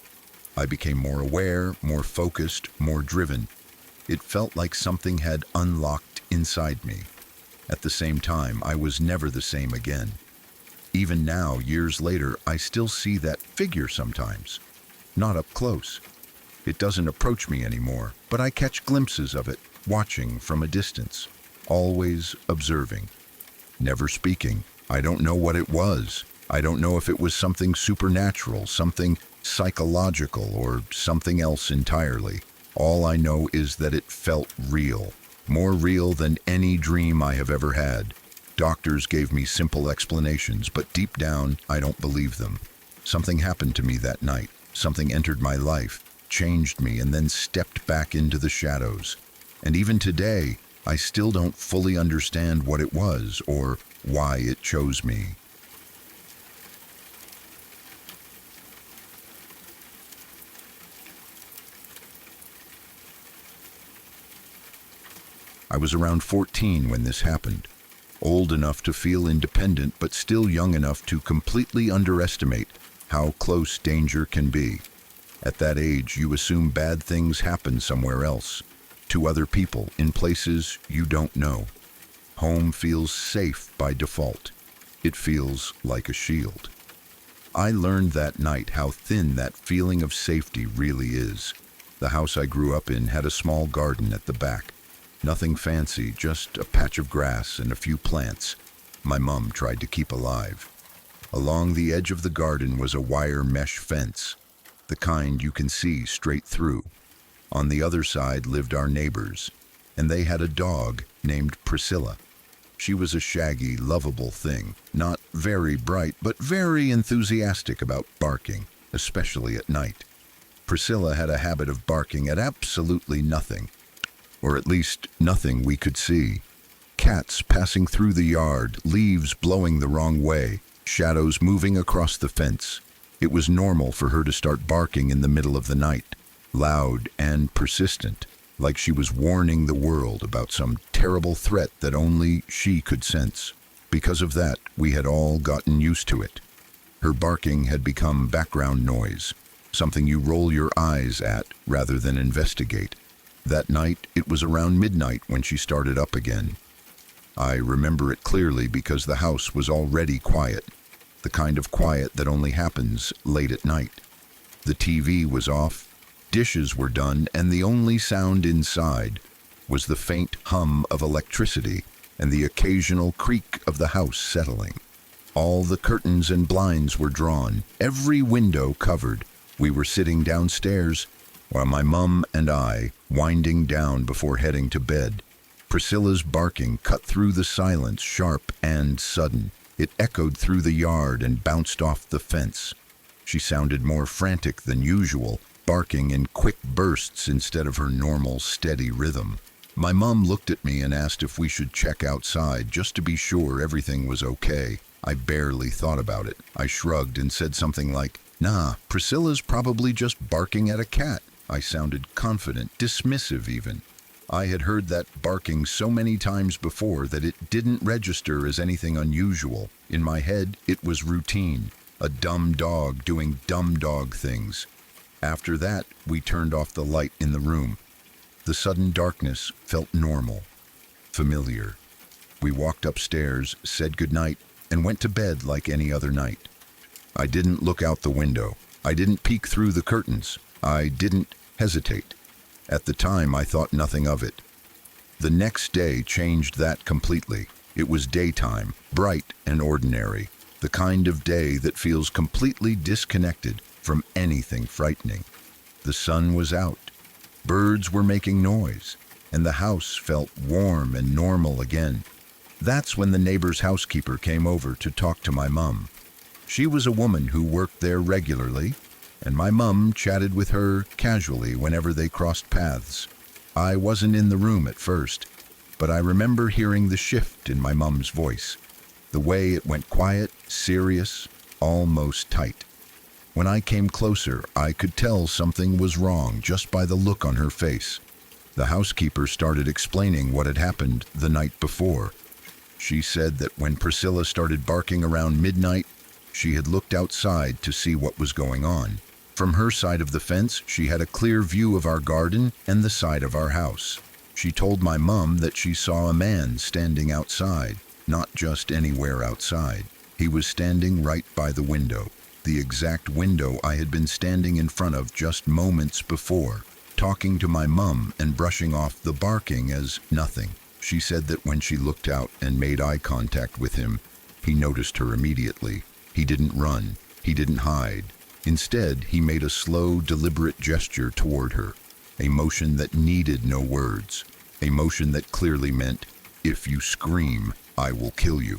I became more aware, more focused, more driven. It felt like something had unlocked inside me. At the same time, I was never the same again. Even now, years later, I still see that figure sometimes. Not up close. It doesn't approach me anymore, but I catch glimpses of it, watching from a distance, always observing, never speaking. I don't know what it was. I don't know if it was something supernatural, something psychological, or something else entirely. All I know is that it felt real, more real than any dream I have ever had. Doctors gave me simple explanations, but deep down, I don't believe them. Something happened to me that night. Something entered my life, changed me, and then stepped back into the shadows. And even today, I still don't fully understand what it was or why it chose me. I was around 14 when this happened. Old enough to feel independent, but still young enough to completely underestimate how close danger can be. At that age, you assume bad things happen somewhere else, to other people, in places you don't know. Home feels safe by default. It feels like a shield. I learned that night how thin that feeling of safety really is. The house I grew up in had a small garden at the back. Nothing fancy, just a patch of grass and a few plants my mom tried to keep alive. Along the edge of the garden was a wire mesh fence, the kind you can see straight through. On the other side lived our neighbors, and they had a dog named Priscilla. She was a shaggy, lovable thing, not very bright, but very enthusiastic about barking, especially at night. Priscilla had a habit of barking at absolutely nothing, or at least nothing we could see. Cats passing through the yard, leaves blowing the wrong way, shadows moving across the fence. It was normal for her to start barking in the middle of the night, loud and persistent, like she was warning the world about some terrible threat that only she could sense. Because of that, we had all gotten used to it. Her barking had become background noise, something you roll your eyes at rather than investigate. That night, it was around midnight when she started up again. I remember it clearly because the house was already quiet, the kind of quiet that only happens late at night. The TV was off, dishes were done, and the only sound inside was the faint hum of electricity and the occasional creak of the house settling. All the curtains and blinds were drawn, every window covered. We were sitting downstairs, while my mum and I winding down before heading to bed. Priscilla's barking cut through the silence, sharp and sudden. It echoed through the yard and bounced off the fence. She sounded more frantic than usual, barking in quick bursts instead of her normal, steady rhythm. My mum looked at me and asked if we should check outside just to be sure everything was okay. I barely thought about it. I shrugged and said something like, "Nah, Priscilla's probably just barking at a cat." I sounded confident, dismissive even. I had heard that barking so many times before that it didn't register as anything unusual. In my head, it was routine, a dumb dog doing dumb dog things. After that, we turned off the light in the room. The sudden darkness felt normal, familiar. We walked upstairs, said goodnight, and went to bed like any other night. I didn't look out the window. I didn't peek through the curtains. I didn't hesitate. At the time, I thought nothing of it. The next day changed that completely. It was daytime, bright and ordinary, the kind of day that feels completely disconnected from anything frightening. The sun was out. Birds were making noise, and the house felt warm and normal again. That's when the neighbor's housekeeper came over to talk to my mum. She was a woman who worked there regularly, and my mum chatted with her casually whenever they crossed paths. I wasn't in the room at first, but I remember hearing the shift in my mum's voice, the way it went quiet, serious, almost tight. When I came closer, I could tell something was wrong just by the look on her face. The housekeeper started explaining what had happened the night before. She said that when Priscilla started barking around midnight, she had looked outside to see what was going on. From her side of the fence, she had a clear view of our garden and the side of our house. She told my mum that she saw a man standing outside, not just anywhere outside. He was standing right by the window, the exact window I had been standing in front of just moments before, talking to my mum and brushing off the barking as nothing. She said that when she looked out and made eye contact with him, he noticed her immediately. He didn't run. He didn't hide. Instead, he made a slow, deliberate gesture toward her, a motion that needed no words, a motion that clearly meant, "If you scream, I will kill you."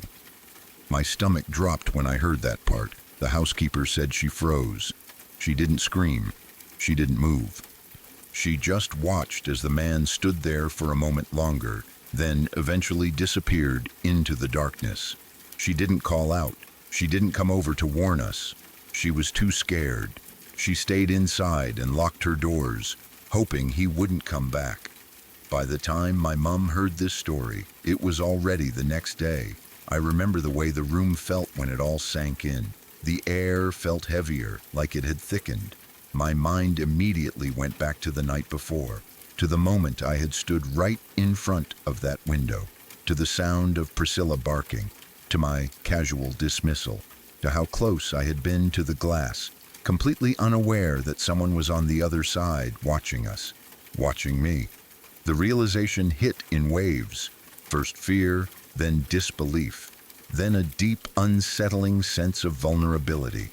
My stomach dropped when I heard that part. The housekeeper said she froze. She didn't scream. She didn't move. She just watched as the man stood there for a moment longer, then eventually disappeared into the darkness. She didn't call out. She didn't come over to warn us. She was too scared. She stayed inside and locked her doors, hoping he wouldn't come back. By the time my mum heard this story, it was already the next day. I remember the way the room felt when it all sank in. The air felt heavier, like it had thickened. My mind immediately went back to the night before, to the moment I had stood right in front of that window, to the sound of Priscilla barking, to my casual dismissal, to how close I had been to the glass, completely unaware that someone was on the other side watching us, watching me. The realization hit in waves, first fear, then disbelief, then a deep, unsettling sense of vulnerability.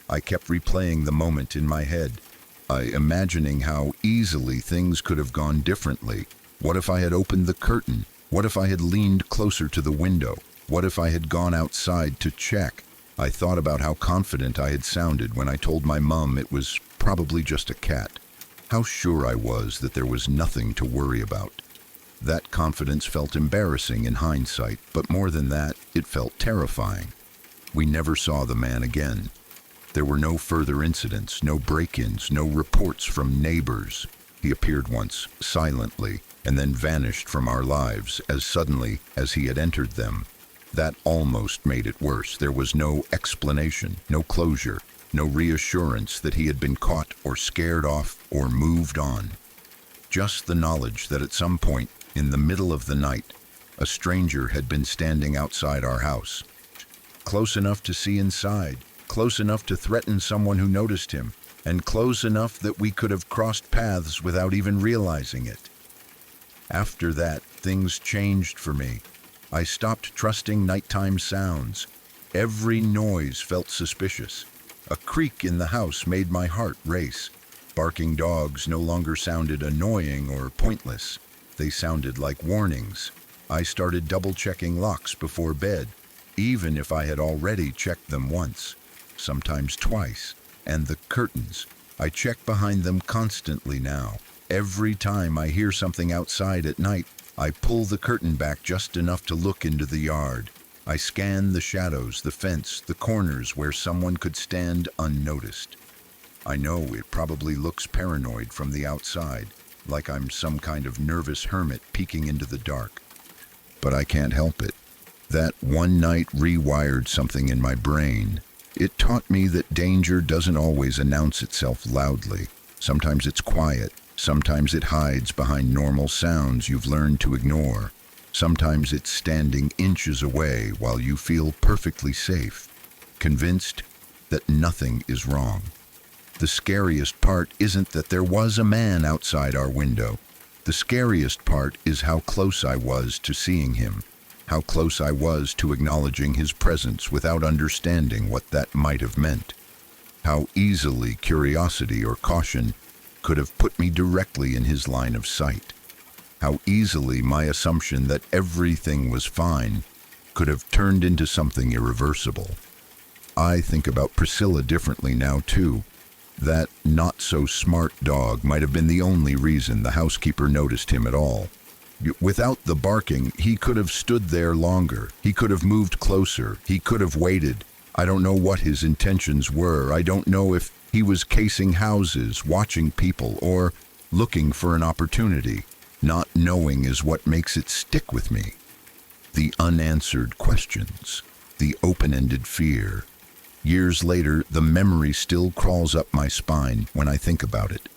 I kept replaying the moment in my head, imagining how easily things could have gone differently. What if I had opened the curtain? What if I had leaned closer to the window? What if I had gone outside to check? I thought about how confident I had sounded when I told my mum it was probably just a cat. How sure I was that there was nothing to worry about. That confidence felt embarrassing in hindsight, but more than that, it felt terrifying. We never saw the man again. There were no further incidents, no break-ins, no reports from neighbors. He appeared once, silently, and then vanished from our lives as suddenly as he had entered them. That almost made it worse. There was no explanation, no closure, no reassurance that he had been caught or scared off or moved on. Just the knowledge that at some point, in the middle of the night, a stranger had been standing outside our house, close enough to see inside, close enough to threaten someone who noticed him, and close enough that we could have crossed paths without even realizing it. After that, things changed for me. I stopped trusting nighttime sounds. Every noise felt suspicious. A creak in the house made my heart race. Barking dogs no longer sounded annoying or pointless. They sounded like warnings. I started double-checking locks before bed, even if I had already checked them once, sometimes twice. And the curtains, I check behind them constantly now. Every time I hear something outside at night, I pull the curtain back just enough to look into the yard. I scan the shadows, the fence, the corners where someone could stand unnoticed. I know it probably looks paranoid from the outside, like I'm some kind of nervous hermit peeking into the dark. But I can't help it. That one night rewired something in my brain. It taught me that danger doesn't always announce itself loudly. Sometimes it's quiet. Sometimes it hides behind normal sounds you've learned to ignore. Sometimes it's standing inches away while you feel perfectly safe, convinced that nothing is wrong. The scariest part isn't that there was a man outside our window. The scariest part is how close I was to seeing him, how close I was to acknowledging his presence without understanding what that might have meant, how easily curiosity or caution could have put me directly in his line of sight, how easily my assumption that everything was fine could have turned into something irreversible. I think about Priscilla differently now too. That not-so-smart dog might have been the only reason the housekeeper noticed him at all. Without the barking, he could have stood there longer. He could have moved closer. He could have waited. I don't know what his intentions were. I don't know if he was casing houses, watching people, or looking for an opportunity. Not knowing is what makes it stick with me. The unanswered questions, the open-ended fear. Years later, the memory still crawls up my spine when I think about it.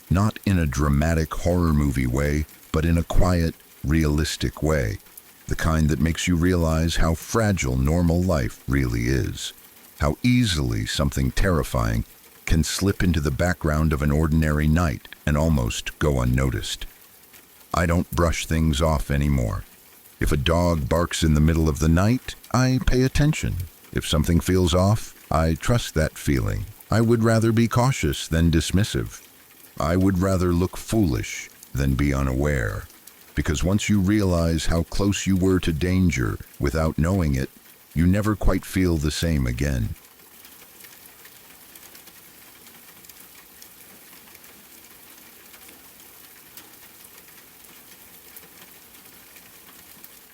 Not in a dramatic horror movie way, but in a quiet, realistic way. The kind that makes you realize how fragile normal life really is. How easily something terrifying can slip into the background of an ordinary night and almost go unnoticed. I don't brush things off anymore. If a dog barks in the middle of the night, I pay attention. If something feels off, I trust that feeling. I would rather be cautious than dismissive. I would rather look foolish than be unaware. Because once you realize how close you were to danger without knowing it, you never quite feel the same again.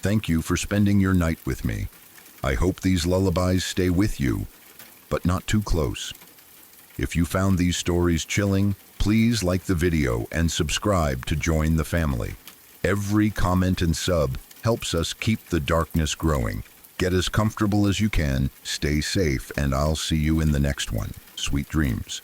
Thank you for spending your night with me. I hope these lullabies stay with you, but not too close. If you found these stories chilling, please like the video and subscribe to join the family. Every comment and sub helps us keep the darkness growing. Get as comfortable as you can, stay safe, and I'll see you in the next one. Sweet dreams.